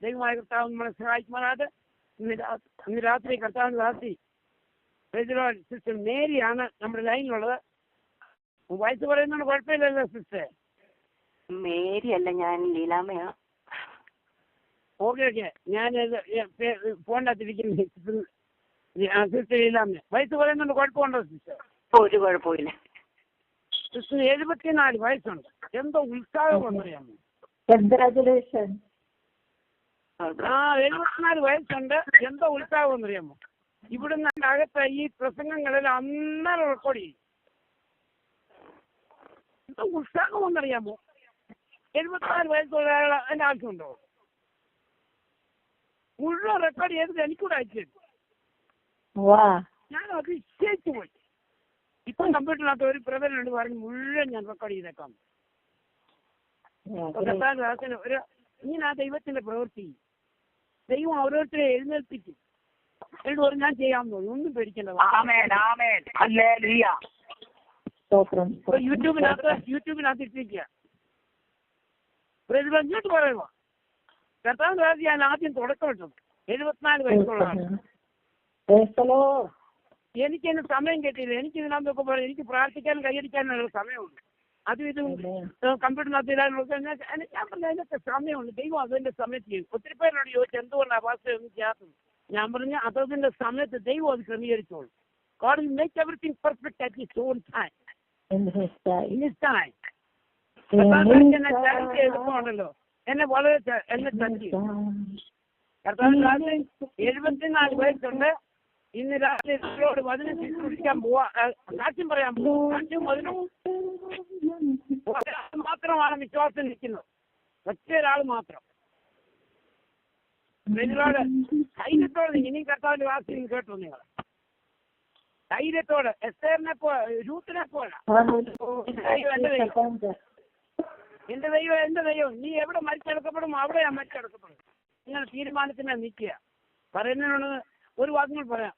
ദൈവമായ കർത്താവ് നമ്മളെ സഹായിക്കുമാറാതെ. ഇന്ന് രാത്രി കർത്താവിന് രാത്രി സിസ്റ്റർ മേരിയാണ് നമ്മുടെ ലൈനിലുള്ളത്. വയസ്സ് പറയുന്നതുകൊണ്ട് കുഴപ്പമില്ലല്ലോ സിസ്റ്റർ? മേരി അല്ല, ഞാൻ ലീലാമ്മയാ. ഓക്കെ ഓക്കെ, ഞാൻ ഫോണിനകത്തിരിക്കുന്നു സിസ്റ്റർ ലീലാമ്മ. വയസ്സ് പറയുന്നുണ്ട് കുഴപ്പമുണ്ടോ സിസ്റ്റർ? ഒരു കുഴപ്പമില്ല. സിസ്റ്റർ 74 വയസ്സുണ്ട്. എന്തോ ഉത്സാഹം എന്നറിയാമോ? കൺഗ്രാജുലേഷൻ. 74 വയസ്സുണ്ട്. എന്തോ ഉത്സാഹം എന്നറിയാമോ? ഇവിടുന്ന് അകത്ത് ഈ പ്രസംഗങ്ങളിൽ അന്നേരം റെക്കോർഡ് ചെയ്യും. എന്തോ ഉത്സാഹം എന്നറിയാമോ? 74 വയസ്സുള്ള അതിന്റെ ആവശ്യമുണ്ടോ? മുഴുവൻ റെക്കോർഡ് ചെയ്തത് എനിക്കൂടെ അയച്ചു. ഞാൻ അത് വിശ്വസിച്ചു പോയി. ഇപ്പം കമ്പ്യൂട്ടറിനകത്ത് ഒരു പ്രവരുണ്ട് പറഞ്ഞ് മുഴുവൻ ഞാൻ റെക്കോർഡ് ചെയ്തേക്കാം. ഒരു ഇങ്ങനെ ആ ദൈവത്തിന്റെ പ്രവൃത്തി ദൈവം ഓരോരുത്തരെ എഴുന്നേൽപ്പിക്കും. എന്നിട്ട് പറഞ്ഞു ഞാൻ ചെയ്യാമെന്ന് തോന്നി. ഒന്നും പേടിക്കേണ്ട. യൂട്യൂബിനകത്ത് ഇട്ടിരിക്കുക. ഇങ്ങോട്ട് പറയുക. കർത്താവിന്റെ കാര്യം ഞാൻ ആദ്യം തുടക്കം ഇട്ടത് 74 വയസ്സുള്ളതാണ്. എനിക്കതിന് സമയം കിട്ടിയില്ല. എനിക്ക് ഇതിനകത്തൊക്കെ പറയും എനിക്ക് പ്രാർത്ഥിക്കാനും കൈയടിക്കാനുള്ള സമയമുണ്ട്. അതും ഇതും കമ്പ്യൂട്ടറിനകത്ത് ഇടാനുള്ള ഞാൻ പറഞ്ഞ അതിനൊക്കെ സമയമുണ്ട്. ദൈവം അതിന്റെ സമയത്ത് ചെയ്യും. ഒത്തിരി പേരോട് ചോദിച്ചു എന്തുകൊണ്ടാണ് ഭാഷ ഒന്നും ചെയ്യാത്തത്. ഞാൻ പറഞ്ഞ അതതിന്റെ സമയത്ത് ദൈവം അത് ക്രമീകരിച്ചോളൂ. God will make everything perfect at his own time. In his time. എന്നെ ചലഞ്ച് ചെയ്തപ്പോണ്ടല്ലോ എന്നെ വളരെ എന്നെ ചലഞ്ച് ചെയ്തു. കർത്താവിന് രാത്രി 74 വയസ്സുണ്ട്. ഇന്ന് രാത്രി നിങ്ങളോട് വചനം ശുശ്രൂഷിക്കാൻ പോവാ, സാക്ഷ്യം പറയാൻ പോവാ. സാക്ഷ്യം വചനം ഒരാൾ മാത്രമാണ് വിശ്വാസം നിൽക്കുന്നത്. ഒറ്റയൊരാൾ മാത്രം. നിങ്ങളോട് ധൈര്യത്തോടെ ഇനിയും കർത്താവിന്റെ വാക്യം കേട്ടോ. നിങ്ങൾ ധൈര്യത്തോടെ എസ്തേറിനെ രൂത്തിനെ പോലെ എന്റെ ദൈവം നീ എവിടെ മരിച്ചെടുക്കപ്പെടും അവിടെ ഞാൻ മരിച്ചെടുക്കപ്പെടും. നിങ്ങൾ തീരുമാനത്തിനെ നിൽക്കുക. പറയുന്നതിനോട് ഒരു വാക്കുകൾ പറയാം.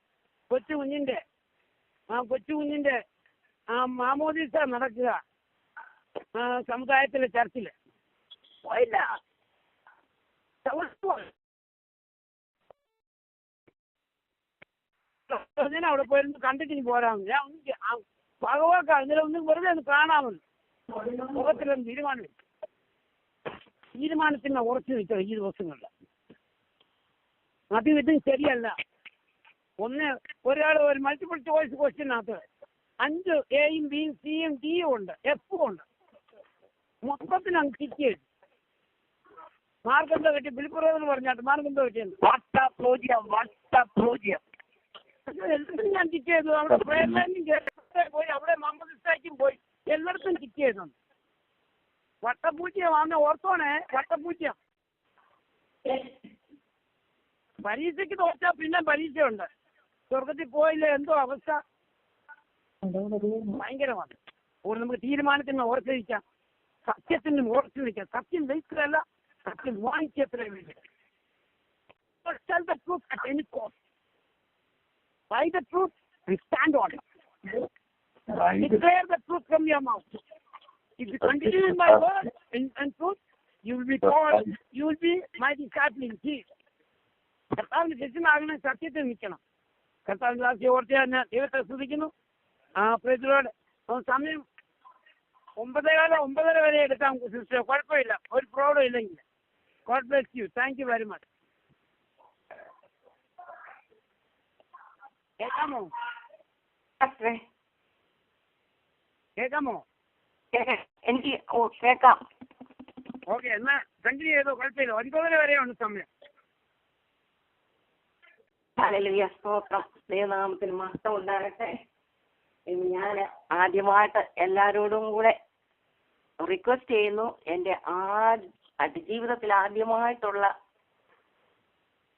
കൊച്ചുകുഞ്ഞിന്റെ മാമോദീസ നടക്കുക സമുദായത്തിലെ ചർച്ചില് പോയില്ല. അവിടെ പോയിരുന്നു കണ്ടിട്ട് ഇനി പോരാമെന്ന്. ഞാൻ ഭഗവാക്കാ ഇന്നലെ ഒന്നും വെറുതെ ഒന്ന് കാണാമെന്ന് മുഖത്തിലൊന്നും തീരുമാനത്തിന് ഉറച്ചു നിൽക്കുക ഈ ദിവസങ്ങളിൽ. അതും ഇതും ശരിയല്ല. ഒരാൾ ഒരു മൾട്ടിപ്പിൾ ചോയ്സ് ക്വസ്റ്റ്യനകത്ത് 5 എയും ബിയും സിയും ഡിയും ഉണ്ട്, എഫും ഉണ്ട്. മൊത്തത്തിൽ അങ്ങ് ടിക്ക് ചെയ്തു. മാർക്കെന്തോ കിട്ടി? ബിൽപ്പുറമെന്ന് പറഞ്ഞാട്ട് മാർക്കെന്തോ കിട്ടിയെന്ന് ഞാൻ ടിക്ക് ചെയ്തു. അവിടെ പ്രേരണയും പോയി, അവിടെ മമ്മദിസ്റ്റാക്കും പോയി, എല്ലായിടത്തും ടിക്ക് ചെയ്തു. വട്ടപ്പൂജ്യമാണ് ഓർത്തോണേ, വട്ടപ്പൂജ്യം. പരീക്ഷയ്ക്ക് തോറ്റാൽ പിന്നെ പരീക്ഷയുണ്ട്. സ്വർഗത്തിൽ പോയില്ല എന്തോ അവസ്ഥ ഭയങ്കരമാണ്. അതുകൊണ്ട് നമുക്ക് തീരുമാനത്തിന് ഓർത്തിരിക്കാം, സത്യത്തിന് ഓർത്തു നിൽക്കാം. സത്യം ജയിക്കുകയല്ല, സത്യം വാങ്ങിക്കത്രേ വേണ്ടി. By the truth and stand on it. Declare the truth from your mouth. If you continue in my word and truth, you will be called, you will be my disciple indeed. കർത്താവിന്റെ ശിഷ്യനാകണം സത്യത്തിൽ നിൽക്കണം. കർത്താവിന്റെ ദാസിയെ ഓർത്ത് തന്നെ ദൈവത്തെ സ്തുതിക്കുന്നു. പ്രതിരോട് സമയം 9:15 വരെ എടുക്കാം സിസ്റ്റർ, കുഴപ്പമില്ല, ഒരു പ്രോബ്ലം ഇല്ലെങ്കിൽ. God bless you. Thank you very much. കേൾക്കാമോ? എനിക്ക് കേൾക്കാം. ഓക്കെ, എന്നാ കണ്ടിന്യൂ ചെയ്തോ, കുഴപ്പമില്ല. 9 വരെയാണ് സമയം. ഹല്ലേലൂയ, സ്തോത്രം. ദൈവനാമത്തിന് മഹത്വം ഉണ്ടാകട്ടെ. ഞാൻ ആദ്യമായിട്ട് എല്ലാവരോടും കൂടെ റിക്വസ്റ്റ് ചെയ്യുന്നു. എൻ്റെ ജീവിതത്തിൽ ആദ്യമായിട്ടുള്ള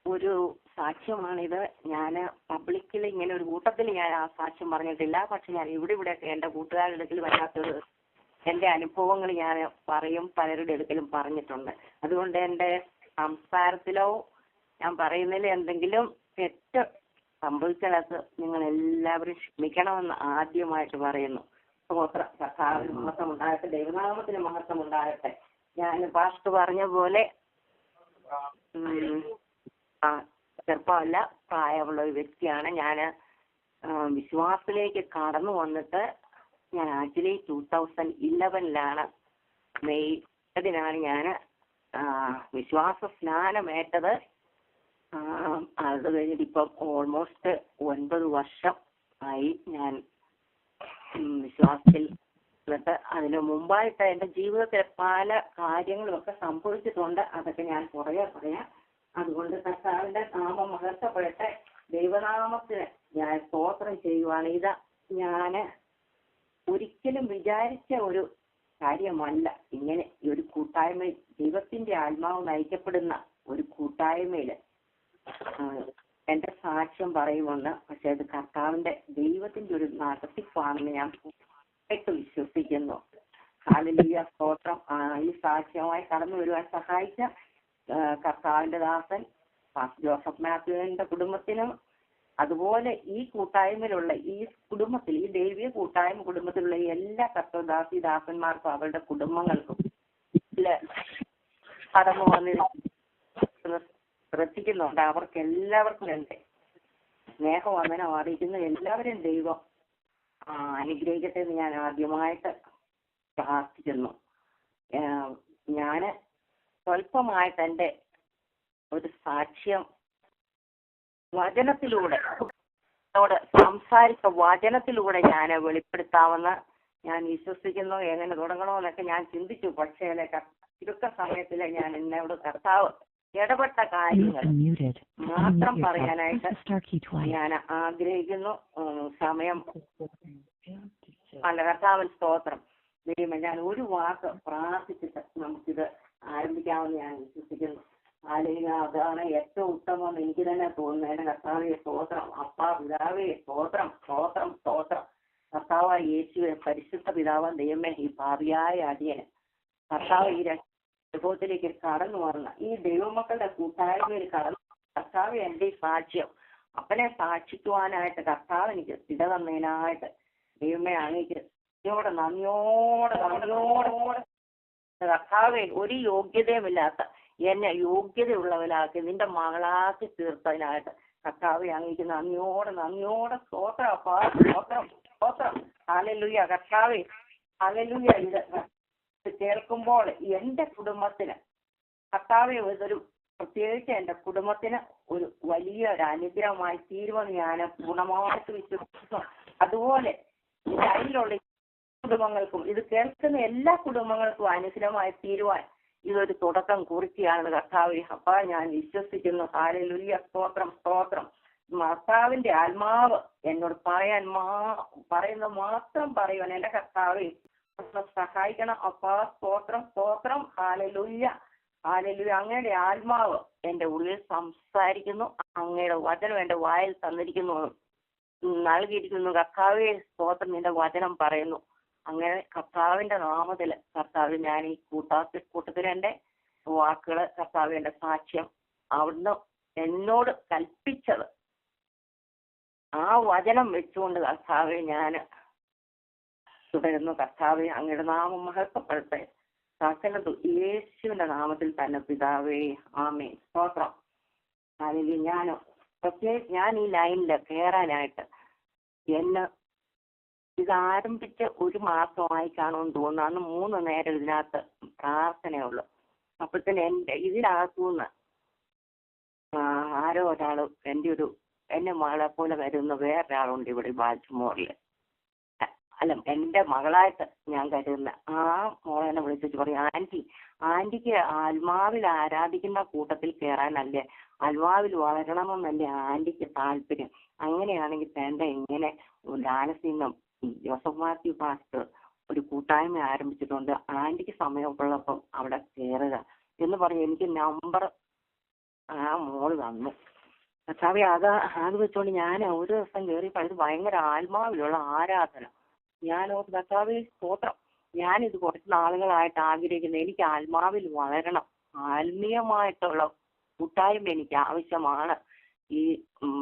ഒരു സാക്ഷ്യമാണിത്. ഞാൻ പബ്ലിക്കിൽ ഇങ്ങനെ ഒരു കൂട്ടത്തിൽ ഞാൻ ആ സാക്ഷ്യം പറഞ്ഞിട്ടില്ല. പക്ഷെ ഞാൻ ഇവിടെയൊക്കെ എൻ്റെ കൂട്ടുകാരുടെ അടുക്കൽ വരാത്തൊരു എൻ്റെ അനുഭവങ്ങൾ ഞാൻ പറയും, പലരുടെ അടുക്കലും പറഞ്ഞിട്ടുണ്ട്. അതുകൊണ്ട് എൻ്റെ സംസാരത്തിലോ ഞാൻ പറയുന്നതിൽ എന്തെങ്കിലും തെറ്റ് സംഭവിച്ചാലത് നിങ്ങൾ എല്ലാവരും ക്ഷമിക്കണമെന്ന് ആദ്യമായിട്ട് പറയുന്നു. കർത്താവിന് മഹത്വം ഉണ്ടാകട്ടെ, ദൈവനാമത്തിന് മഹത്വം ഉണ്ടാകട്ടെ. ഞാൻ പാസ്റ്റർ പറഞ്ഞ പോലെ ചെറുപ്പമല്ല, പ്രായമുള്ള ഒരു വ്യക്തിയാണ്. ഞാൻ വിശ്വാസത്തിലേക്ക് കടന്നു വന്നിട്ട് ഞാൻ ആക്ച്വലി 2011 മെയ് അതിനാണ് ഞാൻ വിശ്വാസ സ്നാനമേറ്റത്. അത് കഴിഞ്ഞിട്ട് ഇപ്പം ഓൾമോസ്റ്റ് 9 വർഷം ആയി ഞാൻ വിശ്വാസത്തിൽ. എന്നിട്ട് അതിന് മുമ്പായിട്ട് എൻ്റെ ജീവിതത്തിൽ പല കാര്യങ്ങളുമൊക്കെ സംഭവിച്ചിട്ടുണ്ട്. അതൊക്കെ ഞാൻ കുറേ പറയാം. അതുകൊണ്ട് കർത്താവിൻ്റെ നാമം മഹത്വപ്പെടട്ടെ. ദൈവനാമത്തിന് ഞാൻ സ്തോത്രം ചെയ്യുവാണ്. ഇത് ഞാൻ ഒരിക്കലും വിചാരിച്ച ഒരു കാര്യമല്ല. ഇങ്ങനെ ഈ ഒരു കൂട്ടായ്മയിൽ, ദൈവത്തിന്റെ ആത്മാവ് നയിക്കപ്പെടുന്ന ഒരു കൂട്ടായ്മയിൽ എന്റെ സാക്ഷ്യം പറയുമെന്ന്. പക്ഷെ അത് കർത്താവിന്റെ ദൈവത്തിന്റെ ഒരു നടത്തിപ്പാണെന്ന് ഞാൻ പൂർണ്ണമായിട്ട് വിശ്വസിക്കുന്നു. ഹല്ലേലൂയ, സ്തോത്രം. ഈ സാക്ഷ്യമായി കടന്നു വരുവാൻ സഹായിച്ച കർത്താവിന്റെ ദാസൻ പാസ്റ്റർ ജോസഫ് മാത്യുവിന്റെ കുടുംബത്തിനും, അതുപോലെ ഈ കൂട്ടായ്മയിലുള്ള ഈ കുടുംബത്തിൽ, ഈ ദൈവീയ കൂട്ടായ്മ കുടുംബത്തിലുള്ള എല്ലാ കർത്തദാസി ദാസന്മാർക്കും അവരുടെ കുടുംബങ്ങൾക്കും കടന്നു വന്നിരിക്കുന്ന ശ്രദ്ധിക്കുന്നുണ്ട്. അവർക്ക് എല്ലാവർക്കും എൻ്റെ സ്നേഹവന്ദനം അറിയിക്കുന്ന എല്ലാവരെയും ദൈവം അനുഗ്രഹിക്കട്ടെ എന്ന് ഞാൻ ആദ്യമായിട്ട് പ്രാർത്ഥിക്കുന്നു. ഞാൻ സ്വല്പമായിട്ട് എൻ്റെ ഒരു സാക്ഷ്യം വചനത്തിലൂടെ സംസാരിച്ച വചനത്തിലൂടെ ഞാൻ വെളിപ്പെടുത്താമെന്ന് ഞാൻ വിശ്വസിക്കുന്നു. എങ്ങനെ തുടങ്ങണമെന്നൊക്കെ ഞാൻ ചിന്തിച്ചു. പക്ഷേ ചുരുക്ക സമയത്തിൽ ഞാൻ എന്നോട് കർത്താവ് ഇടപെട്ട കാര്യങ്ങൾ മാത്രം പറയാനായിട്ട് ഞാൻ ആഗ്രഹിക്കുന്നു. സമയം അല്ല, കർത്താവിൻ സ്തോത്രം. ദൈവമേ, ഞാൻ ഒരു വാക്ക് പ്രാർത്ഥിച്ചിട്ട് നമുക്കിത് ആരംഭിക്കാമെന്ന് ഞാൻ വിശ്വസിക്കുന്നു. അല്ലെങ്കിൽ അതാണ് ഏറ്റവും ഉത്തമം എനിക്ക് തന്നെ തോന്നുന്നു. എന്റെ കർത്താവേ സ്തോത്രം, അപ്പാ പിതാവേ സ്തോത്രം, സ്തോത്രം, സ്തോത്രം. കർത്താവായ യേശുവെ, പരിശുദ്ധ പിതാവ് ദൈവമേ, ഈ ഭാവിയായ അടിയന് കർത്താവ് ഈ അനുഭവത്തിലേക്ക് കടന്നു വന്ന ഈ ദൈവമക്കളുടെ കൂട്ടായ്മയിൽ കടന്നു, കർത്താവ് എന്റെ ഈ സാക്ഷ്യം അപ്പനെ സാക്ഷിക്കുവാനായിട്ട് കർത്താവ് എനിക്ക് ഇട തന്നതിനായിട്ട് ദൈവമേ അങ്ങേക്ക് നന്ദിയോടെ കർത്താവെ, ഒരു യോഗ്യതയുമില്ലാത്ത എന്നെ യോഗ്യതയുള്ളവരാക്കി നിന്റെ മകളാക്കി തീർത്തതിനായിട്ട് കർത്താവെ അങ്ങേക്ക് നന്ദിയോടെ സ്തോത്രം, അപ്പാ സ്തോത്രം, സ്തോത്രം. ഹല്ലേലൂയ കർത്താവെ, ഹല്ലേലൂയ. ഇത് കേൾക്കുമ്പോൾ എൻ്റെ കുടുംബത്തിന് കർത്താവെ, ഇതൊരു പ്രത്യേകിച്ച് എൻ്റെ കുടുംബത്തിന് ഒരു വലിയ ഒരു അനുഗ്രഹമായി തീരുമെന്ന് ഞാൻ പൂർണ്ണമായിട്ട് വിശ്വസിക്കുന്നു. അതുപോലെ അതിലുള്ള കുടുംബങ്ങൾക്കും, ഇത് കേൾക്കുന്ന എല്ലാ കുടുംബങ്ങൾക്കും അനുഗ്രഹമായി തീരുവാൻ ഇതൊരു തുടക്കം കുറിക്കുകയാണ് കർത്താവേ. അപ്പാ ഞാൻ വിശ്വസിക്കുന്നു. ഹല്ലേലൂയ, സ്തോത്രം, സ്തോത്രം. കർത്താവിന്റെ ആത്മാവ് എന്നോട് പറയുന്ന മാത്രം പറയുവാൻ എന്റെ കർത്താവേ സഹായിക്കണം. അപ്പാ സ്തോത്രം, സ്തോത്രം. Hallelujah, hallelujah. അങ്ങയുടെ ആത്മാവ് എന്റെ ഉള്ളിൽ സംസാരിക്കുന്നു. അങ്ങയുടെ വചനം എന്റെ വായിൽ തന്നിരിക്കുന്നു, നൽകിയിരിക്കുന്നു. കർത്താവേ സ്തോത്രം, നിന്റെ വചനം പറയുന്നു. അങ്ങനെ കർത്താവിന്റെ നാമത്തിൽ കർത്താവ് ഞാൻ ഈ കൂട്ടത്തിൽ എൻ്റെ വാക്കുകള്, കർത്താവ് എൻ്റെ സാക്ഷ്യം അവിടുന്ന് എന്നോട് കൽപ്പിച്ചത് ആ വചനം വെച്ചുകൊണ്ട് കർത്താവെ ഞാൻ തുടരുന്നു. കർത്താവെ, അങ്ങയുടെ നാമം മഹത്വപ്പെടട്ടെ. സകലതു യേശുവിന്റെ നാമത്തിൽ തന്നെ പിതാവേ, ആമേൻ. സ്തോത്രം. അല്ലെങ്കിൽ ഞാൻ ഈ ലൈനിൽ കയറാനായിട്ട് എന്നെ ഇത് ആരംഭിച്ച് 1 മാസമായി കാണുമെന്ന് തോന്നുന്നു. അന്ന് 3 നേരം ഇതിനകത്ത് പ്രാർത്ഥനയുള്ളു. അപ്പോഴത്തേന് ഇതിനകത്തുനിന്ന് ആരോ ഒരാൾ എന്നെ മകളെ പോലെ വരുന്ന വേറൊരാളുണ്ട് ഇവിടെ ബാൽറ്റിമോറിൽ. അല്ല, എൻ്റെ മകളായിട്ട് ഞാൻ കരുതുന്ന ആ മോളെന്നെ വിളിച്ചിട്ട് പറയും, ആന്റിക്ക് ആത്മാവിൽ ആരാധിക്കുന്ന കൂട്ടത്തിൽ കയറാനല്ലേ, ആത്മാവിൽ വളരണമെന്നല്ലേ ആന്റിക്ക് താല്പര്യം. അങ്ങനെയാണെങ്കിൽ വേണ്ട, ഇങ്ങനെ ഡാലസിന്നും ജോസഫ് മാത്യു പാസ്റ്റർ ഒരു കൂട്ടായ്മ ആരംഭിച്ചിട്ടുണ്ട്, ആന്റിക്ക് സമയമുള്ളപ്പം അവിടെ കയറുക എന്ന് പറഞ്ഞ് എനിക്ക് നമ്പർ ആ മോള് തന്നു. കർത്താവേ, അത് വെച്ചുകൊണ്ട് ഞാൻ ഒരു ദിവസം കയറിയപ്പോൾ ഇത് ഭയങ്കര ആത്മാവിലുള്ള ആരാധന. ഞാൻ കർത്താവേ സ്തോത്രം, ഞാനിത് കുറച്ച് നാളുകളായിട്ട് ആഗ്രഹിക്കുന്നു. എനിക്ക് ആത്മാവിൽ വളരണം, ആത്മീയമായിട്ടുള്ള കൂട്ടായ്മ എനിക്ക് ആവശ്യമാണ്. ഈ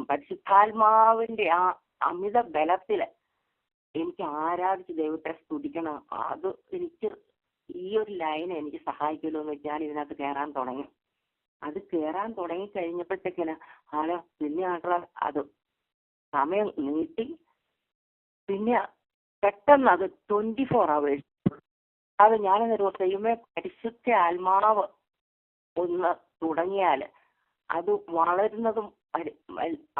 പരിശുദ്ധാത്മാവിന്റെ ആ അമിത ബലത്തില് എനിക്ക് ആരാധിച്ച് ദൈവത്തെ സ്തുതിക്കണം. അത് എനിക്ക് ഈ ഒരു ലൈൻ എനിക്ക് സഹായിക്കുമല്ലോ എന്ന് വെച്ചാൽ ഇതിനകത്ത് കയറാൻ തുടങ്ങി. അത് കയറാൻ തുടങ്ങി കഴിഞ്ഞപ്പോഴത്തേക്കിന് ആള് പിന്നെ അത് സമയം നീട്ടി. പിന്നെ പെട്ടെന്ന് അത് 24 hours. അത് ഞാനൊരു ദൈവമേ, പരിശുദ്ധ ആത്മാവ് ഒന്ന് തുടങ്ങിയാൽ അത് വളരുന്നതും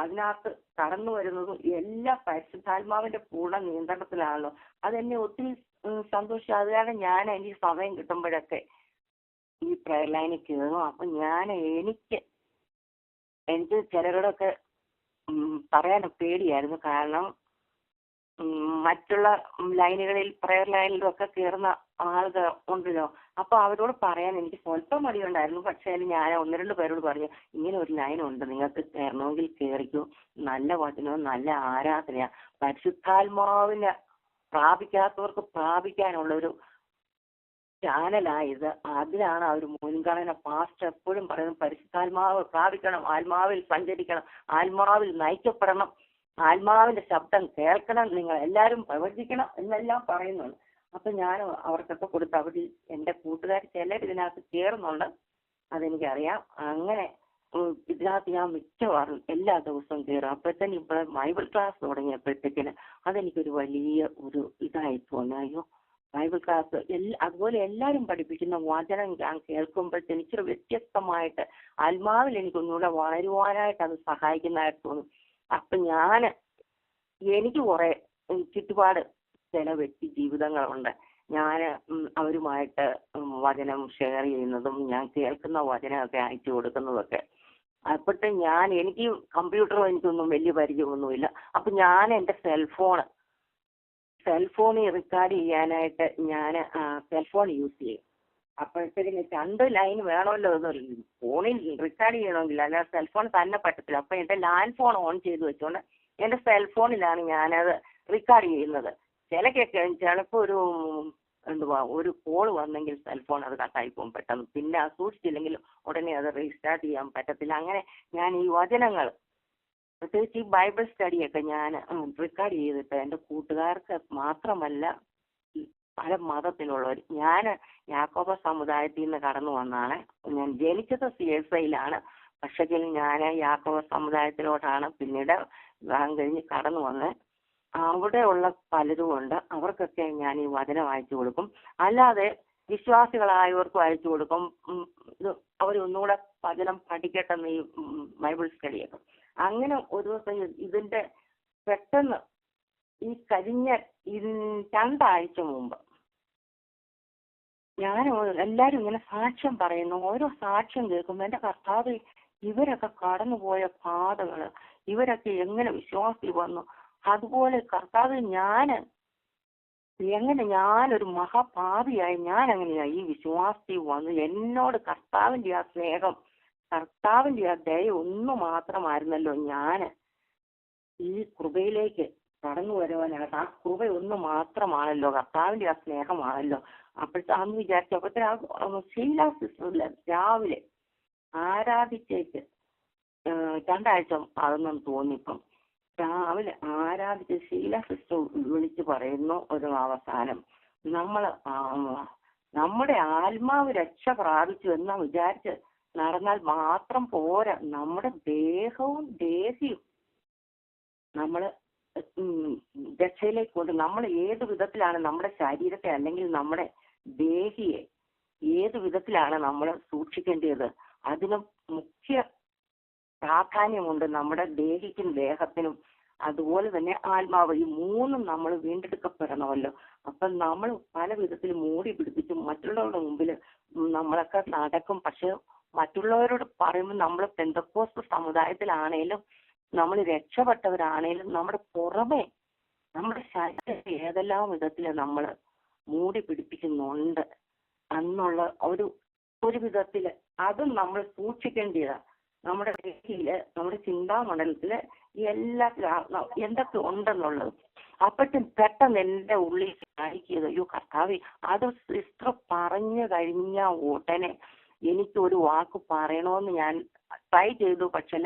അതിനകത്ത് കടന്നു വരുന്നതും എല്ലാം പരിശുദ്ധാത്മാവിന്റെ പൂർണ്ണ നിയന്ത്രണത്തിലാണല്ലോ. അതെന്നെ ഒത്തിരി സന്തോഷം. അത് കാരണം ഞാൻ എനിക്ക് സമയം കിട്ടുമ്പോഴൊക്കെ ഈ പ്രയർ ലൈനിൽ കയറും. അപ്പൊ എനിക്ക് ചിലരോടൊക്കെ പറയാൻ പേടിയായിരുന്നു. കാരണം മറ്റുള്ള ലൈനുകളിൽ പ്രയർ ലൈനിലും ഒക്കെ കയറുന്ന ആളുകൾ ഉണ്ടല്ലോ. അപ്പൊ അവരോട് പറയാൻ എനിക്ക് സ്വല്പം മടിയുണ്ടായിരുന്നു. പക്ഷേ ഞാൻ 1-2 പേരോട് പറഞ്ഞു, ഇങ്ങനെ ഒരു ലൈനുണ്ട്, നിങ്ങൾക്ക് കയറണമെങ്കിൽ കയറിക്കൂ. നല്ല വചനവും നല്ല ആരാധനയാ. പരിശുദ്ധാത്മാവിനെ പ്രാപിക്കാത്തവർക്ക് പ്രാപിക്കാനുള്ള ഒരു ചാനലായത്. അതിലാണ് അവർ മുൻഗണന. പാസ്റ്റർ എപ്പോഴും പറയുന്നത് പരിശുദ്ധാത്മാവ് പ്രാപിക്കണം, ആത്മാവിൽ സഞ്ചരിക്കണം, ആത്മാവിൽ നയിക്കപ്പെടണം, ആത്മാവിന്റെ ശബ്ദം കേൾക്കണം, നിങ്ങൾ എല്ലാവരും പ്രവചിക്കണം എന്നെല്ലാം പറയുന്നുണ്ട്. അപ്പൊ ഞാൻ അവർക്കൊക്കെ കൊടുത്ത് അവർ എൻ്റെ കൂട്ടുകാർ ചിലർ ഇതിനകത്ത് ചേർന്നുണ്ട്, അതെനിക്കറിയാം. അങ്ങനെ ഇതിനകത്ത് ഞാൻ മിക്കവാറും എല്ലാ ദിവസവും കയറും. അപ്പോഴത്തേന് ഇപ്പോൾ ബൈബിൾ ക്ലാസ് തുടങ്ങിയപ്പോഴത്തേക്കിന് അതെനിക്കൊരു വലിയ ഒരു ഇതായി തോന്നി. അയ്യോ, ബൈബിൾ ക്ലാസ് അതുപോലെ എല്ലാവരും പഠിപ്പിക്കുന്ന വചനം ഞാൻ കേൾക്കുമ്പോഴത്തേന് ഇച്ചിരി വ്യത്യസ്തമായിട്ട് ആത്മാവിൽ എനിക്കൊന്നുകൂടെ വളരുവാനായിട്ട് അത് സഹായിക്കുന്നതായിട്ട് തോന്നും. അപ്പൊ എനിക്ക് കുറെ ചുറ്റുപാട് ചില വ്യക്തി ജീവിതങ്ങളുണ്ട്. ഞാൻ അവരുമായിട്ട് വചനം ഷെയർ ചെയ്യുന്നതും ഞാൻ കേൾക്കുന്ന വചനമൊക്കെ അയച്ചു കൊടുക്കുന്നതൊക്കെ. അപ്പോഴത്തെ എനിക്ക് കമ്പ്യൂട്ടറും എനിക്കൊന്നും വലിയ പരിചയമൊന്നുമില്ല. അപ്പൊ ഞാൻ എൻ്റെ സെൽഫോണിൽ റെക്കോർഡ് ചെയ്യാനായിട്ട് ഞാൻ സെൽഫോൺ യൂസ് ചെയ്യും. അപ്പോഴത്തേക്കും 2 ലൈൻ വേണമല്ലോ ഫോണിൽ റെക്കോർഡ് ചെയ്യണമെങ്കിൽ, അല്ലാതെ സെൽഫോൺ തന്നെ പറ്റത്തില്ല. അപ്പൊ എൻ്റെ ലാൻഡ് ഫോൺ ഓൺ ചെയ്ത് വെച്ചുകൊണ്ട് എൻ്റെ സെൽഫോണിലാണ് ഞാനത് റെക്കോർഡ് ചെയ്യുന്നത്. ചിലപ്പോൾ ഒരു കോൾ വന്നെങ്കിൽ സെൽഫോൺ അത് കട്ടായി പോകും പെട്ടെന്ന്. പിന്നെ അത് സൂക്ഷിച്ചില്ലെങ്കിൽ ഉടനെ അത് റീസ്റ്റാർട്ട് ചെയ്യാൻ പറ്റത്തില്ല. അങ്ങനെ ഞാൻ ഈ വചനങ്ങൾ, പ്രത്യേകിച്ച് ഈ ബൈബിൾ സ്റ്റഡിയൊക്കെ ഞാൻ റെക്കോർഡ് ചെയ്തിട്ട് എൻ്റെ കൂട്ടുകാർക്ക് മാത്രമല്ല പല മതത്തിലുള്ളവർ. ഞാൻ യാക്കോബ സമുദായത്തിൽ നിന്ന് കടന്നു വന്നാണ്. ഞാൻ ജനിച്ചത് CSIയിലാണ്. പക്ഷേ ഞാൻ യാക്കോബ സമുദായത്തിലോട്ടാണ് പിന്നീട് വിവാഹം കഴിഞ്ഞ് കടന്നു വന്നത്. അവിടെയുള്ള പലരും ഉണ്ട്. അവർക്കൊക്കെ ഞാൻ ഈ വചനം അയച്ചു കൊടുക്കും. അല്ലാതെ വിശ്വാസികളായവർക്കും അയച്ചു കൊടുക്കും. അവരൊന്നുകൂടെ വചനം പഠിക്കട്ടെന്ന് ഈ ബൈബിൾ സ്റ്റഡിയൊക്കെ. അങ്ങനെ ഒരു ദിവസം ഇതിന്റെ പെട്ടെന്ന് ഈ കഴിഞ്ഞ 2 ആഴ്ച മുമ്പ് എല്ലാരും ഇങ്ങനെ സാക്ഷ്യം പറയുന്നു. ഓരോ സാക്ഷ്യം കേൾക്കുമ്പോൾ എൻ്റെ കർത്താവ്, ഇവരൊക്കെ കടന്നുപോയ പാതകള്, ഇവരൊക്കെ എങ്ങനെ വിശ്വാസി വന്നു, അതുപോലെ കർത്താവ് ഞാനൊരു മഹാപാപിയായി ഞാൻ എങ്ങനെയാ ഈ വിശ്വാസി വന്നു. എന്നോട് കർത്താവിന്റെ ആ സ്നേഹം, കർത്താവിന്റെ ആ ദയ ഒന്നു മാത്രമായിരുന്നല്ലോ ഞാൻ ഈ കൃപയിലേക്ക് കടന്നു വരുവാനായിട്ട്. ആ കൃപ ഒന്ന് മാത്രമാണല്ലോ, കർത്താവിന്റെ ആ സ്നേഹമാണല്ലോ. അപ്പോഴത്തെ അന്ന് വിചാരിച്ചപ്പോഴത്തെ ശീല സിസ്റ്ററില്ല രാവിലെ ആരാധിച്ചേക്ക് 2 ആഴ്ച അതൊന്നും തോന്നിപ്പം രാവിലെ ആരാധിച്ച് ശീല സിസ്റ്റർ വിളിച്ചു പറയുന്നു ഒരു അവസാനം, നമ്മുടെ ആത്മാവ് രക്ഷ പ്രാപിച്ചു എന്ന് വിചാരിച്ച് നടന്നാൽ മാത്രം പോരാ, നമ്മുടെ ദേഹവും ദേഹിയും നമ്മൾ രക്ഷയിലേക്ക് കൊണ്ട് നമ്മൾ ഏത് വിധത്തിലാണ് നമ്മുടെ ശരീരത്തെ അല്ലെങ്കിൽ നമ്മുടെ ദേഹിയെ ഏത് വിധത്തിലാണ് നമ്മൾ സൂക്ഷിക്കേണ്ടത്, അതിന് മുഖ്യ പ്രാധാന്യമുണ്ട്. നമ്മുടെ ദേഹിക്കും ദേഹത്തിനും അതുപോലെ തന്നെ ആത്മാവ്, ഈ 3 നമ്മൾ വീണ്ടെടുക്കപ്പെടണമല്ലോ. അപ്പം നമ്മൾ പല വിധത്തിൽ മൂടി പിടിപ്പിച്ച് മറ്റുള്ളവരുടെ മുമ്പിൽ നമ്മളൊക്കെ നടക്കും. പക്ഷെ മറ്റുള്ളവരോട് പറയുമ്പോൾ നമ്മൾ പെന്തക്കോസ്ത് സമുദായത്തിലാണേലും നമ്മൾ രക്ഷപ്പെട്ടവരാണേലും നമ്മുടെ പുറമെ നമ്മുടെ ശരീരത്തെ ഏതെല്ലാം വിധത്തിൽ നമ്മൾ മൂടി പിടിപ്പിക്കുന്നുണ്ട് എന്നുള്ള ഒരു വിധത്തിൽ അതും നമ്മൾ സൂക്ഷിക്കേണ്ടതാണ്. നമ്മുടെ വ്യക്തിയില് നമ്മുടെ ചിന്താമണ്ഡലത്തില് എന്തൊക്കെ ഉണ്ടെന്നുള്ളത്. അപ്പോഴത്തേക്കും പെട്ടെന്ന് എൻ്റെ ഉള്ളിൽ കാണിക്കുന്നത്, അയ്യോ കർത്താവേ, അത് സിസ്റ്റർ പറഞ്ഞു കഴിഞ്ഞ ഉടനെ എനിക്കൊരു വാക്ക് പറയണമെന്ന് ഞാൻ ട്രൈ ചെയ്തു. പക്ഷേ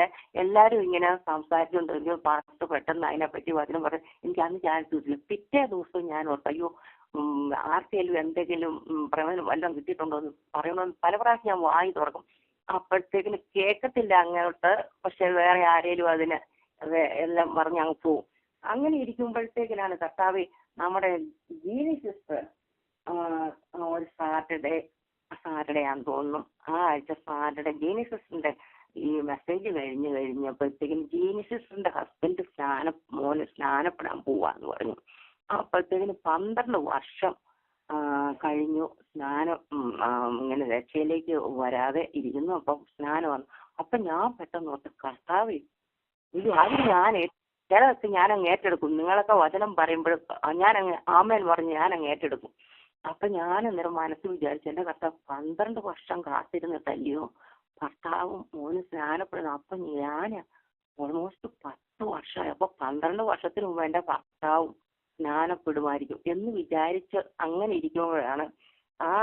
എല്ലാവരും ഇങ്ങനെ സംസാരിച്ചുകൊണ്ടിരിക്കും. പാസ്റ്റർ പെട്ടെന്ന് അതിനെപ്പറ്റി വചനം പറയും. എനിക്ക് അന്ന് ചാൻസ് കിട്ടില്ല. പിറ്റേ ദിവസം ഞാൻ ഓർത്തു, അയ്യോ ആർക്കെങ്കിലും എന്തെങ്കിലും പ്രയോജനം വല്ലതും കിട്ടിയിട്ടുണ്ടോ എന്ന് പറയണമെന്ന് പല പ്രാവശ്യം ഞാൻ വായി തുറക്കും. അപ്പോഴത്തേക്കിന് കേൾക്കത്തില്ല അങ്ങോട്ട്, പക്ഷെ വേറെ ആരേലും അതിന് എല്ലാം പറഞ്ഞ് അങ്ങ് പോവും. അങ്ങനെ ഇരിക്കുമ്പോഴത്തേക്കിനാണ് കർത്താവ് നമ്മുടെ ജീനി സിസ്റ്റർ ഒരു സാറ്റർഡേ ആണെന്ന് തോന്നുന്നു, ആ ആഴ്ച സാറ്റർഡേ ജീനി സിസ്റ്ററിന്റെ ഈ മെസ്സേജ് കഴിഞ്ഞപ്പോഴത്തേക്കും ജീനി സിസ്റ്ററിന്റെ ഹസ്ബൻഡ് മോന് സ്നാനപ്പെടാൻ പോവാന്ന് പറഞ്ഞു. അപ്പോഴത്തേക്കിന് 12 വർഷം കഴിഞ്ഞു സ്നാനം, ഇങ്ങനെ രക്ഷയിലേക്ക് വരാതെ ഇരിക്കുന്നു. അപ്പം സ്നാനം വന്നു. അപ്പൊ ഞാൻ പെട്ടെന്ന് ഓർത്ത്, കർത്താവ് ഇത് അത് ചിലതൊക്കെ ഞാനങ്ങ് ഏറ്റെടുക്കും. നിങ്ങളൊക്കെ വചനം പറയുമ്പോഴും ഞാനങ്ങ് ആമേൻ പറഞ്ഞ് ഞാനങ്ങ് ഏറ്റെടുക്കും. അപ്പൊ ഞാൻ അന്നേരം മനസ്സിൽ വിചാരിച്ചു, എന്റെ കർത്താവ് 12 വർഷം കാത്തിരുന്നിട്ടല്ലയോ ഭർത്താവും മോന് സ്നാനപ്പെടുന്നു. അപ്പൊ ഞാൻ ഓൾമോസ്റ്റ് 10 വർഷമായി. അപ്പൊ 12 വർഷത്തിന് മുമ്പ് എന്റെ ഭർത്താവും സ്നാനപ്പെടുമായിരിക്കും എന്ന് വിചാരിച്ച് അങ്ങനെ ഇരിക്കുമ്പോഴാണ് ആ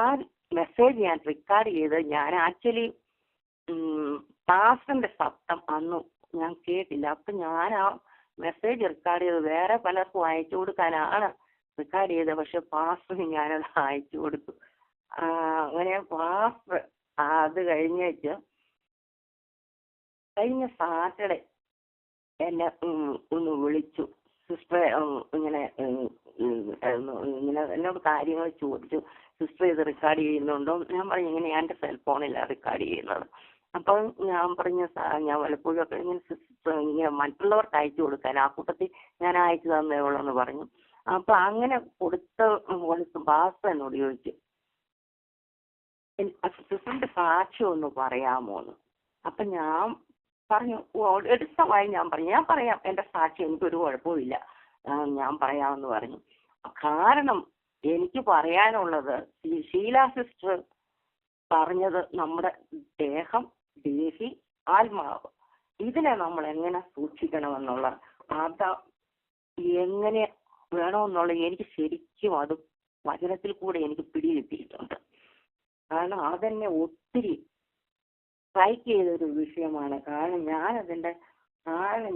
മെസ്സേജ് ഞാൻ റെക്കോർഡ് ചെയ്ത്. ഞാൻ ആക്ച്വലി പാസ്റ്ററിന്റെ ശബ്ദം അന്ന് ഞാൻ കേട്ടില്ല. അപ്പൊ ഞാൻ ആ മെസ്സേജ് റെക്കോർഡ് ചെയ്ത് വേറെ പലർക്കും അയച്ചു കൊടുക്കാനാണ് റെക്കോർഡ് ചെയ്തത്. പക്ഷെ പാസ്റ്ററിന് ഞാനത് അയച്ചു കൊടുത്തു. അങ്ങനെ പാസ്റ്റർ അത് കഴിഞ്ഞ സാറ്റർഡേ എന്നെ ഒന്ന് വിളിച്ചു. സിസ്റ്റർ ഇങ്ങനെ എന്നോട് കാര്യങ്ങൾ ചോദിച്ചു. സിസ്റ്റർ ഇത് റെക്കോർഡ് ചെയ്യുന്നുണ്ടോ? ഞാൻ പറഞ്ഞു, ഇങ്ങനെ എൻ്റെ സെൽഫോണിലാണ് റെക്കോർഡ് ചെയ്യുന്നത്. അപ്പം ഞാൻ പറഞ്ഞ ഞാൻ വല്ലപ്പോഴും ഒക്കെ ഇങ്ങനെ മറ്റുള്ളവർക്ക് അയച്ചു കൊടുക്കാൻ, ആ കൂട്ടത്തിൽ ഞാൻ അയച്ചു തന്നേ ഉള്ളൂ എന്ന് പറഞ്ഞു. അപ്പൊ അങ്ങനെ കൊടുത്ത പാസ്റ്റർ എന്നോട് ചോദിച്ചു, സിസ്റ്ററിന്റെ സാക്ഷ്യം ഒന്ന് പറയാമോന്ന്. അപ്പൊ ഞാൻ പറഞ്ഞു, എടുത്തമായി ഞാൻ പറയാം എന്റെ സാക്ഷ്യം, എനിക്കൊരു കുഴപ്പമില്ല, ഞാൻ പറയാമെന്ന് പറഞ്ഞു. കാരണം എനിക്ക് പറയാനുള്ളത് ഷീല സിസ്റ്റർ പറഞ്ഞത് നമ്മുടെ ദേഹം, ദേഹി, ആത്മാവ് ഇതിനെ നമ്മൾ എങ്ങനെ സൂക്ഷിക്കണമെന്നുള്ള അത് എങ്ങനെ വേണമെന്നുള്ള എനിക്ക് ശരിക്കും അത് വചനത്തിൽ കൂടെ എനിക്ക് പിടികിട്ടിയിട്ടുണ്ട്. കാരണം അതെന്നെ ഒത്തിരി സ്ട്രൈക്ക് ചെയ്തൊരു വിഷയമാണ്. കാരണം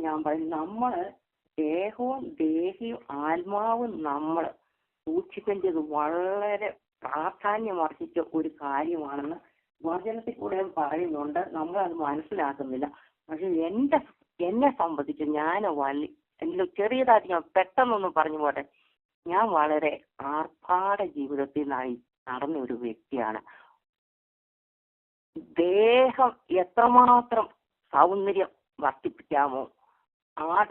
ഞാൻ പറയും, നമ്മള് ദേഹവും ദേഹിയും ആത്മാവും നമ്മൾ സൂക്ഷിക്കേണ്ടത് വളരെ പ്രാധാന്യം അർഹിച്ച ഒരു കാര്യമാണെന്ന് വചനത്തിൽ കൂടെ പറയുന്നുണ്ട്. നമ്മളത് മനസ്സിലാക്കുന്നില്ല. പക്ഷെ എന്നെ സംബന്ധിച്ച് ചെറിയതായിട്ട് ഞാൻ പെട്ടെന്നൊന്ന് പറഞ്ഞു പോട്ടെ. ഞാൻ വളരെ ആർഭാട ജീവിതത്തിൽ നടന്ന ഒരു വ്യക്തിയാണ്. ദേഹം എത്രമാത്രം സൗന്ദര്യം വർദ്ധിപ്പിക്കാമോ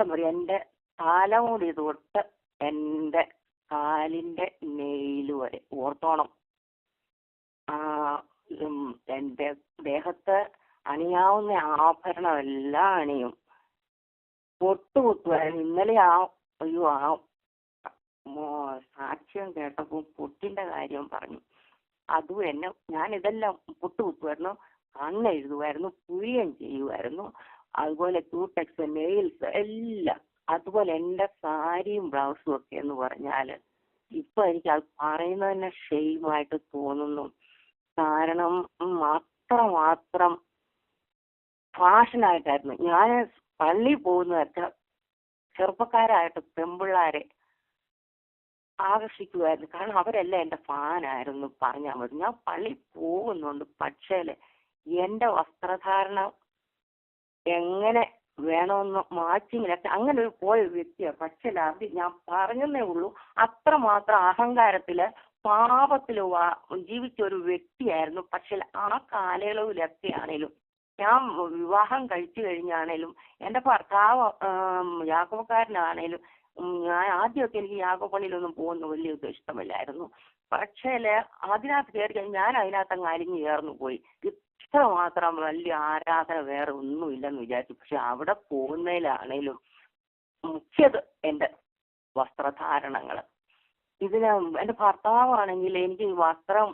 വരെ എൻ്റെ തലമുടി തൊട്ട് എൻ്റെ കാലിൻ്റെ നെയില് വരെ ഓർത്തോണം. എൻ്റെ ദേഹത്ത് അണിയാവുന്ന ആഭരണമെല്ലാം അണിയും. പൊട്ടുകുത്തുവായിരുന്നു. ഇന്നലെ സാക്ഷ്യം കേട്ടപ്പോൾ പൊട്ടിന്റെ കാര്യം പറഞ്ഞു. അതും ഞാനിതെല്ലാം പൊട്ടുകുത്തുമായിരുന്നു, കണ്ണെഴുതുമായിരുന്നു, പുരിയം ചെയ്യുമായിരുന്നു, അതുപോലെ ക്യൂടെക്സ്, നെയിൽസ് എല്ലാം. അതുപോലെ എൻ്റെ സാരിയും ബ്ലൗസും ഒക്കെ എന്ന് പറഞ്ഞാൽ ഇപ്പൊ എനിക്ക് അത് പറയുന്നത് തന്നെ ഷെയിമായിട്ട് തോന്നുന്നു. കാരണം അത്രമാത്രം ഫാഷനായിട്ടായിരുന്നു. ഞാൻ പള്ളിയിൽ പോകുന്നതൊക്കെ ചെറുപ്പക്കാരായിട്ട് പെൺപിള്ളാരെ ആകർഷിക്കുമായിരുന്നു. കാരണം അവരെല്ലാം എൻ്റെ ഫാനായിരുന്നു പറഞ്ഞാൽ മതി. ഞാൻ പള്ളിയിൽ പോകുന്നുണ്ട്, പക്ഷേ എൻ്റെ വസ്ത്രധാരണ എങ്ങനെ വേണമെന്ന് മാച്ചിങ്ങിലൊക്കെ അങ്ങനെ ഒരു പോയ വ്യക്തിയാണ്. പക്ഷേ അത് ഞാൻ പറഞ്ഞതേ ഉള്ളൂ. അത്രമാത്രം അഹങ്കാരത്തില് പാപത്തില് ജീവിച്ച ഒരു വ്യക്തിയായിരുന്നു. പക്ഷെ ആ കാലയളവിലൊക്കെ ആണേലും, ഞാൻ വിവാഹം കഴിച്ചു കഴിഞ്ഞാണേലും, എൻ്റെ ഭർത്താവ് യാക്കോബക്കാരനാണേലും, ഞാൻ ആദ്യമൊക്കെ എനിക്ക് യാക്കോബപ്പള്ളിയിലൊന്നും പോകുന്ന വലിയ ഇഷ്ടമില്ലായിരുന്നു. പക്ഷേ അതിനകത്ത് കയറി കഴിഞ്ഞാൽ ഞാൻ അതിനകത്ത് അലിഞ്ഞു ചേർന്ന് പോയി. ഇത്രമാത്രം വലിയ ആരാധന വേറെ ഒന്നുമില്ലെന്ന് വിചാരിച്ചു. പക്ഷെ അവിടെ പോകുന്നതിലാണേലും മുഖ്യത് എൻ്റെ വസ്ത്രധാരണങ്ങൾ. എൻ്റെ ഭർത്താവാണെങ്കിൽ എനിക്ക് വസ്ത്രം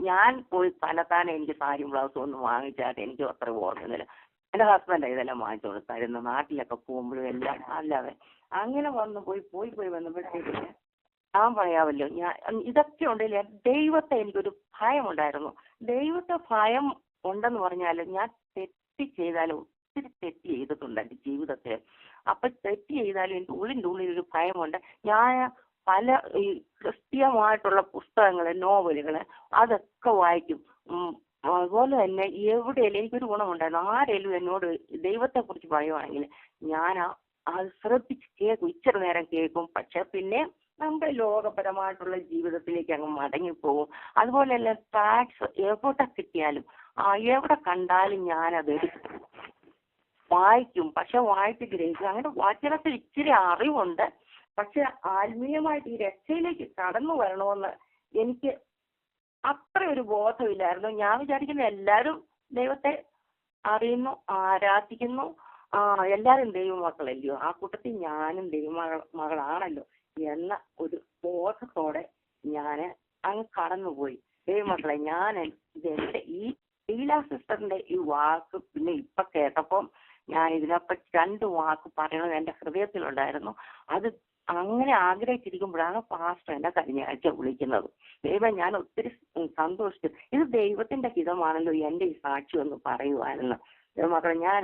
ഞാൻ പോയി തന്നെത്താനെ എനിക്ക് സാരിയും ബ്ലൗസും ഒന്നും വാങ്ങിച്ചാൽ എനിക്ക് അത്ര ഓർക്കുന്നില്ല. എൻ്റെ ഹസ്ബൻഡ് ഇതെല്ലാം വാങ്ങിച്ചു കൊടുത്തായിരുന്നു. നാട്ടിലൊക്കെ പോകുമ്പോഴും എല്ലാം അല്ലാതെ അങ്ങനെ പോയി വന്നപ്പോഴത്തേക്ക് ഞാൻ പറയാമല്ലോ, ഇതൊക്കെ ഉണ്ടെങ്കിൽ ദൈവത്തെ എനിക്കൊരു ഭയമുണ്ടായിരുന്നു. ദൈവത്തെ ഭയം ഉണ്ടെന്ന് പറഞ്ഞാൽ ഞാൻ തെറ്റ് ചെയ്താലും ഒത്തിരി തെറ്റ് ചെയ്തിട്ടുണ്ട് എൻ്റെ ജീവിതത്തിൽ. അപ്പൊ തെറ്റ് ചെയ്താലും എനിക്ക് ഉള്ളിൻ്റെ ഭയമുണ്ട്. ഞാൻ പല ഈ ക്രിസ്തീയമായിട്ടുള്ള പുസ്തകങ്ങൾ, നോവലുകൾ അതൊക്കെ വായിക്കും. അതുപോലെ തന്നെ എവിടെയെങ്കിലും എനിക്കൊരു ഗുണമുണ്ടായിരുന്നു. ആരെങ്കിലും എന്നോട് ദൈവത്തെക്കുറിച്ച് പറയുവാണെങ്കിൽ ഞാൻ അത് ശ്രദ്ധിച്ച് കേൾക്കും, ഇച്ചിരി നേരം കേൾക്കും. പക്ഷെ പിന്നെ നമ്മുടെ ലോകപരമായിട്ടുള്ള ജീവിതത്തിലേക്ക് അങ്ങ് മടങ്ങിപ്പോകും. അതുപോലെ തന്നെ ഫാക്ട്സ് എവിടെ കിട്ടിയാലും എവിടെ കണ്ടാലും ഞാനത് എടുക്കും, വായിക്കും. പക്ഷെ വായിച്ച് ഗ്രഹിക്കും. അങ്ങനെ വചനത്തിൽ ഇച്ചിരി അറിവുണ്ട്. പക്ഷെ ആത്മീയമായിട്ട് ഈ രക്ഷയിലേക്ക് കടന്നു വരണമെന്ന് എനിക്ക് അത്ര ഒരു ബോധമില്ലായിരുന്നു. ഞാൻ വിചാരിക്കുന്ന എല്ലാവരും ദൈവത്തെ അറിയുന്നു, ആരാധിക്കുന്നു, എല്ലാവരും ദൈവമക്കളല്ലയോ, ആ കൂട്ടത്തിൽ ഞാനും മകളാണല്ലോ എന്ന ഒരു ബോധത്തോടെ ഞാൻ അങ്ങ് കടന്നുപോയി. ദൈവമക്കളെ, ഞാൻ എന്റെ ഈ ലീലാ സിസ്റ്ററിന്റെ ഈ വാക്ക് പിന്നെ ഇപ്പൊ കേട്ടപ്പം ഞാൻ ഇതിനെപ്പറ്റി 2 വാക്ക് പറയണമെന്ന് എന്റെ ഹൃദയത്തിലുണ്ടായിരുന്നു. അത് അങ്ങനെ ആഗ്രഹിച്ചിരിക്കുമ്പോഴാണ് പാസ്റ്റർ എന്നെ കഴിഞ്ഞ ആഴ്ച വിളിക്കുന്നത്. ദൈവം, ഞാൻ ഒത്തിരി സന്തോഷിച്ചു. ഇത് ദൈവത്തിന്റെ ഹിതമാണല്ലോ എന്റെ ഈ സാക്ഷി ഒന്ന് പറയുവാനെന്ന്. മക്കളെ, ഞാൻ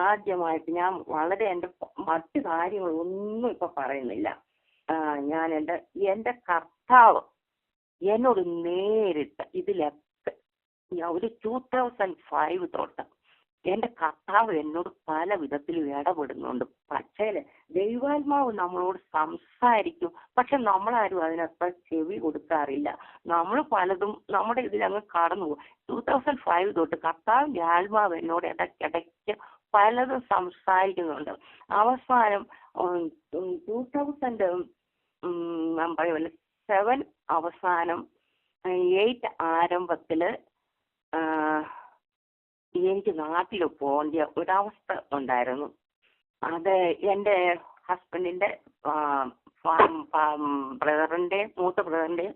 ആദ്യമായിട്ട് ഞാൻ വളരെ എന്റെ മറ്റു കാര്യങ്ങളൊന്നും ഇപ്പൊ പറയുന്നില്ല. ഞാൻ എന്റെ കർത്താവ് എന്നോട് നേരിട്ട് ഇതിലൊക്കെ ഒരു 2005 തൊട്ട് എന്റെ കർത്താവ് എന്നോട് പല വിധത്തിലും ഇടപെടുന്നുണ്ട്. പക്ഷേ ദൈവാത്മാവ് നമ്മളോട് സംസാരിക്കും. പക്ഷെ നമ്മളാരും അതിനത്ര ചെവി കൊടുക്കാറില്ല. നമ്മൾ പലതും നമ്മുടെ ഇതിലങ്ങ് കടന്നു പോകും. 2005 തൊട്ട് കർത്താവിന്റെ ആത്മാവ് എന്നോട് ഇടയ്ക്കിടയ്ക്ക് പലതും സംസാരിക്കുന്നുണ്ട്. അവസാനം 2007 അവസാനം 8 ആരംഭത്തില് എനിക്ക് നാട്ടിൽ പോകേണ്ട ഒരവസ്ഥ ഉണ്ടായിരുന്നു. അത് എൻ്റെ ഹസ്ബൻഡിന്റെ ബ്രദറിന്റെയും മൂത്ത ബ്രദറിന്റെയും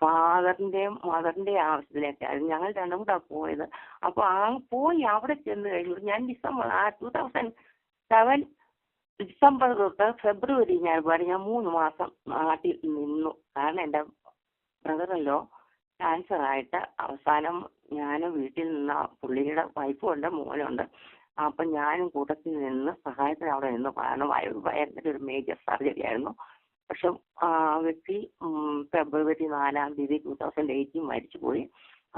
ഫാദറിന്റെയും മദറിന്റെയും ആവശ്യത്തിലേക്കായിരുന്നു ഞങ്ങൾ രണ്ടും കൂടെ പോയത്. അപ്പൊ പോയി അവിടെ ചെന്ന് കഴിഞ്ഞു ഞാൻ ഡിസംബർ 2007 ഡിസംബർ തൊട്ട് ഫെബ്രുവരി ഞാൻ 3 മാസം നാട്ടിൽ നിന്നു. കാരണം എൻ്റെ ബ്രദറല്ലോ ക്യാൻസർ ആയിട്ട് അവസാനം ഞാൻ വീട്ടിൽ നിന്ന്, പുള്ളിയുടെ വൈഫുണ്ട്, മോനുണ്ട്. അപ്പം ഞാനും കൂട്ടത്തിൽ നിന്ന് സഹായത്തിന് അവിടെ നിന്ന്. കാരണം ഭയങ്കര ഒരു മേജർ സർജറി ആയിരുന്നു. പക്ഷെ വ്യക്തി ഫെബ്രുവരി 4 തീയതി 2018 മരിച്ചുപോയി.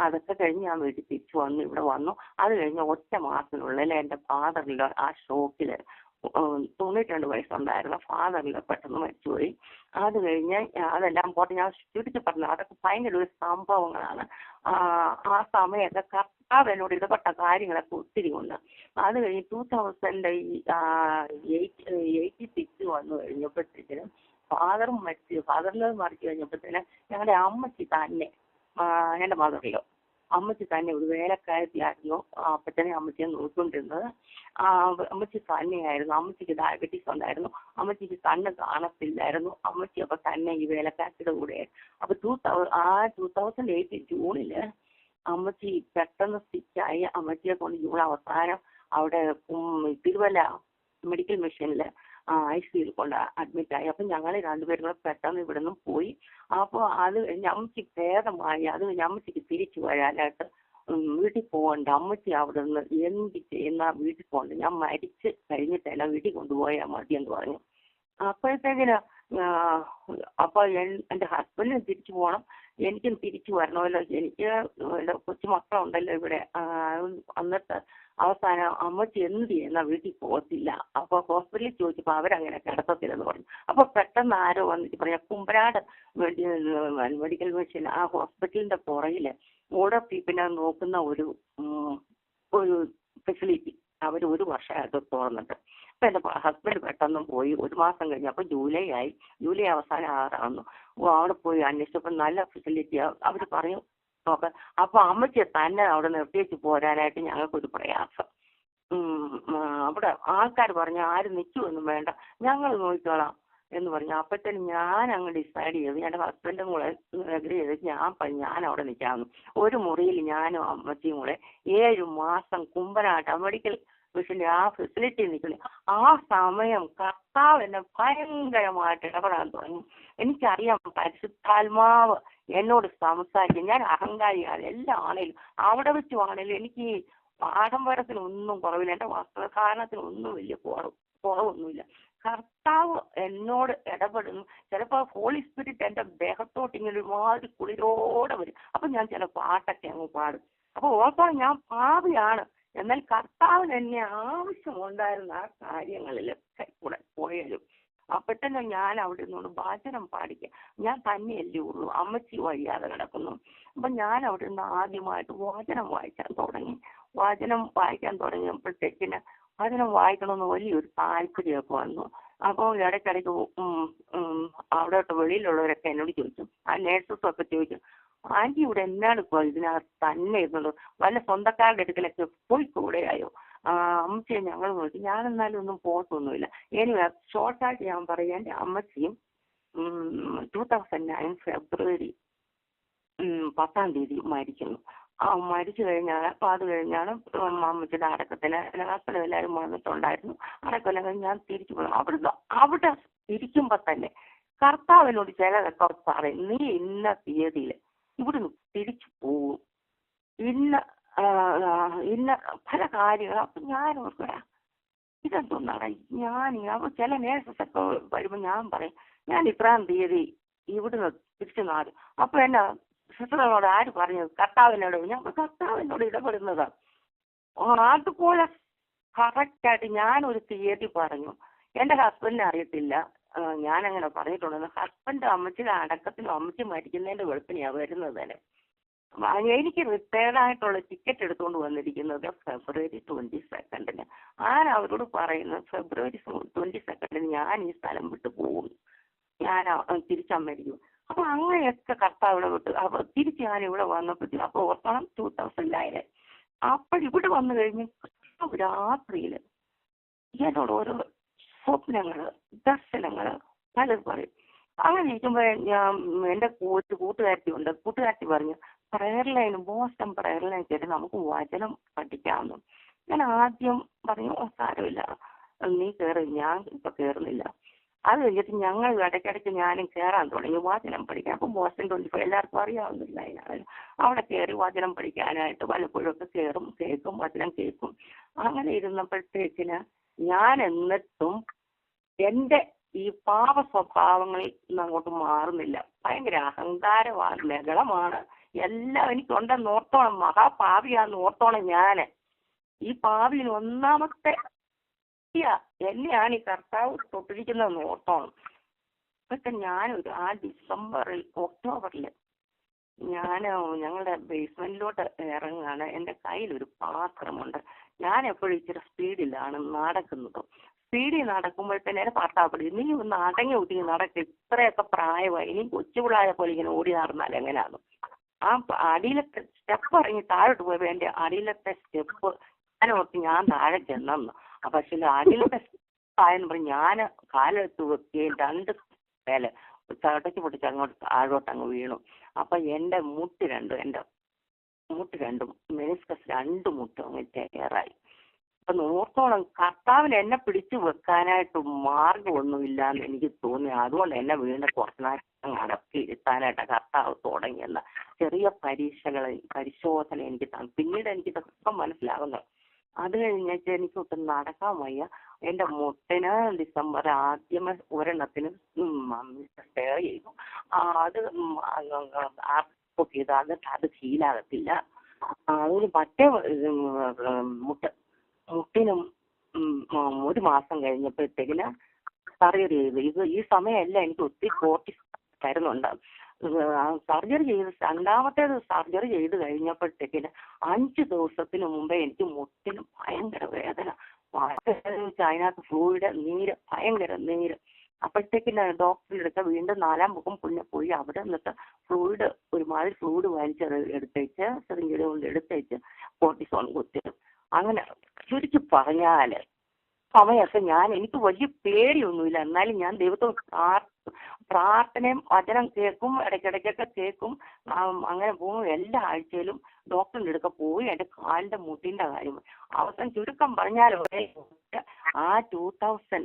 അതൊക്കെ കഴിഞ്ഞ് ഞാൻ വീട്ടിൽ തിരിച്ചു വന്നു, ഇവിടെ വന്നു. അത് കഴിഞ്ഞ് 1 മാസത്തിനുള്ളിൽ എൻ്റെ ഫാദറിലോ ആ ഷോക്കിൽ 92 വയസ്സുണ്ടായിരുന്ന ഫാദറിൽ പെട്ടെന്ന് മരിച്ചുപോയി. അത് കഴിഞ്ഞ് അതെല്ലാം പോട്ടെ, ഞാൻ ചുരുക്കി പറഞ്ഞു, അതൊക്കെ ഭയങ്കര ഒരു സംഭവങ്ങളാണ്. ആ സമയത്ത് കർത്താവ് എന്നോട് ഇടപെട്ട കാര്യങ്ങളൊക്കെ ഒത്തിരി ഉണ്ട്. അത് കഴിഞ്ഞ് 2086 വന്നു കഴിഞ്ഞപ്പോഴത്തേക്കിനും ഫാദറിൽ മരിച്ചു കഴിഞ്ഞപ്പോഴത്തേനും ഞങ്ങളുടെ അമ്മച്ചി തന്നെ, എൻ്റെ മദറിലോ അമ്മച്ചി തന്നെ ഒരു വേലക്കാരത്തിയായിരുന്നു. അപ്പച്ചനെ അമ്മച്ചിയെ നോക്കിക്കൊണ്ടിരുന്നത് അമ്മച്ചി തന്നെയായിരുന്നു. അമ്മച്ചിക്ക് ഡയബറ്റീസ് ഉണ്ടായിരുന്നു. അമ്മച്ചിക്ക് കണ്ണ് കാണത്തില്ലായിരുന്നു. അമ്മച്ചി അപ്പൊ തന്നെ ഈ വേലക്കാരത്തിയുടെ കൂടെ. അപ്പൊ 2008 ജൂണില് അമ്മച്ചി പെട്ടെന്ന് സ്റ്റിച്ചായി. അമ്മച്ചിയെ കൊണ്ട് ജൂൺ അവസാനം അവിടെ തിരുവല്ല മെഡിക്കൽ മിഷനിൽ ICUയിൽ കൊണ്ട് അഡ്മിറ്റായി. അപ്പം ഞങ്ങൾ രണ്ടുപേരും കൂടെ പെട്ടെന്ന് ഇവിടെ നിന്നും പോയി. അപ്പോൾ അത് അമ്മച്ചി ഭേദമായി. അത് അമ്മച്ചിക്ക് തിരിച്ചു വരാനായിട്ട് വീട്ടിൽ പോകണ്ട. അമ്മച്ചി അവിടെ നിന്ന് എന്ത് ചെയ്യുന്ന വീട്ടിൽ പോകണ്ട, ഞാൻ മരിച്ച് കഴിഞ്ഞിട്ടല്ല വീട്ടിൽ കൊണ്ടുപോയാൽ മതി എന്ന് പറഞ്ഞു. അപ്പോഴത്തേക്കിന് അപ്പോൾ എൻ്റെ ഹസ്ബൻഡിന് തിരിച്ചു പോകണം, എനിക്കും തിരിച്ചു വരണമല്ലോ. എനിക്ക് കൊച്ചുമക്കളുണ്ടല്ലോ ഇവിടെ. എന്നിട്ട് അവസാനം അമ്മച്ചി എന്ത് ചെയ്യുന്ന വീട്ടിൽ പോകത്തില്ല. അപ്പോൾ ഹോസ്പിറ്റലിൽ ചോദിച്ചപ്പോൾ അവരങ്ങനെ കിടത്തത്തില്ലെന്ന് പറഞ്ഞു. അപ്പോൾ പെട്ടെന്ന് ആരോ വന്നിട്ട് പറയാം, കുമ്പനാട് മെഡിക്കൽ മിഷൻ ആ ഹോസ്പിറ്റലിന്റെ പുറകിൽ ഓരോ പീപ്പിനെ നോക്കുന്ന ഒരു ഫെസിലിറ്റി അവർ 1 വർഷമായിട്ട് തുറന്നിട്ട്. അപ്പം എൻ്റെ ഹസ്ബൻഡ് പെട്ടെന്ന് പോയി. 1 മാസം കഴിഞ്ഞ്, അപ്പോൾ ജൂലൈ ആയി. ജൂലൈ അവസാനം 6 ആവുന്നു. അവിടെ പോയി അന്വേഷിച്ചപ്പോൾ നല്ല ഫെസിലിറ്റിയാണ്. അവർ പറയും നോക്കാം. അപ്പോൾ അമ്മച്ചിയെ തന്നെ അവിടെ നിർത്തിയേച്ച് പോരാനായിട്ട് ഞങ്ങൾക്കൊരു പ്രയാസം. അവിടെ ആൾക്കാർ പറഞ്ഞു ആരും നിൽക്കുമൊന്നും വേണ്ട, ഞങ്ങൾ നോക്കിക്കോളാം എന്ന് പറഞ്ഞു. അപ്പോഴത്തേനും ഞാൻ അങ്ങ് ഡിസൈഡ് ചെയ്തു, എൻ്റെ ഹസ്ബൻഡും കൂടെ അഗ്രി ചെയ്ത് ഞാൻ അവിടെ നിൽക്കാമെന്ന്. ഒരു മുറിയിൽ ഞാനും അമ്മച്ചിയും കൂടെ 7 മാസം കുമ്പനാട്ട് മെഡിക്കൽ മിഷന്റെ ആ ഫെസിലിറ്റി നിൽക്കുന്നു. ആ സമയം കർത്താവ് എന്നെ ഭയങ്കരമായിട്ട് ഇടപെടാൻ തുടങ്ങി. എനിക്കറിയാം പരിശുദ്ധാത്മാവ് എന്നോട് സംസാരിക്കും. ഞാൻ അഹങ്കാരിയാണ്. എല്ലാം ആണേലും അവിടെ വെച്ചുവാണേലും എനിക്ക് ആഡംബരത്തിനൊന്നും കുറവില്ല, എൻ്റെ വസ്ത്രധാരണത്തിനൊന്നും വലിയ കുറവൊന്നുമില്ല. കർത്താവ് എന്നോട് ഇടപെടുന്നു. ചിലപ്പോൾ ഹോളി സ്പിരിറ്റ് എൻ്റെ ദേഹത്തോട്ട് ഇങ്ങനെ ഒരുമാതിരി കുളിരോടെ വരും. അപ്പം ഞാൻ ചില പാട്ടൊക്കെ അങ്ങ് പാടും. അപ്പൊ ഓർത്തോളം ഞാൻ പാപിയാണ്, എന്നാൽ കർത്താവിന് എന്നെ ആവശ്യമുണ്ടായിരുന്ന ആ കാര്യങ്ങളിലൊക്കെ കൂടെ പോയാലും പെട്ടെന്ന് ഞാൻ അവിടെ നിന്നോട് വചനം പാടിക്കുക. ഞാൻ തന്നെയല്ലേ ഉള്ളൂ, അമ്മച്ചി വയ്യാതെ കിടക്കുന്നു. അപ്പൊ ഞാൻ അവിടെ നിന്ന് ആദ്യമായിട്ട് വചനം വായിക്കാൻ തുടങ്ങി. വചനം വായിക്കാൻ തുടങ്ങിയപ്പോഴത്തേക്കിന് വചനം വായിക്കണമെന്ന് വലിയൊരു താല്പര്യമൊക്കെ വന്നു. അപ്പോൾ ഇടയ്ക്കിടയ്ക്ക് അവിടെയൊക്കെ വെളിയിലുള്ളവരൊക്കെ എന്നോട് ചോദിച്ചു, ആ നേഴ്സസും ഒക്കെ ചോദിച്ചു, ആന്റി ഇവിടെ എന്നാടുക്കോ ഇതിനകത്ത് തന്നെ ഇരുന്നുള്ളൂ, വല്ല സ്വന്തക്കാരുടെ അടുക്കലൊക്കെ പോയി കൂടെയായോ? അമ്മച്ചിയെ ഞങ്ങൾ നോക്കി. ഞാനെന്നാലും ഒന്നും പോകത്തൊന്നുമില്ല. ഇനി ഷോർട്ടായിട്ട് ഞാൻ പറയാം, എൻ്റെ അമ്മച്ചിയും 2009 ഫെബ്രുവരി 10 മരിക്കുന്നു. മരിച്ചു കഴിഞ്ഞാൽ അത് കഴിഞ്ഞാണ് അമ്മച്ചിയുടെ അടക്കത്തിന് ഹസ്ബൻഡ് എല്ലാവരും വന്നിട്ടുണ്ടായിരുന്നു. അടക്കമെല്ലാം കഴിഞ്ഞ് ഞാൻ തിരിച്ചു പോകും. അവിടെ ഇരിക്കുമ്പോ തന്നെ കർത്താവിനോട് ചിലതൊക്കെ പറയും, നീ ഇന്ന തീയതിയിൽ ഇവിടുന്ന് തിരിച്ചു പോകും, ഇന്ന പല കാര്യങ്ങൾ. അപ്പൊ ഞാൻ ഓർക്കടാ ഇതെന്തോന്നാടാ ഞാൻ ചില നേഴ്സസൊക്കെ വരുമ്പോ ഞാൻ പറയും, ഞാൻ ഇത്രാം തീയതി ഇവിടുന്ന് തിരിച്ചു നാടും. അപ്പൊ എന്നാ സിസ്റ്ററിനോട് ആര് പറഞ്ഞത്? കർത്താവിനോട്. ഞാൻ കർത്താവിനോട് ഇടപെടുന്നതാ. അതുപോലെ കറക്റ്റായിട്ട് ഞാനൊരു തീയതി പറഞ്ഞു. എൻ്റെ ഹസ്ബൻഡിനെ അറിയത്തില്ല ഞാനങ്ങനെ പറഞ്ഞിട്ടുണ്ടെന്ന്. ഹസ്ബൻഡ് അമ്മച്ചിയുടെ അടക്കത്തിനും അമ്മച്ചി മരിക്കുന്നതിന്റെ വെളുപ്പിനെയാണ് വരുന്നത് തന്നെ. എനിക്ക് റിട്ടയർഡായിട്ടുള്ള ടിക്കറ്റ് എടുത്തുകൊണ്ട് വന്നിരിക്കുന്നത് ഫെബ്രുവരി 22 ഞാൻ അവരോട് പറയുന്നത് ഫെബ്രുവരി 22 ഞാൻ ഈ സ്ഥലം വിട്ട് പോകും, ഞാൻ തിരിച്ചമ്മരിക്കും. അപ്പൊ അങ്ങനെയൊക്കെ കർത്താവിടെ വിട്ട് അപ്പൊ തിരിച്ച് ഞാൻ ഇവിടെ വന്നപ്പോഴത്തേക്കും അപ്പൊ ഓർക്കണം 2009 അപ്പോഴിവിടെ വന്നു കഴിഞ്ഞ് രാത്രിയിൽ എന്നോട് ഓരോ സ്വപ്നങ്ങള് ദർശനങ്ങള് പലത് പറയും. അങ്ങനെ ഇരിക്കുമ്പോ ഞാൻ എൻ്റെ കൂട്ടുകാരത്തി പറഞ്ഞു, prayer line, Boston prayer line കേട്ട് നമുക്ക് വചനം പഠിക്കാമെന്നും. ഞാൻ ആദ്യം പറഞ്ഞു, സാരമില്ല നീ കയറി, ഞാൻ ഇപ്പൊ കയറുന്നില്ല. അത് കഴിഞ്ഞിട്ട് ഞങ്ങൾ ഇടയ്ക്കിടയ്ക്ക് ഞാനും കയറാൻ തുടങ്ങി വചനം പഠിക്കാൻ. അപ്പം ബോസ്റ്റൺ 25 എല്ലാവർക്കും അറിയാവുന്നില്ല. അവിടെ കയറി വചനം പഠിക്കാനായിട്ട് വല്ലപ്പോഴും ഒക്കെ കയറും, കേൾക്കും, വചനം കേൾക്കും. അങ്ങനെ ഇരുന്നപ്പോഴത്തേക്കിന് ഞാൻ എന്നിട്ടും എൻ്റെ ഈ പാപ സ്വഭാവങ്ങളിൽ നിന്ന് അങ്ങോട്ട് മാറുന്നില്ല. ഭയങ്കര അഹങ്കാരമാണ്, ലഹളമാണ്, എല്ലാം എനിക്കുണ്ടെന്ന് ഓർത്തോണം. മഹാപാപിയാന്ന് ഓർത്തോണം. ഞാന് ഈ പാപിയിൽ ഒന്നാമത്തെ എന്നെയാണ് ഈ കർത്താവ് തൊട്ടിരിക്കുന്നതെന്ന് ഓർത്തോണം. ഇതൊക്കെ ഞാനൊരു ഒക്ടോബറിൽ ഞങ്ങളുടെ ബേസ്മെന്റിലോട്ട് ഇറങ്ങുകയാണ്. എൻ്റെ കയ്യിലൊരു പാത്രമുണ്ട്. ഞാൻ എപ്പോഴും ഇച്ചിരി സ്പീഡിലാണ് നടക്കുന്നത്. സ്പീഡിൽ നടക്കുമ്പോഴത്തേനെ എൻ്റെ ഭർത്താവ്, നീ ഒന്ന് അടങ്ങി ഒതുങ്ങി നടക്കുക, ഇത്രയൊക്കെ പ്രായമായി, ഇനി കൊച്ചുപിള്ളാരെ പോലെ ഇങ്ങനെ ഓടി നടന്നാൽ എങ്ങനെയാണ്? ആ അടിയിലത്തെ സ്റ്റെപ്പ് ഇറങ്ങി താഴോട്ട് പോയപ്പോൾ എൻ്റെ അടിയിലത്തെ സ്റ്റെപ്പ് ഞാനോർത്ത് ഞാൻ താഴെ ചെന്നു. പക്ഷെ അടിയിലത്തെ സ്റ്റെപ്പായെന്ന് പറഞ്ഞ് ഞാൻ കാലെടുത്ത് വെക്കുകയും 2 പേല് ചടച്ച് പൊട്ടിച്ച് അങ്ങോട്ട് താഴോട്ട് അങ്ങ് വീണു. അപ്പൊ എൻ്റെ മുട്ട് രണ്ടും മെനിസ്കസ് 2 മുട്ടും അങ്ങ് ടയറായി. അപ്പൊ നോർത്തോളം കർത്താവിന് എന്നെ പിടിച്ചു വെക്കാനായിട്ട് മാർഗമൊന്നുമില്ലാന്ന് എനിക്ക് തോന്നി. അതുകൊണ്ട് എന്നെ വീണ്ടും കുറച്ച് നേരം അടക്കി ഇരുത്താനായിട്ട് കർത്താവ് തുടങ്ങിയെന്ന ചെറിയ പരിശോധന എനിക്ക് പിന്നീട് എനിക്ക് ഇതൊക്കെ മനസ്സിലാകുന്നു. അത് കഴിഞ്ഞിട്ട് എനിക്ക് ഒട്ടും നടക്കാൻ വയ്യ. എൻ്റെ മുട്ടിന് ഡിസംബർ ആദ്യമേ ഒരെണ്ണത്തിന് സ്റ്റെയർ ചെയ്തു. അത് ചെയ്ത് എന്നിട്ട് അത് ശീലാകത്തില്ല. അതിന് മറ്റേ മുട്ടിനും 1 മാസം കഴിഞ്ഞപ്പോഴത്തേക്കിന് സർജറി ചെയ്തു. ഈ സമയമല്ല എനിക്ക് ഒത്തിരി കോർട്ടിസ് തരുന്നുണ്ട്. സർജറി ചെയ്ത് രണ്ടാമത്തേത് സർജറി ചെയ്ത് കഴിഞ്ഞപ്പോഴത്തേക്കിന് 5 ദിവസത്തിന് മുമ്പേ എനിക്ക് മുട്ടിന് ഭയങ്കര വേദന. അതിനകത്ത് ഫ്ലൂയിഡ് നീര്, ഭയങ്കര നീര്. അപ്പോഴത്തേക്കിന് ഡോക്ടറിന്റെ അടുത്ത് വീണ്ടും 4ാം മുഖം പിന്നെ പോയി അവിടെ നിന്നിട്ട് ഒരുമാതിരി ഫ്ലൂയിഡ് വലിച്ചത് എടുത്തേച്ച് സിറിഞ്ചിയുടെ കൊണ്ട് എടുത്തേച്ച് കോർട്ടിസോൺ കുത്തിടും. അങ്ങനെ ചുരുക്കി പറഞ്ഞാല് സമയമൊക്കെ എനിക്ക് വലിയ പേടിയൊന്നുമില്ല. എന്നാലും ഞാൻ ദൈവത്തോട് പ്രാർത്ഥനയും വചനം കേൾക്കും, ഇടയ്ക്കിടയ്ക്കൊക്കെ കേൾക്കും. അങ്ങനെ പോകും. എല്ലാ ആഴ്ചയിലും ഡോക്ടറിന്റെ അടുക്ക പോയി എൻ്റെ കാലിന്റെ മുട്ടിന്റെ കാര്യം അവസാനം ചുരുക്കം പറഞ്ഞാൽ ആ 2010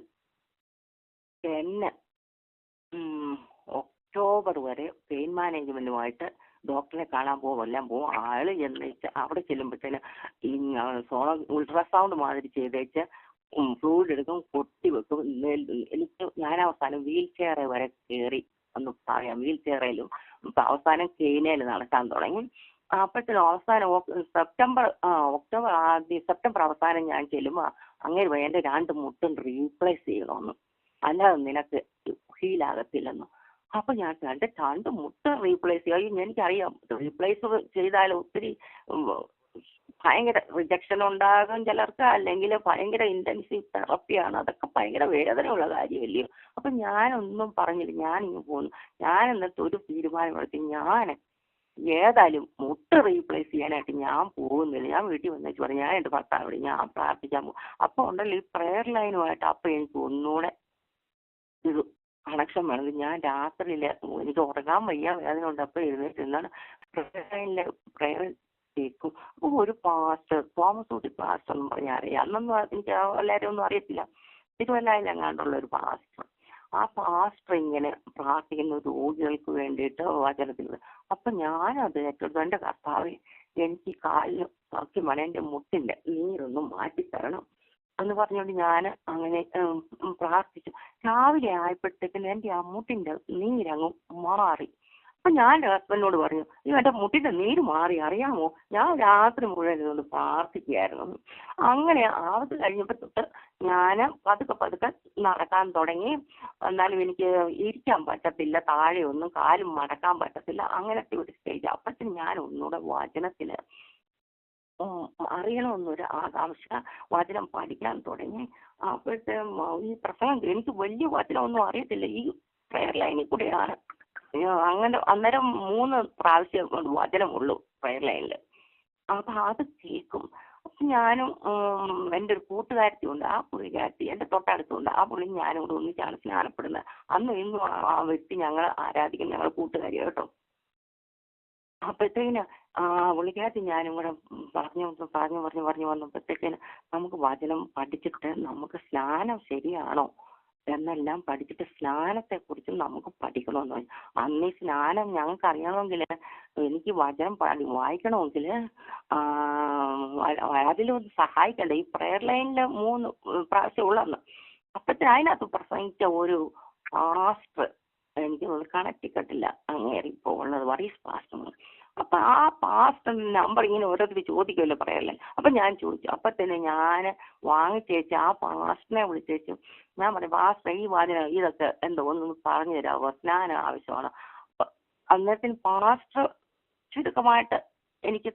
ഒക്ടോബർ വരെ പെയിൻ മാനേജ്മെന്റുമായിട്ട് ഡോക്ടറെ കാണാൻ എല്ലാം പോകും. ആള് ചെന്നേച്ച് അവിടെ ചെല്ലുമ്പോഴത്തേന് ഈ അൾട്രാസൗണ്ട് മാതിരി ചെയ്തേച്ച് ഫ്ലൂയിഡ് എടുക്കും, കൊട്ടി വെക്കും. ഞാൻ അവസാനം വീൽ ചെയർ വരെ കയറി ഒന്ന് പറയാം. വീൽ ചെയറിലും അവസാനം കെയിനയിൽ നടക്കാൻ തുടങ്ങി. അപ്പോഴത്തേനും അവസാനം സെപ്റ്റംബർ അവസാനം ഞാൻ ചെല്ലുമ്പോൾ അങ്ങനെ എൻ്റെ 2 മുട്ടും റീപ്ലേസ് ചെയ്യണമെന്ന്, അല്ലാതെ നിനക്ക് ഹീലാകത്തില്ലെന്ന്. അപ്പൊ ഞാൻ എൻ്റെ 2 മുട്ടും റീപ്ലേസ് ചെയ്യും. എനിക്കറിയാം റീപ്ലേസ് ചെയ്താൽ ഒത്തിരി ഭയങ്കര റിജക്ഷൻ ഉണ്ടാകും ചിലർക്ക്, അല്ലെങ്കിൽ ഭയങ്കര ഇന്റൻസീവ് തെറപ്പിയാണ്, അതൊക്കെ ഭയങ്കര വേദനയുള്ള കാര്യമല്ലയോ. അപ്പൊ ഞാനൊന്നും പറഞ്ഞില്ല, ഞാനിങ്ങ് പോന്നു. ഞാൻ എന്നിട്ട് ഒരു തീരുമാനമെടുത്ത് ഞാൻ ഏതായാലും മുട്ട് റീപ്ലേസ് ചെയ്യാനായിട്ട് ഞാൻ പോകുന്നില്ല. ഞാൻ വീട്ടിൽ വന്നേച്ച് പറഞ്ഞു ഞാൻ എൻ്റെ ഭർത്താവിനോട് ഞാൻ പ്രാർത്ഥിക്കാൻ പോകും. അപ്പൊ ഉണ്ടല്ലോ ഈ പ്രെയർ ലൈനുമായിട്ട് അപ്പൊ എനിക്ക് ഒന്നുകൂടെ ഇത് കണക്ഷൻ വേണത്. ഞാൻ രാത്രിയിൽ എനിക്ക് ഉറങ്ങാൻ വയ്യ, വേദന ഉണ്ട്. അപ്പൊ എഴുന്നേറ്റ് എന്താണ് പ്രെയർ ലൈനിലെ പ്രെയർ കേൾക്കും. അപ്പൊ ഒരു പാസ്റ്റർ, തോമസ് ഊട്ടി പാസ്റ്റർ എന്ന് പറഞ്ഞാൽ അറിയാം, അന്നൊന്നും എനിക്ക് എല്ലാവരും ഒന്നും അറിയത്തില്ല, തിരുവല്ലായിലെങ്ങാണ്ടുള്ള ഒരു പാസ്റ്റർ. ആ പാസ്റ്റർ ഇങ്ങനെ പ്രാർത്ഥിക്കുന്ന രോഗികൾക്ക് വേണ്ടിയിട്ട് വചനത്തിൽ. അപ്പൊ ഞാനത് ഏറ്റെടുത്തു. എൻ്റെ കർത്താവേ, എനിക്ക് കാലിന് സൗഖ്യമാണ്, എൻ്റെ മുട്ടിന്റെ നീരൊന്നും മാറ്റിത്തരണം എന്ന് പറഞ്ഞുകൊണ്ട് ഞാൻ അങ്ങനെ പ്രാർത്ഥിച്ചു. രാവിലെ ആയപ്പോഴത്തേക്കും എൻ്റെ ആ മുട്ടിന്റെ നീരങ്ങ് മാറി. അപ്പൊ ഞാൻ എൻ്റെ ഹസ്ബൻഡിനോട് പറഞ്ഞു, എൻ്റെ മുട്ടിന്റെ നീര് മാറി അറിയാമോ, ഞാൻ രാത്രി മുഴുവൻ ഇതുകൊണ്ട് പ്രാർത്ഥിക്കുകയായിരുന്നു. അങ്ങനെ ആവത് കഴിഞ്ഞപ്പോൾ തൊട്ട് ഞാൻ പതുക്കെ നടക്കാൻ തുടങ്ങി. എന്നാലും എനിക്ക് ഇരിക്കാൻ പറ്റത്തില്ല, താഴെ ഒന്നും കാലും മടക്കാൻ പറ്റത്തില്ല, അങ്ങനത്തെ ഒരു സ്റ്റേജ്. അപ്പഴത്തേനും ഞാൻ ഒന്നുകൂടെ വചനത്തിന് അറിയണമെന്നൊരു ആകാംക്ഷ, വചനം പഠിക്കാൻ തുടങ്ങി. അപ്പോഴത്തെ ഈ പ്രസംഗം എനിക്ക് വലിയ വചനമൊന്നും അറിയത്തില്ല, ഈ പ്രെയർ ലൈനിൽ കൂടെയാണ്. അങ്ങനെ അന്നേരം 3 പ്രാവശ്യം വചനമുള്ളൂ പ്രെയർ ലൈനിൽ. അപ്പൊ അത് കേൾക്കും. അപ്പൊ ഞാനും എൻ്റെ ഒരു കൂട്ടുകാരത്തി ഉണ്ട്, ആ പുള്ളിക്കാരത്തി എൻ്റെ തൊട്ടടുത്തുണ്ട്, ആ പുള്ളി ഞാനും കൂടെ ഒന്നിച്ചാണ് സ്നാനപ്പെടുന്നത്. അന്നും ഇന്നും ആ വ്യക്തി ഞങ്ങൾ ആരാധിക്കും, ഞങ്ങൾ കൂട്ടുകാരി കേട്ടോ. അപ്പോഴത്തേക്കിന് പുള്ളിക്കാരത്തി ഞാനും കൂടെ പറഞ്ഞു വന്നപ്പോഴത്തേക്കിന് നമുക്ക് വചനം പഠിച്ചിട്ട് നമുക്ക് സ്നാനം ശരിയാണോ എന്നെല്ലാം പഠിച്ചിട്ട് സ്നാനത്തെക്കുറിച്ച് നമുക്ക് പഠിക്കണമെന്ന് പറഞ്ഞു. അന്ന് ഈ സ്നാനം ഞങ്ങൾക്ക് അറിയണമെങ്കിൽ, എനിക്ക് വചനം വായിക്കണമെങ്കിൽ അതിലൊന്ന് സഹായിക്കണ്ടേ. ഈ പ്രെയർ ലൈനിൽ 3 പ്രാവശ്യം ഉള്ളന്ന്. അപ്പഴത്തേന് അതിനകത്ത് പ്രസംഗിച്ച ഒരു പാസ്റ്റർ, എനിക്ക് കണക്റ്റിക്കട്ടില്ല, അങ്ങേറി ഇപ്പോൾ ഉള്ളത് വർഗീസ് പാസ്റ്റർ. അപ്പൊ ആ പാസ്റ്ററിന്റെ നമ്പർ ഇങ്ങനെ ഓരോരുത്തർ ചോദിക്കുമല്ലോ പറയല്ലേ. അപ്പൊ ഞാൻ ചോദിച്ചു. അപ്പൊ തന്നെ ഞാൻ വാങ്ങിച്ചേച്ചു ആ പാസ്റ്ററിനെ വിളിച്ചേച്ചു. ഞാൻ പറഞ്ഞു, പാസ്റ്റർ ഈ വാചനം ഇതൊക്കെ എന്തോ ഒന്ന് പറഞ്ഞു തരാമോ, സ്നാനം ആവശ്യമാണ്. അന്നേരത്തിന് പാസ്റ്റർ ചുരുക്കമായിട്ട് എനിക്ക്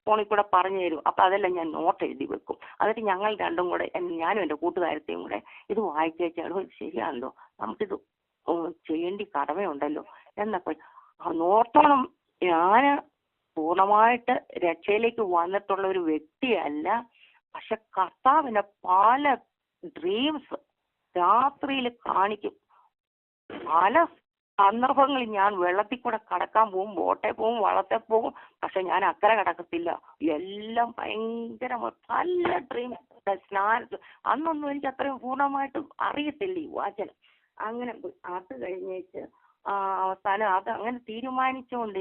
ഫോണിൽ കൂടെ പറഞ്ഞു തരും. അപ്പൊ അതെല്ലാം ഞാൻ നോട്ട് എഴുതി വെക്കും. എന്നിട്ട് ഞങ്ങൾ രണ്ടും കൂടെ, ഞാനും എൻ്റെ കൂട്ടുകാരത്തെയും കൂടെ ഇത് വായിച്ചേച്ചാണോ, ഇത് ശരിയാണല്ലോ, നമുക്കിത് ചെയ്യേണ്ടി കടമയുണ്ടല്ലോ എന്നൊക്കെ നോർത്തോളം. ഞാൻ പൂർണ്ണമായിട്ട് രക്ഷയിലേക്ക് വന്നിട്ടുള്ള ഒരു വ്യക്തിയല്ല, പക്ഷെ കർത്താവിന്റെ പല ഡ്രീംസ് രാത്രിയിൽ കാണിക്കും. പല സന്ദർഭങ്ങളിൽ ഞാൻ വെള്ളത്തിൽ കൂടെ കടക്കാൻ പോകും, ബോട്ടെ പോകും, വള്ളത്തെ പോകും, പക്ഷെ ഞാൻ അക്കരെ കടക്കത്തില്ല. എല്ലാം ഭയങ്കര നല്ല ഡ്രീംസ്. സ്നാനത്ത് അന്നൊന്നും എനിക്ക് അത്രയും പൂർണ്ണമായിട്ട് അറിയത്തില്ല ഈ വചനം. അങ്ങനെ അത് കഴിഞ്ഞേച്ച് അവസാനം അത് അങ്ങനെ തീരുമാനിച്ചുകൊണ്ട്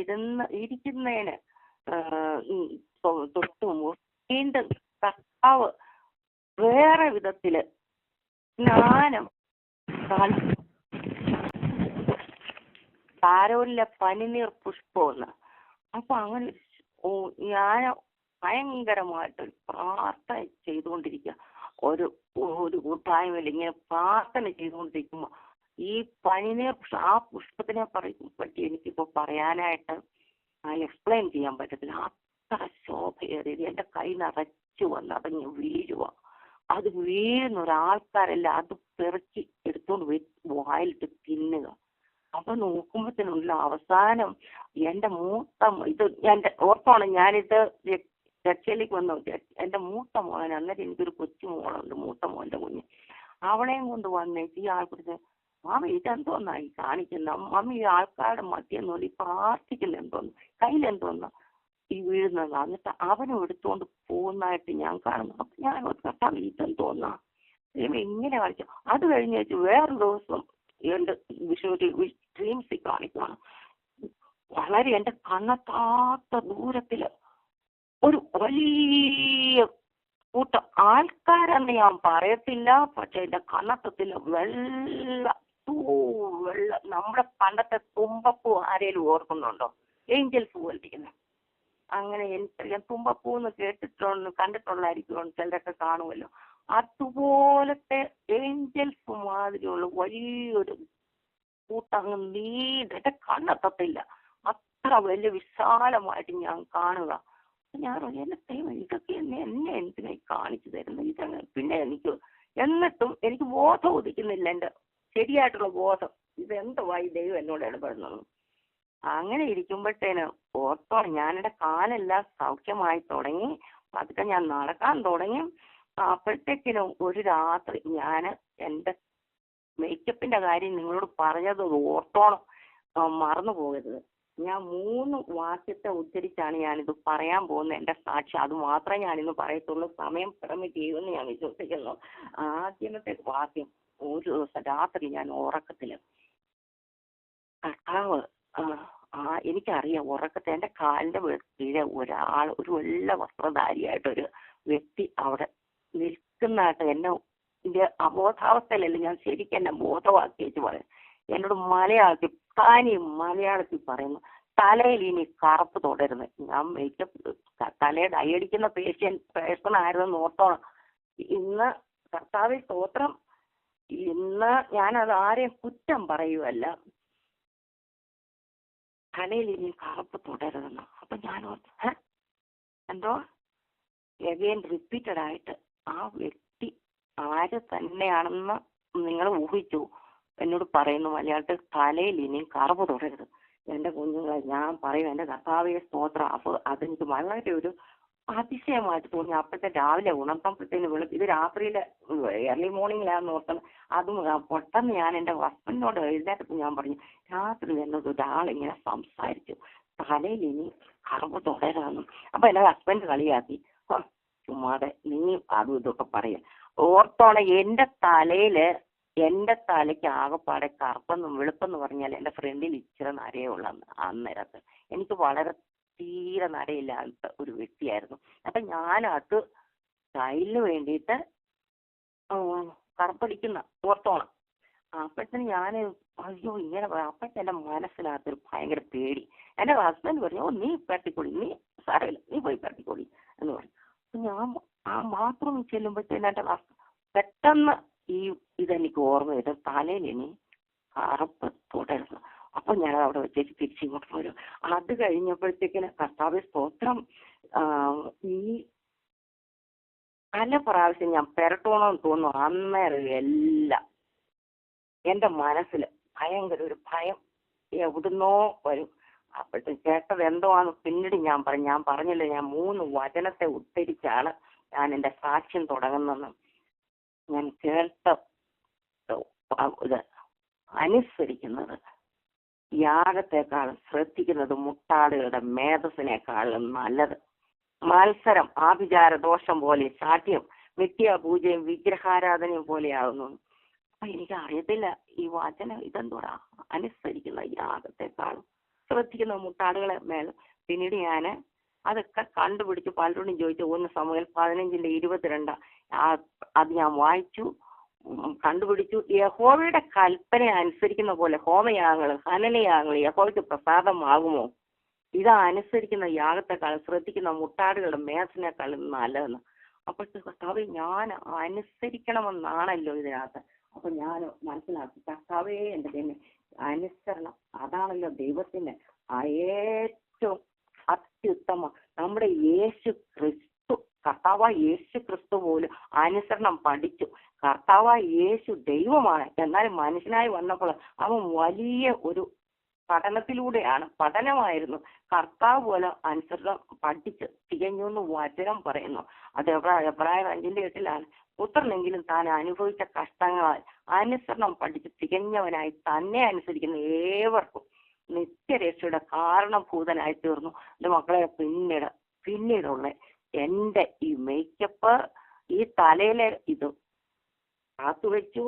ഇരിക്കുന്നതിന് തൊട്ട് വീണ്ടും കർത്താവ് വേറെ വിധത്തില് സ്നാനം താരോലിലെ പനിനീർ പുഷ്പമെന്ന്. അപ്പൊ അങ്ങനെ ഞാൻ ഭയങ്കരമായിട്ടൊരു പ്രാർത്ഥന ചെയ്തുകൊണ്ടിരിക്കുക. ഒരു കൂട്ടായ്മയിൽ ഇങ്ങനെ പ്രാർത്ഥന ചെയ്തുകൊണ്ടിരിക്കുമ്പോ ഈ പനിനീർ ആ പുഷ്പത്തിനെ പറ്റി എനിക്കിപ്പോ പറയാനായിട്ട് എക്സ്പ്ലെയിൻ ചെയ്യാൻ പറ്റത്തില്ല. അത്ര ശോഭയേറിയത്. എന്റെ കൈ നിറച്ചു വന്ന് അതങ്ങ് വീഴുക. അത് വീഴുന്ന ഒരാൾക്കാരെല്ലാം അത് പെറുക്കി എടുത്തോണ്ട് വായിലിട്ട് തിന്നുക. അപ്പൊ നോക്കുമ്പോഴത്തേനുള്ള അവസാനം എന്റെ ഇത് എന്റെ ഓർത്തോണം, ഞാനിത് രക്ഷയിലേക്ക് വന്നു. എന്റെ മൂത്ത മോൻ, അന്നേരം എനിക്കൊരു കൊച്ചു മോളുണ്ട്, മൂത്ത മോന്റെ കുഞ്ഞ്. അവളെയും കൊണ്ട് വന്നേച്ച് ഈ ആൾപ്പിടിച്ച്, മമ്മി ഇതെന്തോന്നായി കാണിക്കുന്ന, മമ്മി ഈ ആൾക്കാരുടെ മധ്യം നോക്കി പ്രാർത്ഥിക്കുന്ന എന്തോന്ന്, കയ്യിലെന്തോന്ന ഈ വീഴുന്നത്. എന്നിട്ട് അവനും എടുത്തുകൊണ്ട് പോകുന്നതായിട്ട് ഞാൻ കാണുന്നു. അപ്പൊ ഞാൻ കർത്താവ് ഇതെന്തോന്നാ ഇങ്ങനെ കളിച്ചു. അത് കഴിഞ്ഞ് വെച്ച് വേറൊരു ദിവസം എന്റെ ഡ്രീംസിൽ കാണിക്കണം. വളരെ എന്റെ കണ്ണെത്താത്ത ദൂരത്തില് ഒരു വലിയ കൂട്ടം ആൾക്കാരെന്ന് ഞാൻ പറയത്തില്ല, പക്ഷെ എന്റെ കണ്ണത്തത്തില് വെള്ള നമ്മുടെ പണ്ടത്തെ തുമ്പപ്പൂ ആരേലും ഓർക്കുന്നുണ്ടോ? ഏഞ്ചൽസ് പോലിരിക്കുന്നത് അങ്ങനെ എനിക്കറിയാം തുമ്പപ്പൂന്ന് കണ്ടിട്ടുള്ളായിരിക്കും, ചിലരൊക്കെ കാണുമല്ലോ. അതുപോലത്തെ ഏഞ്ചൽസ് മാതിരിയുള്ള വലിയൊരു കൂട്ടങ്ങ് എന്റെ കണ്ണെത്തത്തില്ല, അത്ര വലിയ വിശാലമായിട്ട് ഞാൻ കാണുക. ഞാൻ എന്നെ ഇതൊക്കെ എന്നെ എന്തിനായി കാണിച്ചു തരുന്നത് ഇതങ്ങനെ. പിന്നെ എന്നിട്ടും എനിക്ക് ബോധം ഉദിക്കുന്നില്ല, എന്റെ ശരിയായിട്ടുള്ള ബോധം, ഇതെന്തുവായി ദൈവം എന്നോട് ഇടപെടുന്നത്. അങ്ങനെ ഇരിക്കുമ്പോഴത്തേന് ഓർത്തോണം, ഞാനെന്റെ കാലെല്ലാം സൗഖ്യമായി തുടങ്ങി, പതുക്കെ ഞാൻ നടക്കാൻ തുടങ്ങി. അപ്പോഴത്തേക്കിനും ഒരു രാത്രി ഞാൻ എന്റെ മേക്കപ്പിന്റെ കാര്യം നിങ്ങളോട് പറഞ്ഞത് ഓർത്തോണം, മറന്നു പോകരുത്. ഞാൻ 3 വാക്യത്തെ ഉദ്ധരിച്ചാണ് ഞാനിത് പറയാൻ പോകുന്നത്. എന്റെ സാക്ഷി അത് മാത്രമേ ഞാനിന്ന് പറയത്തുള്ളൂ. സമയം പെർമിറ്റ് ചെയ്യുമെന്ന് ഞാൻ വിശ്വസിക്കുന്നു. ആദ്യമത്തെ വാക്യം, ഒരു ദിവസം രാത്രി ഞാൻ ഉറക്കത്തില് കർത്താവ്, എനിക്കറിയാം ഉറക്കത്തെ എന്റെ കാലിന്റെ കീഴെ ഒരു വെള്ള വസ്ത്രധാരിയായിട്ടൊരു വ്യക്തി അവിടെ നിൽക്കുന്നതായിട്ട് എന്റെ അബോധാവസ്ഥയിലല്ല, ഞാൻ ശരിക്കും എന്നെ ബോധമാക്കി വെച്ച് പറയും. എന്നോട് മലയാളത്തിൽ പറയുന്നു, തലയിൽ ഇനി കറുപ്പ് തുടരുന്നത്. ഞാൻ മേക്കപ്പ് തലയിൽ ഡൈ അടിക്കുന്ന പേഴ്സണായിരുന്നു ഓർത്തോണം. ഇന്ന് കർത്താവിൽ സ്തോത്രം, ഇന്ന് ഞാനത് ആരെയും കുറ്റം പറയുമല്ല, തലയിൽ ഇനി കറുപ്പ് തുടരുതെന്ന്. അപ്പൊ ഞാൻ ഓർത്തു, എന്തോ എഗെയിൻ റിപ്പീറ്റഡ് ആയിട്ട് ആ വ്യക്തി ആര് തന്നെയാണെന്ന് നിങ്ങൾ ഊഹിച്ചു എന്നോട് പറയുന്നു മലയാളത്തിൽ, തലയിൽ ഇനിയും കറുപ്പ് തുടരുത്. എന്റെ കുഞ്ഞുങ്ങളെ ഞാൻ പറയും, എന്റെ കർത്താവിയെ സ്തോത്രം. അപ്പൊ അതെനിക്ക് വളരെ ഒരു അതിശയമായിട്ട് തോന്നി. അപ്പോഴത്തെ രാവിലെ ഉണർത്തപ്പോഴത്തേന് ഇത് രാത്രിയിലെ ഏർലി മോർണിംഗിലാന്ന് ഓർത്തത്. അതും പെട്ടെന്ന് ഞാൻ എന്റെ ഹസ്ബൻഡിനോട് എഴുന്നേറ്റപ്പോൾ ഞാൻ പറഞ്ഞു, രാത്രി എന്നോട് ഒരാളിങ്ങനെ സംസാരിച്ചു, തലയിൽ ഇനി കറുപ്പ് തുടരാമെന്നും. അപ്പൊ എന്റെ ഹസ്ബൻഡ് കളിയാക്കി, ചുമ്മാതെ നീ അതും ഇതൊക്കെ പറയാം. ഓർത്തോണെ, എന്റെ തലയ്ക്ക് ആകെപ്പാടെ കറുപ്പെന്നും വെളുപ്പെന്ന് പറഞ്ഞാൽ എന്റെ ഫ്രണ്ടിൽ ഇച്ചിരി നരയുള്ള അന്നേരത്ത് എനിക്ക് വളരെ തീരെ നരയില്ലാത്ത ഒരു വ്യക്തിയായിരുന്നു. അപ്പൊ ഞാനത് സ്റ്റൈലിന് വേണ്ടിയിട്ട് കറുപ്പടിക്കുന്ന ഓർത്തോണം. അപ്പോഴത്തേന് ഞാൻ അയ്യോ ഇങ്ങനെ, അപ്പോഴത്തെ എന്റെ മനസ്സിനകത്തൊരു ഭയങ്കര പേടി. എന്റെ ഹസ്ബൻഡ് പറഞ്ഞു, നീ പെട്ടിക്കൊടി, നീ സാരമില്ല, നീ പോയി പെട്ടിക്കൊടി എന്ന് പറഞ്ഞു. അപ്പൊ ഞാൻ ആ ബാത്റൂമിൽ ചെല്ലുമ്പോഴത്തേന് എന്റെ പെട്ടെന്ന് ഇതെനിക്ക് ഓർമ്മ വരും, തലയിൽ ഇനി കറുപ്പ് തുടരുന്നു. അപ്പൊ ഞാനത് അവിടെ വെച്ചേക്ക് തിരിച്ചിങ്ങോട്ട് പോരും. അത് കഴിഞ്ഞപ്പോഴത്തേക്കിന് കർത്താവേ സ്തോത്രം, ഈ പല പ്രാവശ്യം ഞാൻ പെരട്ടോണമെന്ന് തോന്നുന്നു. അന്നേരം എല്ലാം എന്റെ മനസ്സിൽ ഭയങ്കര ഒരു ഭയം എവിടുന്നോ വരും. അപ്പോഴത്തേക്ക് കേട്ടത് എന്തോ ആണ് പിന്നീട് ഞാൻ പറഞ്ഞില്ല, ഞാൻ 3 വചനത്തെ ഉദ്ധരിച്ചാണ് ഞാൻ എന്റെ സാക്ഷ്യം തുടങ്ങുന്നത്. ഞാൻ കേട്ട ഇത് അനുസരിക്കുന്നത് യാഗത്തെക്കാളും ശ്രദ്ധിക്കുന്നത് മുട്ടാടുകളുടെ മേധസ്സിനേക്കാളും നല്ലത്. മത്സരം ആഭിചാര ദോഷം പോലെ, സാഠ്യം നിത്യപൂജയും വിഗ്രഹാരാധനയും പോലെയാകുന്നു. അപ്പൊ എനിക്ക് അറിയത്തില്ല ഈ വചനം ഇതെന്തോടാ, അനുസരിക്കുന്ന യാഗത്തെക്കാളും ശ്രദ്ധിക്കുന്ന മുട്ടാടുകളെ മേൽ. പിന്നീട് ഞാൻ അതൊക്കെ കണ്ടുപിടിച്ച് പലരോടും ചോദിച്ചു. 1 സമൂഹം 15:22 അത് ഞാൻ വായിച്ചു, കണ്ടുപിടിച്ചു. യഹോവയുടെ കൽപ്പന അനുസരിക്കുന്ന പോലെ ഹോമയാഗങ്ങളും ഹനനയാഗങ്ങളും യഹോവയ്ക്ക് പ്രസാദമാകുമോ? ഇതനുസരിക്കുന്ന യാഗത്തെക്കാളും ശ്രദ്ധിക്കുന്ന മുട്ടാടുകളുടെ മേധസ്സിനേക്കാളും നല്ലതെന്ന്. അപ്പോഴത്തെ കർത്താവെ ഞാൻ അനുസരിക്കണമെന്നാണല്ലോ ഇതിനകത്ത്. അപ്പൊ ഞാൻ മനസ്സിലാക്കി, കർത്താവേ എന്റെ ദൈവമേ, അനുസരണം അതാണല്ലോ ദൈവത്തിന് ഏറ്റവും അത്യുത്തമം. നമ്മുടെ യേശു ക്രിസ്തു, കർത്താവായ യേശു ക്രിസ്തു പോലും അനുസരണം പഠിച്ചു. കർത്താവായ യേശു ദൈവമാണ്, എന്നാൽ മനുഷ്യനായി വന്നപ്പോൾ അവൻ വലിയ ഒരു പഠനമായിരുന്നു. കർത്താവ് പോലെ അനുസരണം പഠിച്ച് തികഞ്ഞു എന്ന് വചനം പറയുന്നു. അത് എബ്രായർ 5:8 പുത്രനെങ്കിലും താൻ അനുഭവിച്ച കഷ്ടങ്ങളാൽ അനുസരണം പഠിച്ച് തികഞ്ഞവനായി തന്നെ അനുസരിക്കുന്ന ഏവർക്കും നിത്യരക്ഷയുടെ കാരണഭൂതനായി തീർന്നു. എന്റെ മക്കളെ, പിന്നീടുള്ള എന്റെ ഈ മേക്കപ്പ്, ഈ തലയിലെ ഇത് കാത്തുവെച്ചു.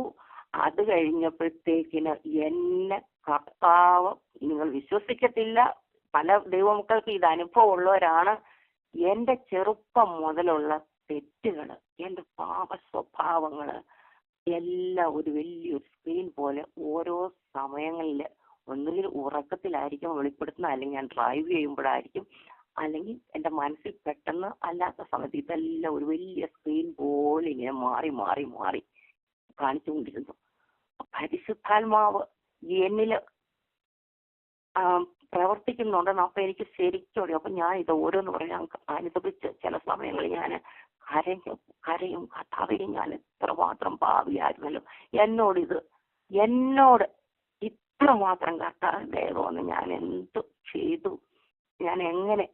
അത് കഴിഞ്ഞപ്പോഴത്തേക്കിന് എന്നെ കർത്താവ്, നിങ്ങൾ വിശ്വസിക്കത്തില്ല, പല ദൈവമക്കൾക്ക് ഇത് അനുഭവം ഉള്ളവരാണ്, എന്റെ ചെറുപ്പം മുതലുള്ള തെറ്റുകള്, എന്റെ പാപ സ്വഭാവങ്ങള് എല്ലാം ഒരു വലിയൊരു സ്ക്രീൻ പോലെ ഓരോ സമയങ്ങളിൽ ഒന്നുകിൽ ഉറക്കത്തിലായിരിക്കും വെളിപ്പെടുത്തുന്ന, അല്ലെങ്കിൽ ഞാൻ ഡ്രൈവ് ചെയ്യുമ്പോഴായിരിക്കും. അല്ലെങ്കിൽ എൻ്റെ മനസ്സിൽ പെട്ടെന്ന് അല്ലാത്ത സമയത്ത് ഇതെല്ലാം ഒരു വലിയ സ്ക്രീൻ പോലെ ഇങ്ങനെ മാറി മാറി മാറി കാണിച്ചുകൊണ്ടിരുന്നു. പരിശുദ്ധാത്മാവ് എന്നിൽ പ്രവർത്തിക്കുന്നുണ്ടെന്ന് അപ്പൊ എനിക്ക് ശരിക്കും അറിയാം. അപ്പൊ ഞാൻ ഇത് ഓരോന്ന് പറയാൻ അനുഭവിച്ച് ചില സമയങ്ങളിൽ ഞാൻ കരയും കഥാവിനും ഞാൻ എത്രമാത്രം ഭാവിയായിരുന്നല്ലോ, എന്നോട് ഇത്രമാത്രം കർത്താവിൻ്റെതോന്ന് ഞാൻ എന്ത് ചെയ്തു, ഞാൻ എങ്ങനെ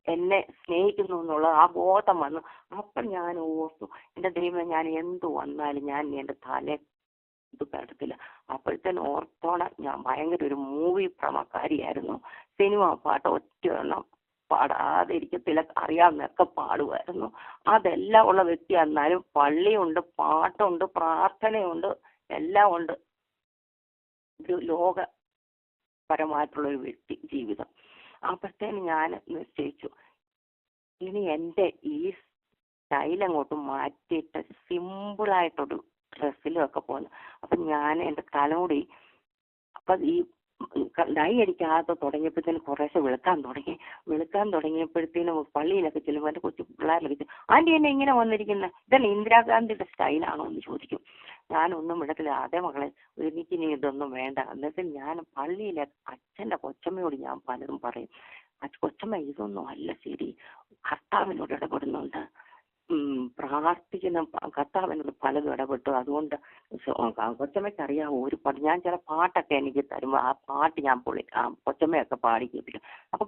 എന്നെ സ്നേഹിക്കുന്നു എന്നുള്ള ആ ബോധം വന്നു. അപ്പം ഞാൻ ഓർത്തു, എൻ്റെ ദൈവം ഞാൻ എന്തു വന്നാലും ഞാൻ എൻ്റെ തല ഇത് കേട്ടത്തില്ല. അപ്പോഴത്തേനും ഓർത്തോണം ഞാൻ ഭയങ്കര ഒരു മൂവി ഭ്രമക്കാരിയായിരുന്നു. സിനിമ പാട്ട് ഒറ്റയെണ്ണം പാടാതെ ഇരിക്കത്തില്ല, അറിയാവുന്നൊക്കെ പാടുമായിരുന്നു. അതെല്ലാം ഉള്ള വ്യക്തി. എന്നാലും പള്ളിയുണ്ട്, പാട്ടുണ്ട്, പ്രാർത്ഥനയുണ്ട്, എല്ലാം ഉണ്ട്. ഒരു ലോകപരമായിട്ടുള്ളൊരു വ്യക്തി ജീവിതം. അപ്പോഴത്തേനും ഞാൻ നിശ്ചയിച്ചു, ഇനി എൻ്റെ ഈ സ്റ്റൈൽ അങ്ങോട്ട് മാറ്റിയിട്ട് സിമ്പിളായിട്ടൊരു ഡ്രസ്സിലും ഒക്കെ പോകുന്നു. അപ്പം ഞാൻ എൻ്റെ തലമുടി അപ്പം ഈ ഡൈ അടിക്കാതെ തുടങ്ങിയപ്പോഴത്തേനും കുറേശ്ശെ വെളുക്കാൻ തുടങ്ങിയപ്പോഴത്തേനും പള്ളിയിലൊക്കെ ചെല്ലുമ്പോൾ എൻ്റെ കൊച്ചു പിള്ളേരിലൊക്കെ ആൻറ്റി എന്നെ ഇങ്ങനെ വന്നിരിക്കുന്നത്, ഇതന്നെ ഇന്ദിരാഗാന്ധിയുടെ സ്റ്റൈലാണോ എന്ന് ചോദിക്കും. ഞാനൊന്നും വിടത്തില്ല. അതേ മകളെ, എനിക്കിനി ഇതൊന്നും വേണ്ട. എന്നിട്ട് ഞാൻ പള്ളിയിലെ അച്ഛൻ്റെ കൊച്ചമ്മയോട് ഞാൻ പലതും പറയും, കൊച്ചമ്മ ഇതൊന്നും അല്ല ശരി, കർത്താവിനോട് ഇടപെടുന്നുണ്ട്, പ്രാർത്ഥിക്കുന്ന കർത്താവിനോട് പലതും ഇടപെട്ടു. അതുകൊണ്ട് കൊച്ചമ്മയ്ക്ക് അറിയാവോ ഒരു പാട്ട്, ഞാൻ ചില പാട്ടൊക്കെ എനിക്ക് തരുമ്പോൾ ആ പാട്ട് ഞാൻ കൊച്ചമ്മയൊക്കെ പാടി കേൾപ്പിക്കും. അപ്പൊ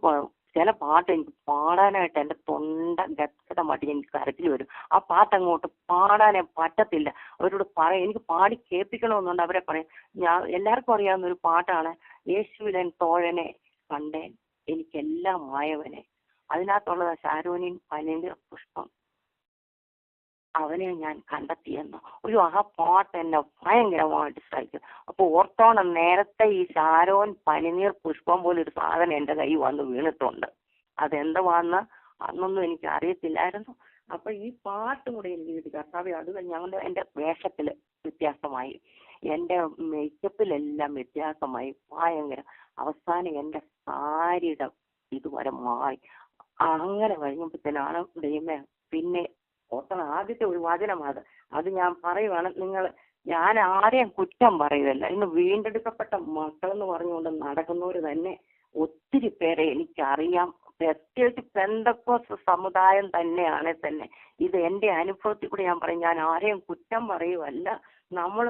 ചില പാട്ട് എനിക്ക് പാടാനായിട്ട് എൻ്റെ തൊണ്ട ഗദ്ഗതമായിട്ട് എനിക്ക് കരച്ചിൽ വരും. ആ പാട്ട് അങ്ങോട്ട് പാടാനേ പറ്റത്തില്ല. അവരോട് എനിക്ക് പാടി കേൾപ്പിക്കണമെന്നുണ്ട്. അവരെ പറയും, എല്ലാവർക്കും അറിയാവുന്ന ഒരു പാട്ടാണ്, യേശുവിലൻ തോഴനെ കണ്ടേൻ എനിക്കെല്ലാം മായവനെ. അതിനകത്തുള്ളത് ശാരോനിൻ പനിനീർ പുഷ്പം അവനെ ഞാൻ കണ്ടെത്തിയെന്നു. ആ പാട്ട് എന്നെ ഭയങ്കരമായിട്ട് സഹിക്കും. അപ്പോൾ ഓർത്തോണം, നേരത്തെ ഈ ശാരോൻ പനിനീർ പുഷ്പം പോലൊരു സാധനം എൻ്റെ കൈ വന്ന് വീണിട്ടുണ്ട്. അതെന്തുവാന്ന് അന്നൊന്നും എനിക്ക് അറിയത്തില്ലായിരുന്നു. അപ്പൊ ഈ പാട്ടും കൂടെ എനിക്ക് കിട്ടി. കർത്താവേ, അത് ഞങ്ങളുടെ എൻ്റെ വേഷത്തിൽ വ്യത്യാസമായി, എൻ്റെ മേക്കപ്പിലെല്ലാം വ്യത്യാസമായി, ഭയങ്കര. അവസാനം എൻ്റെ സാരിയുടെ ഇതുവരെ മാറി. അങ്ങനെ കഴിഞ്ഞപ്പോഴത്തേനാണ് ദൈവമേ, പിന്നെ ഓർക്കണം, ആദ്യത്തെ ഒരു വചനമാണ് അത് ഞാൻ പറയുവാണ്. ഞാൻ ആരെയും കുറ്റം പറയുകയല്ല. ഇന്ന് വീണ്ടെടുക്കപ്പെട്ട മക്കളെന്ന് പറഞ്ഞുകൊണ്ട് നടക്കുന്നവർ തന്നെ ഒത്തിരി പേരെ എനിക്കറിയാം. പ്രത്യേകിച്ച് പെന്തക്കോസ്ത് സമുദായം തന്നെയാണെ തന്നെ ഇത് എൻ്റെ അനുഭവത്തിൽ കൂടെ ഞാൻ പറയും. ഞാൻ ആരെയും കുറ്റം പറയുകയല്ല. നമ്മൾ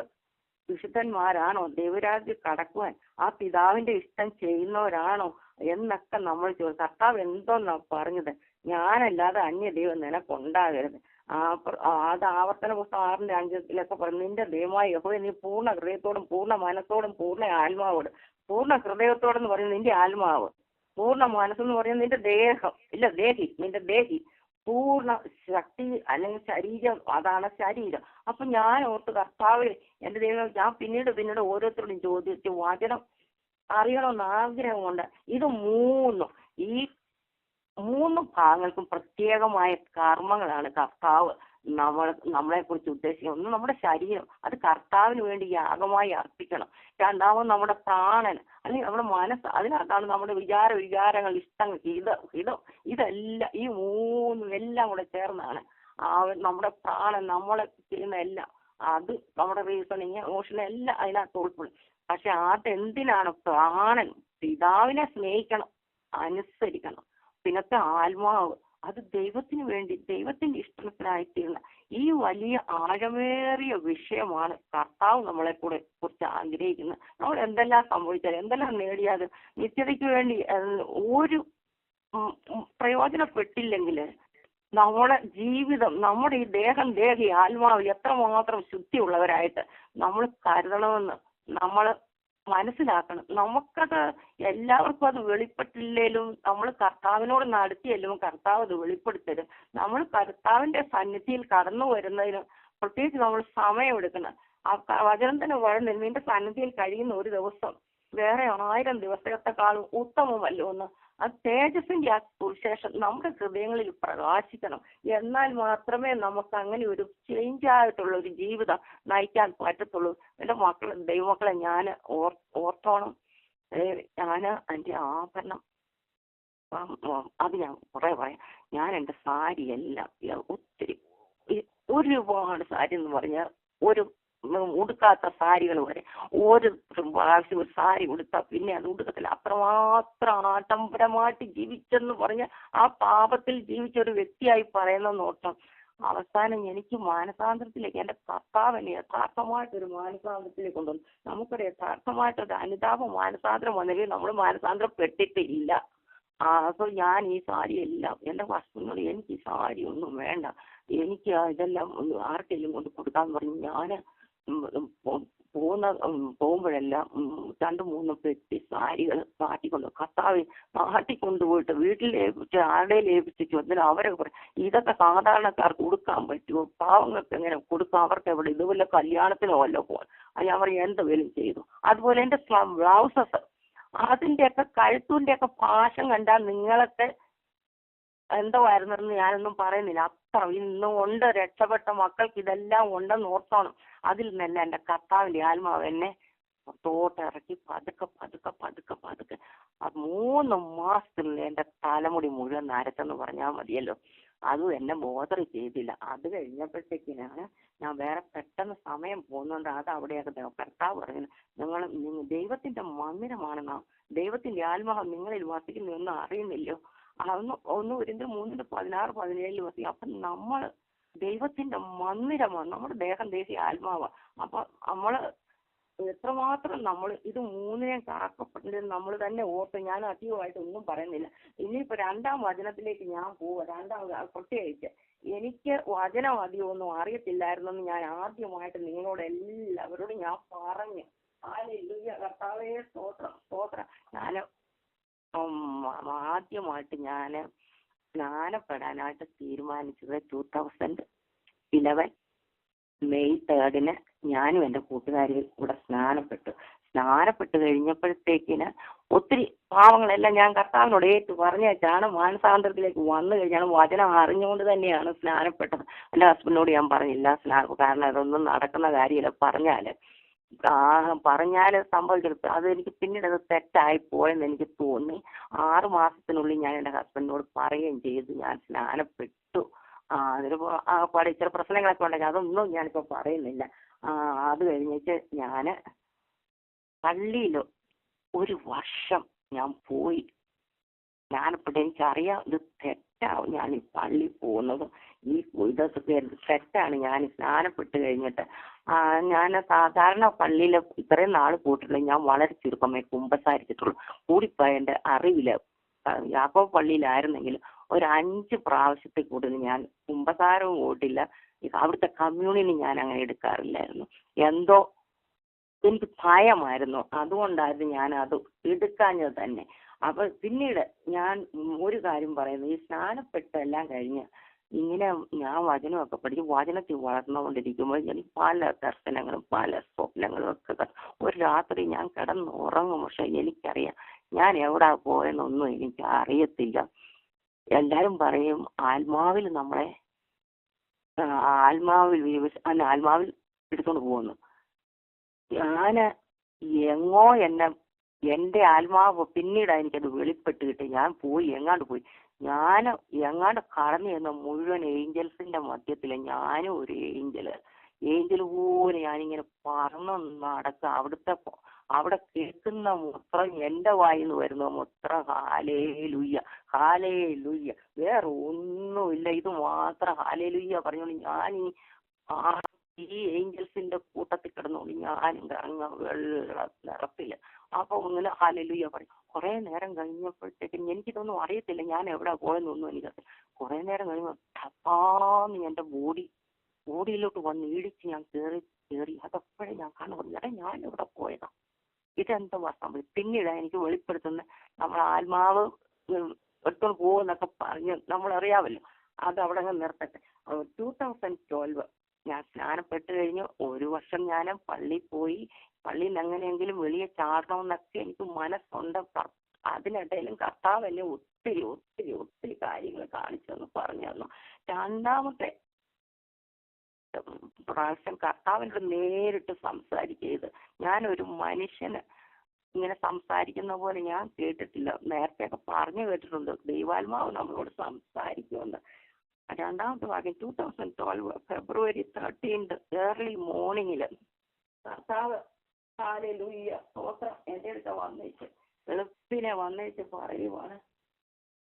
വിശുദ്ധന്മാരാണോ, ദൈവരാജ്യം കടക്കുവാൻ ആ പിതാവിന്റെ ഇഷ്ടം ചെയ്യുന്നവരാണോ എന്നൊക്കെ നമ്മൾ ചോദിക്കും. കർത്താവ് എന്തോന്നാ പറഞ്ഞത്, ഞാനല്ലാതെ അന്യ ദൈവം നിനക്കുണ്ടാകരുത്. അത് ആവർത്തന പുസ്തകം 6:5 പറഞ്ഞു, നിന്റെ ദൈവമായ യഹോവയെ നീ പൂർണ്ണ ഹൃദയത്തോടും പൂർണ്ണ മനസ്സോടും പൂർണ്ണ ആത്മാവോടും. പൂർണ്ണ ഹൃദയത്തോടെന്ന് പറയുന്നത് നിന്റെ ആത്മാവ്, പൂർണ്ണ മനസ്സെന്ന് പറയുന്നത് നിന്റെ ദേഹം, നിന്റെ ദേഹി, പൂർണ്ണ ശക്തി അല്ലെങ്കിൽ ശരീരം, അതാണ് ശരീരം. അപ്പൊ ഞാൻ ഓർത്ത്, കർത്താവ് എൻ്റെ ദൈവം, ഞാൻ പിന്നീട് ഓരോരുത്തരോടും ചോദിച്ചു വചനം അറിയണമെന്ന് ആഗ്രഹമുണ്ട്. ഈ മൂന്ന് ഭാഗങ്ങൾക്കും പ്രത്യേകമായ കർമ്മങ്ങളാണ് കർത്താവ് നമ്മളെ കുറിച്ച് ഉദ്ദേശിക്കുന്നത്. ഒന്ന്, നമ്മുടെ ശരീരം, അത് കർത്താവിന് വേണ്ടി യാഗമായി അർപ്പിക്കണം. രണ്ടാമത് നമ്മുടെ പ്രാണൻ അല്ലെങ്കിൽ നമ്മുടെ മനസ്സ്, അതിനകത്താണ് നമ്മുടെ വികാരങ്ങൾ, ഇഷ്ടങ്ങൾ, ഇതെല്ലാം, ഈ മൂന്നും എല്ലാം കൂടെ ചേർന്നാണ് നമ്മുടെ പ്രാണൻ, നമ്മളെ ചെയ്യുന്ന എല്ലാം. അത് നമ്മുടെ റീസണിങ്, ഇമോഷൻ എല്ലാം അതിനകത്ത് ഉൾപ്പെടും. പക്ഷെ അതെന്തിനാണ്? പ്രാണൻ പിതാവിനെ സ്നേഹിക്കണം, അനുസരിക്കണം. പിന്നത്തെ ആത്മാവ്, അത് ദൈവത്തിന് വേണ്ടി, ദൈവത്തിന്റെ ഇഷ്ടത്തിനായിത്തീർന്ന ഈ വലിയ ആഴമേറിയ വിഷയമാണ് കർത്താവ് നമ്മളെ കുറിച്ച് ആഗ്രഹിക്കുന്നത്. നമ്മൾ എന്തെല്ലാം സംഭവിച്ചാലും എന്തെല്ലാം നേടിയാലും നിത്യതയ്ക്ക് വേണ്ടി ഒരു പ്രയോജനപ്പെട്ടില്ലെങ്കിൽ നമ്മുടെ ജീവിതം, നമ്മുടെ ഈ ദേഹം, ദേഹി, ആത്മാവ് എത്രമാത്രം ശുദ്ധിയുള്ളവരായിട്ട് നമ്മൾ കരുതണമെന്ന് നമ്മൾ മനസ്സിലാക്കണം. നമുക്കത് എല്ലാവർക്കും അത് വെളിപ്പെട്ടില്ലേലും നമ്മൾ കർത്താവിനോട് നടത്തി ചെല്ലുമ്പോൾ കർത്താവ് അത് വെളിപ്പെടുത്തരും. നമ്മൾ കർത്താവിന്റെ സന്നിധിയിൽ കടന്നു വരുന്നതിന് പ്രത്യേകിച്ച് നമ്മൾ സമയമെടുക്കണം. ആ വചനം തന്നെ പറയുന്നത്, നിന്റെ സന്നിധിയിൽ കഴിയുന്ന ഒരു ദിവസം വേറെ 1000 ദിവസത്തെക്കാളും ഉത്തമമല്ലോ എന്ന്. ആ തേജസ്സിന്റെ ആ സുവിശേഷം നമ്മുടെ ഹൃദയങ്ങളിൽ പ്രകാശിക്കണം. എന്നാൽ മാത്രമേ നമുക്ക് അങ്ങനെ ഒരു ചേഞ്ച് ആയിട്ടുള്ള ഒരു ജീവിതം നയിക്കാൻ പറ്റത്തുള്ളൂ. എൻ്റെ ദൈവമക്കളെ, ഞാൻ ഓർത്തോണം, ഞാൻ എൻ്റെ ആഭരണം അത് ഞാൻ കുറെ പറയാം. ഞാൻ എൻ്റെ സാരി എല്ലാം ഒത്തിരി ഒരുപാട് സാരി എന്ന് പറഞ്ഞാൽ ഒരു ഉടുക്കാത്ത സാരികൾ വരെ ഒരു പ്രാവശ്യം ഒരു സാരി ഉടുത്താൽ പിന്നെ അത് ഉടുക്കത്തില്ല. അത്രമാത്രം ആഡംബരമായിട്ട് ജീവിച്ചെന്ന് പറഞ്ഞാൽ ആ പാപത്തിൽ ജീവിച്ച ഒരു വ്യക്തിയായി പറയുന്ന നോട്ടം അവസാനം എനിക്ക് മാനസാന്തരത്തിലേക്ക് എൻ്റെ കർത്താവിനെ യഥാർത്ഥമായിട്ടൊരു മാനസാന്തരത്തിലേക്ക് കൊണ്ടുവന്നു. നമുക്കൊരു യഥാർത്ഥമായിട്ടൊരു അനുതാപ മാനസാന്തരം വന്നെങ്കിൽ നമ്മൾ മാനസാന്തരപ്പെട്ടിട്ടില്ല. അപ്പോൾ ഞാൻ ഈ സാരി എല്ലാം എൻ്റെ ഹസ്ബൻഡിനോട് എനിക്ക് ഈ സാരി ഒന്നും വേണ്ട, എനിക്ക് ഇതെല്ലാം ആർക്കെങ്കിലും കൊണ്ട് കൊടുക്കാന്ന് പറഞ്ഞു ഞാൻ പോകുമ്പോഴെല്ലാം 2-3 പെട്ടി സാരികൾ നാട്ടിക്കൊണ്ട് കർത്താവ് നാട്ടിക്കൊണ്ടുപോയിട്ട് വീട്ടിലേപ്പിച്ച് ആരുടെ ഏൽപ്പിച്ചു വന്നിട്ട് അവരൊക്കെ പറയും ഇതൊക്കെ സാധാരണക്കാർക്ക് കൊടുക്കാൻ പറ്റുമോ, പാവങ്ങൾക്ക് എങ്ങനെ കൊടുക്കാം, അവർക്ക് എവിടെ ഇതുപോലെ കല്യാണത്തിനോ വല്ലോ പോകാൻ. അത് ഞാൻ പറയും എന്തെങ്കിലും ചെയ്തു. അതുപോലെ എൻ്റെ ബ്ലൗസസ് അതിൻ്റെയൊക്കെ കഴുത്തിൻ്റെയൊക്കെ പാശം കണ്ടാൽ നിങ്ങളൊക്കെ എന്തോ ആയിരുന്നെന്ന് ഞാനൊന്നും പറയുന്നില്ല. അത്ര ഇന്നും ഉണ്ട്. രക്ഷപ്പെട്ട മക്കൾക്ക് ഇതെല്ലാം ഉണ്ടെന്ന് ഓർത്തോണം. അതിൽ നിന്നല്ല എൻ്റെ കർത്താവിൻ്റെ ആത്മാവ് എന്നെ തോട്ടിറക്കി പതുക്കെ പതുക്കെ പതുക്കെ പതുക്കെ 3 മാസത്തിൽ എൻ്റെ തലമുടി മുഴുവൻ നരച്ചെന്ന് പറഞ്ഞാൽ മതിയല്ലോ. അതും എന്നെ ബോധർ ചെയ്തില്ല. അത് കഴിഞ്ഞപ്പോഴത്തേക്കിനാണ് ഞാൻ വേറെ പെട്ടെന്ന് സമയം പോകുന്നുണ്ട്. അത് അവിടെയൊക്കെ കർത്താവ് പറഞ്ഞു നിങ്ങൾ ദൈവത്തിന്റെ മന്ദിരമാണെന്നോ, ദൈവത്തിന്റെ ആത്മാവ് നിങ്ങളിൽ വസിക്കുന്നൊന്നും അറിയുന്നില്ലോ. അതൊന്ന് 1-3-16-17 വസി. അപ്പൊ നമ്മൾ ദൈവത്തിന്റെ മന്ദിരമാണ്, നമ്മുടെ ദേഹം ദേശീയ ആത്മാവാണ്. അപ്പൊ നമ്മള് എത്രമാത്രം നമ്മൾ ഇത് 3 കാക്കപ്പെട്ടെന്ന് നമ്മൾ തന്നെ ഓർത്ത്. ഞാൻ അധികമായിട്ട് ഒന്നും പറയുന്നില്ല. ഇനിയിപ്പോ 2-ാം വചനത്തിലേക്ക് ഞാൻ പോവാ. 2-ാം പ്രത്യേകിച്ച് എനിക്ക് വചനം അധികമൊന്നും അറിയത്തില്ലായിരുന്നെന്ന് ഞാൻ ആദ്യമായിട്ട് നിങ്ങളോട് എല്ലാവരോടും ഞാൻ പറഞ്ഞു. ഹല്ലേലൂയ, കർത്താവേ സ്തോത്രം സ്തോത്രം. ഞാൻ ആദ്യമായിട്ട് ഞാൻ സ്നാനപ്പെടാനായിട്ട് തീരുമാനിച്ചത് 2011 മെയ് 3 ഞാനും എൻ്റെ കൂട്ടുകാരിയും കൂടെ സ്നാനപ്പെട്ട് കഴിഞ്ഞപ്പോഴത്തേക്കിന് ഒത്തിരി പാവങ്ങളെല്ലാം ഞാൻ കർത്താവിനോട് ഏറ്റു പറഞ്ഞേച്ചാണ് മാനസാന്തരത്തിലേക്ക് വന്നു കഴിഞ്ഞാണ് വചനം അറിഞ്ഞുകൊണ്ട് തന്നെയാണ് സ്നാനപ്പെട്ടത്. എൻ്റെ ഹസ്ബൻഡിനോട് ഞാൻ പറഞ്ഞില്ല കാരണം അതൊന്നും നടക്കുന്ന കാര്യമില്ല. പറഞ്ഞാൽ സംഭവിക്കരുത്. അതെനിക്ക് പിന്നീട് അത് തെറ്റായി പോയെന്ന് എനിക്ക് തോന്നി. 6 മാസത്തിനുള്ളിൽ ഞാൻ എൻ്റെ ഹസ്ബൻഡിനോട് പറയുകയും ചെയ്തു ഞാൻ സ്നാനപ്പെട്ടു. അതിലിപ്പോൾ ചില പ്രശ്നങ്ങളൊക്കെ ഉണ്ടെങ്കിൽ അതൊന്നും ഞാനിപ്പോൾ പറയുന്നില്ല. അത് കഴിഞ്ഞിട്ട് ഞാൻ പള്ളിയിൽ 1 വർഷം ഞാൻ പോയി സ്നാനപ്പെട്ട്. എനിക്കറിയാം ഇത് തെറ്റാവും, ഞാൻ ഈ പള്ളി പോകുന്നതും ഈ ഇതൊക്കെ തെറ്റാണ്. ഞാൻ സ്നാനപ്പെട്ട് കഴിഞ്ഞിട്ട് ഞാൻ സാധാരണ പള്ളിയിൽ ഇത്രയും നാൾ പോയിട്ടുള്ളൂ. ഞാൻ വളരെ ചുരുക്കമേ കുമ്പസാരിച്ചിട്ടുള്ളൂ. കൂടിപ്പോയ എൻ്റെ അറിവില് യാക്കോബ് പള്ളിയിലായിരുന്നെങ്കിൽ ഒരു 5 പ്രാവശ്യത്തിൽ കൂടുതൽ ഞാൻ കുമ്പസാരവും പോയിട്ടില്ല. അവിടുത്തെ കമ്മ്യൂണിന് ഞാൻ അങ്ങനെ എടുക്കാറില്ലായിരുന്നു. എന്തോ എനിക്ക് ഭയമായിരുന്നു, അതുകൊണ്ടായിരുന്നു ഞാൻ അത് എടുക്കാഞ്ഞത് തന്നെ. അപ്പൊ പിന്നീട് ഞാൻ ഒരു കാര്യം പറയുന്നു, ഈ സ്നാനപ്പെട്ടെല്ലാം കഴിഞ്ഞ് ഇങ്ങനെ ഞാൻ വചനമൊക്കെ പഠിച്ച് വചനത്തിൽ വളർന്നുകൊണ്ടിരിക്കുമ്പോൾ എനിക്ക് പല ദർശനങ്ങളും പല സ്വപ്നങ്ങളും ഒക്കെ. ഒരു രാത്രി ഞാൻ കിടന്നുറങ്ങും, പക്ഷെ എനിക്കറിയാം ഞാൻ എവിടെ പോയെന്നൊന്നും എനിക്ക് അറിയത്തില്ല. എല്ലാരും പറയും ആത്മാവിൽ നമ്മളെ ആത്മാവിൽ എടുത്തോണ്ട് പോകുന്നു. ഞാന് എങ്ങോ എൻ്റെ ആത്മാവ് പിന്നീട് എനിക്കത് വെളിപ്പെട്ട് കിട്ടി. ഞാൻ എങ്ങാണ്ട് പോയി ഞാൻ എങ്ങാണ്ട് കടന്നു ചെന്ന മുഴുവൻ ഏഞ്ചൽസിന്റെ മധ്യത്തില് ഞാനും ഒരു ഏഞ്ചൽ പോലെ ഞാനിങ്ങനെ പറന്ന് നടക്കുക. അവിടെ കേൾക്കുന്ന മൂത്രം എൻ്റെ വായിന്ന് വരുന്ന മൂത്രം ഹല്ലേലൂയ ഹല്ലേലൂയ, വേറെ ഒന്നുമില്ല, ഇത് മാത്രം ഹല്ലേലൂയ പറഞ്ഞോണ്ട് ഞാൻ ഈ ഏഞ്ചൽസിന്റെ കൂട്ടത്തിൽ കിടന്നോണ്ട് ഞാനും കറങ്ങ വെള്ള നിറത്തില്ല. അപ്പൊ ഇങ്ങനെ ഹല്ലേലൂയ പറയും. കുറെ നേരം കഴിഞ്ഞപ്പോഴത്തേക്കും എനിക്കിതൊന്നും അറിയത്തില്ല, ഞാൻ എവിടെ പോയെന്നൊന്നും എനിക്കറിയില്ല. കുറെ നേരം കഴിയുമ്പോൾ ടപ്പാന്ന് എൻ്റെ ബോഡിയിലോട്ട് വന്ന് ഇടിച്ച് ഞാൻ കയറി. അതെപ്പോഴും ഞാൻ കാണുന്നില്ല, ഞാൻ എവിടെ പോയതാ, ഇതെന്താ സംഭവം. പിന്നീട് എനിക്ക് വെളിപ്പെടുത്തുന്ന നമ്മൾ ആത്മാവ് എടുത്തോണ്ട് പോകുന്നൊക്കെ പറഞ്ഞ് നമ്മളറിയാമല്ലോ. അത് അവിടെ നിർത്തട്ടെ. 2012 ഞാൻ സ്നാനപ്പെട്ട് കഴിഞ്ഞ് 1 വർഷം ഞാൻ പള്ളിയിൽ പോയി. പള്ളിയിൽ എങ്ങനെയെങ്കിലും വെളിയെ ചാടണമെന്നൊക്കെ എനിക്ക് മനസ്സുണ്ട്. അതിനിടയിലും കർത്താവ് എന്നെ ഒത്തിരി ഒത്തിരി ഒത്തിരി കാര്യങ്ങൾ കാണിച്ചെന്ന് പറഞ്ഞു തന്നു. 2ാമത്തെ പ്രാവശ്യം കർത്താവിനോട് നേരിട്ട് സംസാരിക്കരുത്. ഞാനൊരു മനുഷ്യന് ഇങ്ങനെ സംസാരിക്കുന്ന പോലെ ഞാൻ കേട്ടിട്ടില്ല. നേരത്തെയൊക്കെ പറഞ്ഞു കേട്ടിട്ടുണ്ട് ദൈവാത്മാവ് നമ്മളോട് സംസാരിക്കുമെന്ന്. രണ്ടാമത്തെ വാക്യം 2012 ഫെബ്രുവരി 13 ഏർലി മോർണിംഗിൽ കർത്താവ് ഹല്ലേലൂയ സ്തോത്രം എൻ്റെ അടുത്ത് വന്നേച്ച് വെളുപ്പിനെ വന്നേച്ച് പറയുവാണ്.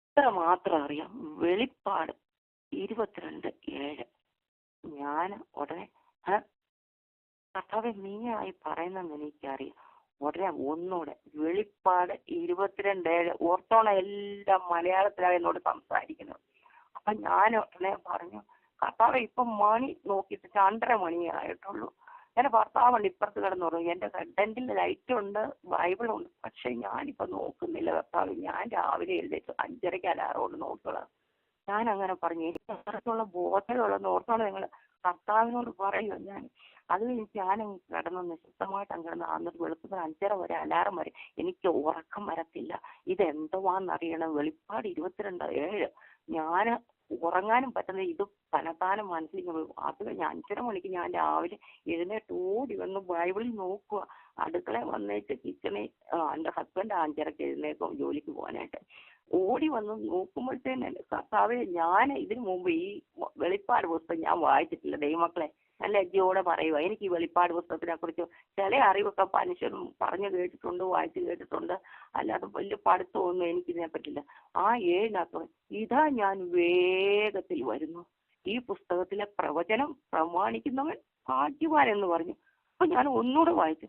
ഇത്ര മാത്രം അറിയാം, വെളിപ്പാട് 22:7. ഞാൻ ഉടനെ കർത്താവെ നീയായി പറയുന്നെന്ന് എനിക്കറിയാം. ഉടനെ ഒന്നുകൂടെ വെളിപ്പാട് 22:7 ഓർത്തോണം, എല്ലാം മലയാളത്തിലാണ് എന്നോട് സംസാരിക്കുന്നത്. അപ്പൊ ഞാൻ ഉടനെ പറഞ്ഞു, കർത്താവെ ഇപ്പം മണി നോക്കിയിട്ട് 2:30 മണിയായിട്ടുള്ളൂ. എന്റെ ഭർത്താവുണ്ട് ഇപ്പുറത്ത് കിടന്നു പറഞ്ഞു. എന്റെ ഹെഡൻറ്റിൽ ലൈറ്റ് ഉണ്ട്, ബൈബിളുണ്ട്, പക്ഷെ ഞാനിപ്പോ നോക്കുന്നില്ല കർത്താവ്. ഞാൻ രാവിലെ എഴുന്നേറ്റ് 5:30 അലാറം കൊണ്ട് നോക്കണം. ഞാൻ അങ്ങനെ പറഞ്ഞു, എനിക്ക് അത്രയ്ക്കുള്ള ബോധമുള്ളതെന്ന് ഓർത്തോളം നിങ്ങൾ കർത്താവിനോട് പറയുക. ഞാൻ അത് കഴിഞ്ഞ് ഞാനങ്ങ് കിടന്നു നിശബ്ദമായിട്ട് അങ്ങ് കിടന്ന് എന്നിട്ട് വെളുപ്പിന് 5:30 വരെ അലാറം വരെ എനിക്ക് ഉറക്കം വരത്തില്ല. ഇതെന്തുവാന്നറിയണം. വെളിപ്പാട് 22:7. ഞാൻ ഉറങ്ങാനും പറ്റുന്ന ഇത് തനത്താനും മനസ്സിലേക്ക്. അത് കഴിഞ്ഞ് 5:30 മണിക്ക് ഞാൻ രാവിലെ എഴുന്നേറ്റ് ഓടി വന്ന് ബൈബിളിൽ നോക്കുക. അടുക്കള വന്നേച്ച് കിച്ചണിൽ എൻ്റെ ഹസ്ബൻഡ് 5:30 എഴുന്നേക്കും ജോലിക്ക് പോകാനായിട്ട്. ഓടി വന്ന് നോക്കുമ്പോഴത്തേന് കർത്താവേ, ഞാൻ ഇതിനു മുമ്പ് ഈ വെളിപ്പാട് പുസ്തകം ഞാൻ വായിച്ചിട്ടില്ല. ദൈവമക്കളെ നല്ല ലജ്ജയോടെ പറയുക, എനിക്ക് ഈ വെളിപ്പാട് പുസ്തകത്തിനെ കുറിച്ച് ചില അറിവൊക്കെ മനുഷ്യരും പറഞ്ഞു കേട്ടിട്ടുണ്ട്, വായിച്ചു കേട്ടിട്ടുണ്ട്, അല്ലാതെ വലിയ പഠിത്തമൊന്നും എനിക്കിതിനെ പറ്റില്ല. ആ 7 ഇതാ ഞാൻ വേഗത്തിൽ വരുന്നു, ഈ പുസ്തകത്തിലെ പ്രവചനം പ്രമാണിക്കുന്നവൻ ഭാഗ്യവാൻ എന്ന് പറഞ്ഞു. അപ്പൊ ഞാൻ ഒന്നുകൂടെ വായിച്ചു,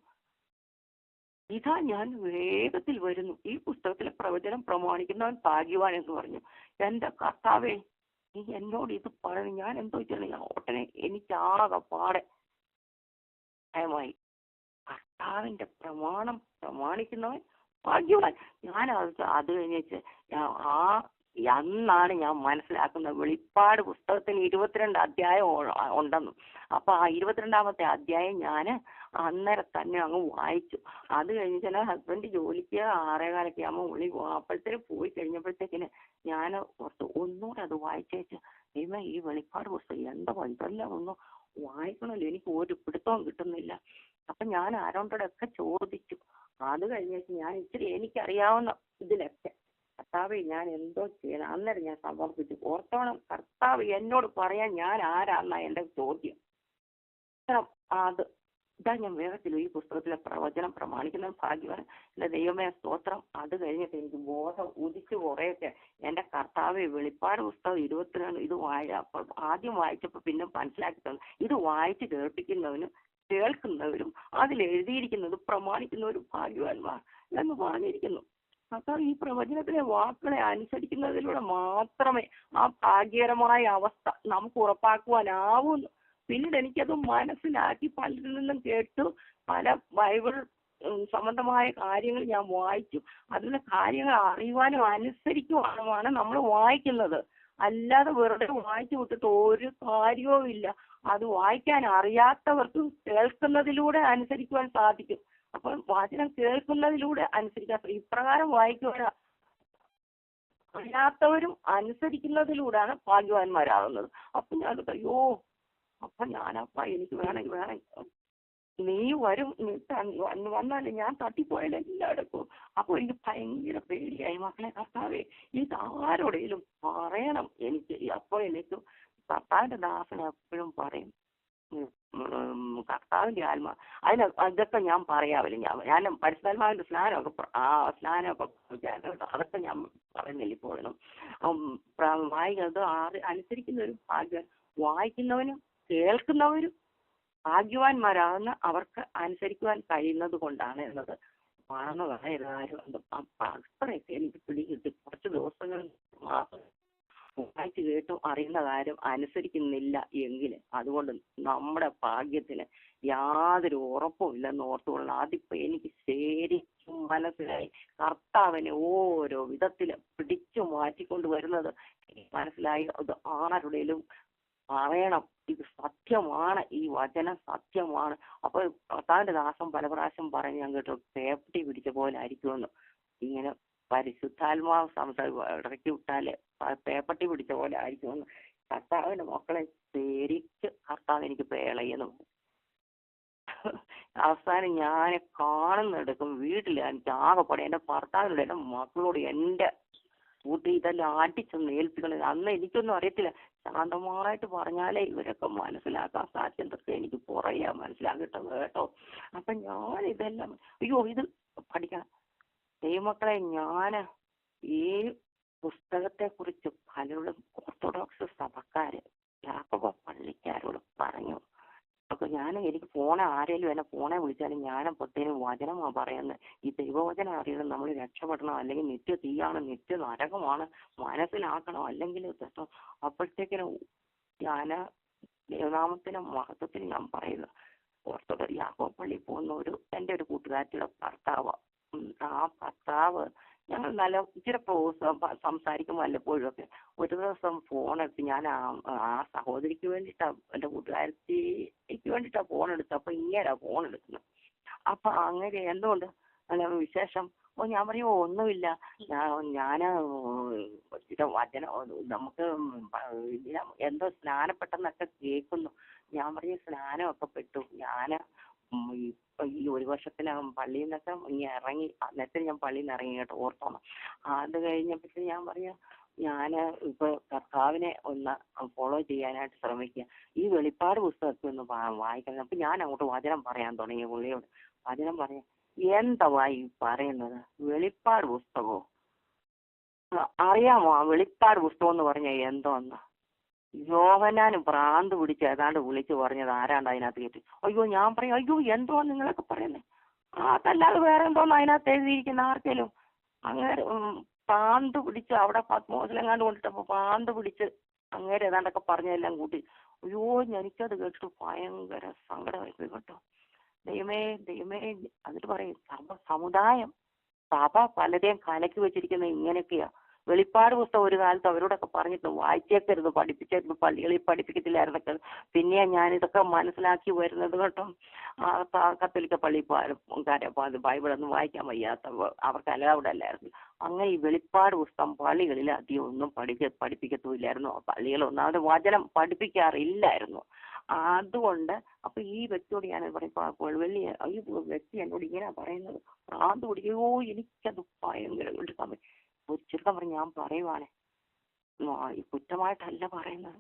ഇതാ ഞാൻ വേഗത്തിൽ വരുന്നു, ഈ പുസ്തകത്തിലെ പ്രവചനം പ്രമാണിക്കുന്നവൻ ഭാഗ്യവാൻ എന്ന് പറഞ്ഞു. എന്റെ കർത്താവേ, നീ എന്നോട് ഇത് പറഞ്ഞു. ഞാൻ എന്തോ വെച്ചാൽ ഉടനെ എനിക്കാകെ പാടെ ഭയമായി. കർത്താവിന്റെ പ്രമാണം പ്രമാണിക്കുന്നവൻ ഭാഗ്യവാൻ. ഞാൻ അത് കഴിഞ്ഞ് അന്നാണ് ഞാൻ മനസ്സിലാക്കുന്നത് വെളിപ്പാട് പുസ്തകത്തിന് 22 അധ്യായം ഉണ്ടെന്നും. അപ്പൊ ആ 22ാമത്തെ അധ്യായം ഞാൻ അന്നേരം തന്നെ അങ്ങ് വായിച്ചു. അത് കഴിഞ്ഞാൽ ഹസ്ബൻഡ് ജോലിക്ക് 6:15 ആകുമ്പോൾ ഉള്ളി പോകും. അപ്പോഴത്തേക്ക് പോയി കഴിഞ്ഞപ്പോഴത്തേക്കിന് ഞാൻ ഓർത്തു ഒന്നുകൂടെ അത് വായിച്ചേച്ച് ദൈവമേ, ഈ വെളിപ്പാട് പുസ്തകം ഇതെല്ലാം ഒന്ന് വായിക്കണമല്ലോ, എനിക്ക് ഒരു പിടുത്തവും കിട്ടുന്നില്ല. അപ്പൊ ഞാൻ ആരോണ്ടൊക്കെ ചോദിച്ചു. അത് കഴിഞ്ഞേച്ച് ഞാൻ ഇച്ചിരി എനിക്കറിയാവുന്ന ഇതിലൊക്കെ കർത്താവ് ഞാൻ എന്തോ ചെയ്യണം. അന്നേരം ഞാൻ സമർപ്പിച്ചു. ഓർത്തോണം, കർത്താവ് എന്നോട് പറയാൻ ഞാൻ ആരാന്നാ എന്റെ ചോദ്യം. അത് ഇതാ ഞാൻ വേഗത്തിൽ ഈ പുസ്തകത്തിലെ പ്രവചനം പ്രമാണിക്കുന്ന ഭാഗ്യവാൻ. എന്റെ ദൈവമേ സ്തോത്രം. അത് കഴിഞ്ഞിട്ട് എനിക്ക് ബോധം ഉദിച്ചു കുറേയൊക്കെ. എന്റെ കർത്താവ് വെളിപ്പാട് പുസ്തകം 22 ഇത് ആദ്യം വായിച്ചപ്പോൾ പിന്നെ മനസ്സിലാക്കി തന്നു. ഇത് വായിച്ച് കേൾപ്പിക്കുന്നവനും കേൾക്കുന്നവരും അതിലെഴുതിയിരിക്കുന്നത് പ്രമാണിക്കുന്നവരും ഭാഗ്യവാന്മാർ എന്ന് പറഞ്ഞിരിക്കുന്നു. കർത്താവ് ഈ പ്രവചനത്തിലെ വാക്കുകളെ അനുസരിക്കുന്നതിലൂടെ മാത്രമേ ആ ഭാഗ്യകരമായ അവസ്ഥ നമുക്ക് ഉറപ്പാക്കുവാനാവൂന്ന്. പിന്നീട് എനിക്കത് മനസ്സിലാക്കി പലരിൽ നിന്നും കേട്ടു. പല ബൈബിൾ സംബന്ധമായ കാര്യങ്ങൾ ഞാൻ വായിച്ചു. അതിലെ കാര്യങ്ങൾ അറിയുവാനും അനുസരിക്കുവാനുമാണ് നമ്മൾ വായിക്കുന്നത്. അല്ലാതെ വെറുതെ വായിച്ചു വിട്ടിട്ട് ഒരു കാര്യവും ഇല്ല. അത് വായിക്കാൻ അറിയാത്തവർക്ക് കേൾക്കുന്നതിലൂടെ അനുസരിക്കുവാൻ സാധിക്കും. അപ്പോൾ വചനം കേൾക്കുന്നതിലൂടെ അനുസരിക്കാൻ ഇപ്രകാരം വായിക്കുവാൻ അറിയാത്തവരും അനുസരിക്കുന്നതിലൂടെയാണ് ഭാഗ്യവാന്മാരാകുന്നത്. അപ്പൊ ഞാൻ അയ്യോ, അപ്പൊ ഞാനപ്പ എനിക്ക് വേണം നീ വരും, വന്നാലും ഞാൻ തട്ടിപ്പോയാലും എല്ലായിടക്കും. അപ്പൊ എനിക്ക് ഭയങ്കര പേടിയായി. മക്കളെ, കർത്താവേ ഇത് ആരോടെങ്കിലും പറയണം എനിക്ക്. അപ്പോൾ എനിക്ക് കർത്താവിന്റെ ദാസൻ എപ്പോഴും പറയും, കർത്താവിന്റെ ആത്മാ അതൊക്കെ ഞാൻ പറയാവില്ല. ഞാൻ പരിശുദ്ധാത്മാവിന്റെ സ്നാനമൊക്കെ അതൊക്കെ ഞാൻ പറയുന്നില്ല ഇപ്പോഴും. വായിക്കുന്നത് അനുസരിക്കുന്നവരും ഭാഗ്യവാൻ, വായിക്കുന്നവനും കേൾക്കുന്നവരും ഭാഗ്യവാന്മാരാകുന്ന അവർക്ക് അനുസരിക്കുവാൻ കഴിയുന്നത് കൊണ്ടാണ് എന്നത് മറന്നതാണ്. ഏതായാലും അത്രയൊക്കെ എനിക്ക് പിടികിട്ടി. കുറച്ച് ദിവസങ്ങൾ മാത്രം വായിച്ചു കേട്ടും അറിയുന്ന കാര്യം അനുസരിക്കുന്നില്ല എങ്കിൽ അതുകൊണ്ട് നമ്മുടെ ഭാഗ്യത്തിന് യാതൊരു ഉറപ്പും ഇല്ലെന്ന് ഓർത്തുകൊള്ളണം. അതിപ്പോ എനിക്ക് ശരിക്കും മനസ്സിലായി. കർത്താവിനെ ഓരോ വിധത്തില് പിടിച്ചു മാറ്റിക്കൊണ്ട് വരുന്നത് മനസ്സിലായി. അത് ആരുടെയും പറയണം, ഇത് സത്യമാണ്, ഈ വചനം സത്യമാണ്. അപ്പൊ കർത്താവിന്റെ ദാസം പല പ്രാവശ്യം പറഞ്ഞ് ഞാൻ കേട്ടു, പേപ്പട്ടി പിടിച്ച പോലെ ആയിരിക്കുമെന്ന്. ഇങ്ങനെ പരിശുദ്ധാത്മാവ് ഇടയ്ക്ക് വിട്ടാല് പേപ്പട്ടി പിടിച്ച പോലെ ആയിരിക്കുമെന്ന്. കർത്താവിന്റെ മക്കളെ ശരിക്ക് കർത്താവ് എനിക്ക് പേളയെന്ന് അവസാനം ഞാൻ കാണുന്നെടുക്കും വീട്ടിൽ എനിക്ക് ആകെപ്പാടെ എൻ്റെ ഭർത്താവിനോട് എൻ്റെ മക്കളോട് എൻ്റെ കൂട്ടി ഇതെല്ലാം അടിച്ചൊന്ന് ഏൽപ്പിക്കണം. അന്ന് എനിക്കൊന്നും അറിയത്തില്ല. ശാന്തമായിട്ട് പറഞ്ഞാലേ ഇവരൊക്കെ മനസ്സിലാക്കാൻ സാധ്യതൊക്കെ എനിക്ക് പുറകെ മനസ്സിലാക്കിട്ടോ കേട്ടോ. അപ്പം ഞാൻ ഇതെല്ലാം അയ്യോ ഇത് പഠിക്കണം ദൈവമക്കളെ. ഞാൻ ഈ പുസ്തകത്തെക്കുറിച്ച് പലരോടും ഓർത്തഡോക്സ് സഭക്കാര് യാക്കോബ പള്ളിക്കാരോട് പറഞ്ഞു. അപ്പൊ എനിക്ക് ആരെങ്കിലും എന്നെ ഫോണെ വിളിച്ചാലും ഞാനപ്പോഴത്തേനും വചനമാണ് പറയുന്നത്. ഈ ദൈവവചനം അറിയണം, നമ്മൾ രക്ഷപ്പെടണം, അല്ലെങ്കിൽ നിത്യ തീയാണ്, നിത്യ നരകമാണ് മനസ്സിലാക്കണം, അല്ലെങ്കിൽ തെറ്റോ. അപ്പോഴത്തേക്കിനും ഞാൻ ദൈവനാമത്തിന് മഹത്വത്തിന് ഞാൻ പറയുന്നത് ഓർത്തോഡോക്സ് യാക്കോബ പള്ളി പോകുന്ന എൻ്റെ ഒരു കൂട്ടുകാരിയുടെ ഭർത്താവ്. ആ ഭർത്താവ് ഞങ്ങൾ നല്ല ഇച്ചിരി സംസാരിക്കും വല്ലപ്പോഴും ഒക്കെ. ഒരു ദിവസം ഫോണെടുത്ത് ഞാൻ ആ സഹോദരിക്ക് വേണ്ടിയിട്ടാണ്, എൻ്റെ കൂട്ടുകാരിക്ക് വേണ്ടിയിട്ടാണ് ഫോണെടുത്തത്. അപ്പം ഇങ്ങനെയാ ഫോൺ എടുക്കുന്നത്. അപ്പം അങ്ങനെ എന്തുകൊണ്ട് വിശേഷം? ഞാൻ പറയും ഒന്നുമില്ല, ഞാൻ വചന നമുക്ക് എന്തോ സ്നാനപ്പെട്ടെന്നൊക്കെ കേൾക്കുന്നു. ഞാൻ പറയും സ്നാനമൊക്കെ പെട്ടു. ഞാൻ ഈ ഒരു വർഷത്തിനകം പള്ളിയിൽ നിന്നൊക്കെ ഇറങ്ങി. അന്നത്തെ ഞാൻ പള്ളിയിൽ നിന്ന് ഇറങ്ങി കേട്ടോ, ഓർത്തോണം. അത് കഴിഞ്ഞപ്പോഴത്തെ ഞാൻ പറയാം ഞാൻ ഇപ്പൊ കർത്താവിനെ ഒന്ന് ഫോളോ ചെയ്യാനായിട്ട് ശ്രമിക്കുക. ഈ വെളിപ്പാട് പുസ്തകമൊക്കെ ഒന്ന് വായിക്കണം. അപ്പൊ ഞാൻ അങ്ങോട്ട് വചനം പറയാൻ തുടങ്ങി പുള്ളിയോട്. വചനം പറയാം. എന്താ പറയുന്നത്? വെളിപ്പാട് പുസ്തകമോ? അറിയാമോ ആ വെളിപ്പാട് പുസ്തകം എന്ന് പറഞ്ഞാൽ എന്തോന്ന്? യോഹന്നാനും ഭ്രാന്ത് പിടിച്ച് ഏതാണ്ട് വിളിച്ച് പറഞ്ഞത് ആരാണ്ട് അതിനകത്ത് കേട്ടി. അയ്യോ ഞാൻ പറയും അയ്യോ എന്തോ നിങ്ങളൊക്കെ പറയുന്നത്? അതല്ലാതെ വേറെ എന്തോന്ന് അതിനകത്ത് എഴുതിയിരിക്കുന്ന ആർക്കേലും? അങ്ങനെ ഭ്രാന്ത് പിടിച്ച് അവിടെ പത്മോസിലെങ്ങാണ്ട് കൊണ്ടിട്ടപ്പോൾ ഭ്രാന്ത് പിടിച്ച് അങ്ങേരെ ഏതാണ്ടൊക്കെ പറഞ്ഞതെല്ലാം കൂട്ടി. അയ്യോ എനിക്കത് കേട്ടിട്ട് ഭയങ്കര സങ്കടമായി പോയി കേട്ടോ. ദൈവമേ എന്നിട്ട് പറയും സമുദായം സഭ പലരെയും കലക്കി വെച്ചിരിക്കുന്നത് ഇങ്ങനെയൊക്കെയാ. വെളിപ്പാട് പുസ്തകം ഒരു കാലത്ത് അവരോടൊക്കെ പറഞ്ഞിട്ട് വായിച്ചേക്കരുത്, പഠിപ്പിച്ചേക്കരുത്, പള്ളികളിൽ പഠിപ്പിക്കത്തില്ലായിരുന്നൊക്കെ. പിന്നെയാ ഞാനിതൊക്കെ മനസ്സിലാക്കി വരുന്നത് കേട്ടോ. കത്തോലിക്ക പള്ളി ബൈബിളൊന്നും വായിക്കാൻ വയ്യാത്ത അവർക്ക് അലൗഡ് അല്ലായിരുന്നു. അങ്ങനെ ഈ വെളിപ്പാട് പുസ്തകം പള്ളികളിൽ അധികം ഒന്നും പഠിപ്പിക്കത്തുമില്ലായിരുന്നു. പള്ളികൾ ഒന്നാമത് വചനം പഠിപ്പിക്കാറില്ലായിരുന്നു. അതുകൊണ്ട് അപ്പൊ ഈ വ്യക്തിയോട് ഞാൻ പറയും ഈ വ്യക്തി എന്നോട് ഇങ്ങനെ പറയുന്നത് ഭ്രാന്ത് പിടിക്കുകയോ എനിക്കത് ഭയങ്കര ഒരു സമയം ചുരുക്കം പറഞ്ഞ് ഞാൻ പറയുവാണേ ഈ കുറ്റമായിട്ടല്ല പറയുന്നത്.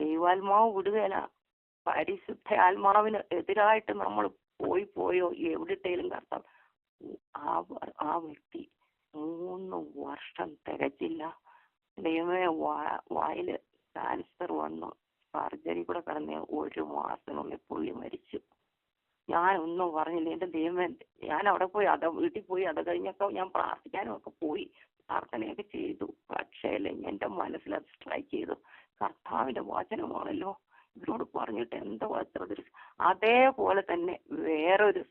ദൈവാത്മാവ് വിടുകയില്ല. പരിശുദ്ധ ആത്മാവിന് എതിരായിട്ട് നമ്മൾ പോയോ എവിടത്തേലും കർത്താവ് ആ വ്യക്തി 3 വർഷം തികച്ചില്ല. ദൈവമേ വായില് ക്യാൻസർ വന്നു. സർജറി കൂടെ കടന്ന് 1 മാസത്തിനുള്ളിൽ പുള്ളി മരിച്ചു. ഞാനൊന്നും പറഞ്ഞില്ല. എൻ്റെ ദൈവമേ, ഞാൻ അവിടെ പോയി വീട്ടിൽ പോയി അത് കഴിഞ്ഞൊക്കെ ഞാൻ പ്രാർത്ഥിക്കാനും ഒക്കെ പോയി, പ്രാർത്ഥനയൊക്കെ ചെയ്തു. പക്ഷേ എൻ്റെ മനസ്സിൽ അത് സ്ട്രൈക്ക് ചെയ്തു. കർത്താവിൻ്റെ വചനമാണല്ലോ, ഇവരോട് പറഞ്ഞിട്ട് എന്താ വചനം. അതേപോലെ തന്നെ വേറൊരു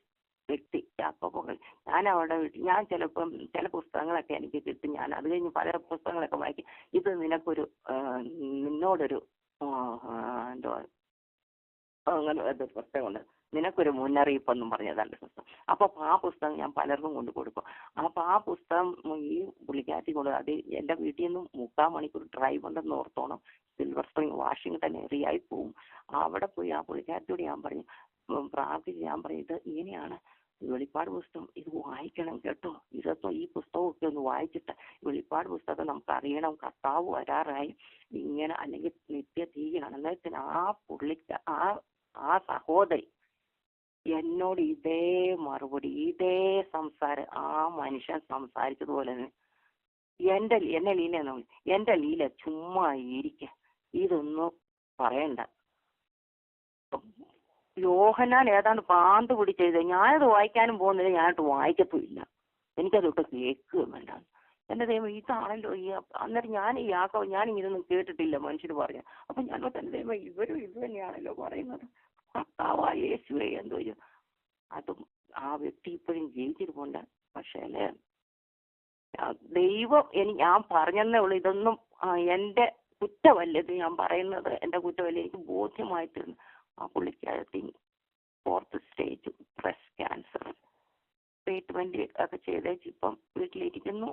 വ്യക്തി യാക്കോബ്. ഞാൻ അവിടെ വീട്ടിൽ ഞാൻ ചിലപ്പം ചില പുസ്തകങ്ങളൊക്കെ എനിക്ക് കിട്ടും. ഞാൻ അത് കഴിഞ്ഞ് പല പുസ്തകങ്ങളൊക്കെ വായിക്കും. ഇത് നിന്നോടൊരു എന്തോ അങ്ങനെ ഒരു പുസ്തകമുണ്ട്, നിനക്കൊരു മുന്നറിയിപ്പെന്നും പറഞ്ഞതാണ് പുസ്തകം. അപ്പോൾ ആ പുസ്തകം ഞാൻ പലർക്കും കൊണ്ട് കൊടുക്കും. അപ്പോൾ ആ പുസ്തകം ഈ പുള്ളിക്കാറ്റി കൊണ്ട് അത് എൻ്റെ വീട്ടിൽ നിന്ന് 3/4 മണിക്കൂർ ഡ്രൈവ് ഉണ്ടെന്ന് ഓർത്തോണം. സിൽവർ സ്പ്രിംഗ് വാഷിംഗ്ടൺ ഏറിയായി പോവും. അവിടെ പോയി ആ പുള്ളിക്കാറ്റിയോട് ഞാൻ പറഞ്ഞു പ്രാർത്ഥിച്ച് ഞാൻ പറഞ്ഞു ഇത് ഇങ്ങനെയാണ് വെളിപ്പാട് പുസ്തകം, ഇത് വായിക്കണം കേട്ടോ. ഇതൊക്കെ ഈ പുസ്തകമൊക്കെ ഒന്ന് വായിച്ചിട്ട് വെളിപ്പാട് പുസ്തകം നമുക്ക് അറിയണം, കർത്താവ് വരാറായി ഇങ്ങനെ അല്ലെങ്കിൽ നിത്യ തീയാണ്. അന്നേരത്തിന് ആ പുള്ളിക്ക് ആ സഹോദരി എന്നോട് ഇതേ മറുപടി ഇതേ സംസാരം ആ മനുഷ്യൻ സംസാരിച്ചതുപോലെ തന്നെ എന്റെ ലീല ചുമ്മാ ഇരിക്ക, ഇതൊന്നും പറയണ്ട. യോഹന്നാൻ ഏതാണ്ട് പാന്ത് പിടിച്ചെഴുത. ഞാനത് വായിക്കാനും പോകുന്നില്ല, ഞാനത് വായിക്കത്തുമില്ല, എനിക്കതൊട്ട് കേൾക്കുകയും വേണ്ട. എൻ്റെ ദൈവം ഇതാണല്ലോ ഈ അന്നേരം ഞാൻ ഇങ്ങനൊന്നും കേട്ടിട്ടില്ല മനുഷ്യർ പറഞ്ഞു. അപ്പൊ ഞാൻ എൻ്റെ ദൈവം ഇവരും ഇത് തന്നെയാണല്ലോ പറയുന്നത്. കർത്താവായ യേശുവേ എന്തോ അതും ആ വ്യക്തി ഇപ്പോഴും ജീവിച്ചിരിപ്പുണ്ട്. പക്ഷേ ദൈവം ഞാൻ പറഞ്ഞതേ ഉള്ളൂ. ഇതൊന്നും എൻ്റെ കുറ്റമല്ല, ഇത് ഞാൻ പറയുന്നത് എൻ്റെ കുറ്റമല്ല, എനിക്ക് ബോധ്യമായിട്ടിരുന്നു. ആ പുള്ളിക്കാരത്തി 4th stage breast cancer treatment ഒക്കെ ചെയ്തേച്ച് ഇപ്പം വീട്ടിലിരിക്കുന്നു.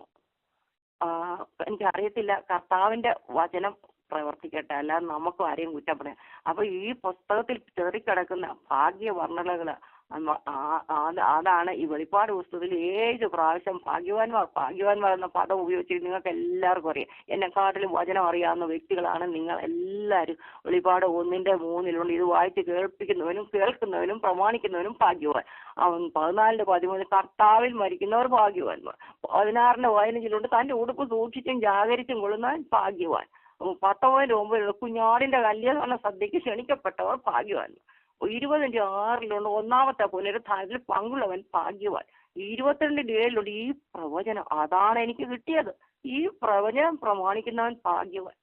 എനിക്കറിയത്തില്ല, കർത്താവിന്റെ വചനം പ്രവർത്തിക്കട്ടെ, അല്ലാതെ നമുക്കും ആരെയും കുറ്റപ്പെടാം. അപ്പൊ ഈ പുസ്തകത്തിൽ ചെറിക്കിടക്കുന്ന ഭാഗ്യവർണ്ണനകള് അതാണ് ഈ വെളിപ്പാട് പുസ്തകത്തിൽ 7 പ്രാവശ്യം ഭാഗ്യവാന്മാർ എന്ന പദം ഉപയോഗിച്ചിട്ട് നിങ്ങൾക്ക് എല്ലാവർക്കും അറിയാം. എന്നെക്കാട്ടിലും വചനം അറിയാവുന്ന വ്യക്തികളാണ് നിങ്ങൾ എല്ലാവരും. വെളിപ്പാട് 1:3 ഇത് വായിച്ച് കേൾപ്പിക്കുന്നവനും കേൾക്കുന്നവനും പ്രമാണിക്കുന്നവനും ഭാഗ്യവാൻ. അവൻ 14:13 കർത്താവിൽ മരിക്കുന്നവർ ഭാഗ്യവാന്മാർ. 16:15 തന്റെ ഉടുപ്പ് സൂക്ഷിച്ചും ജാഗരിച്ചും കൊള്ളുന്നവൻ ഭാഗ്യവാൻ. 19:9 കുഞ്ഞാടിന്റെ കല്യാണ സദ്യക്ക് ക്ഷണിക്കപ്പെട്ടവർ ഭാഗ്യവാന്മാർ. 20:6 ഒന്നാമത്തെ പുനരുത്ഥാനത്തിൽ പങ്കുള്ളവൻ ഭാഗ്യവാൻ. 22:7 ഈ പ്രവചനം അതാണ് എനിക്ക് കിട്ടിയത്. ഈ പ്രവചനം പ്രമാണിക്കുന്നവൻ ഭാഗ്യവാൻ.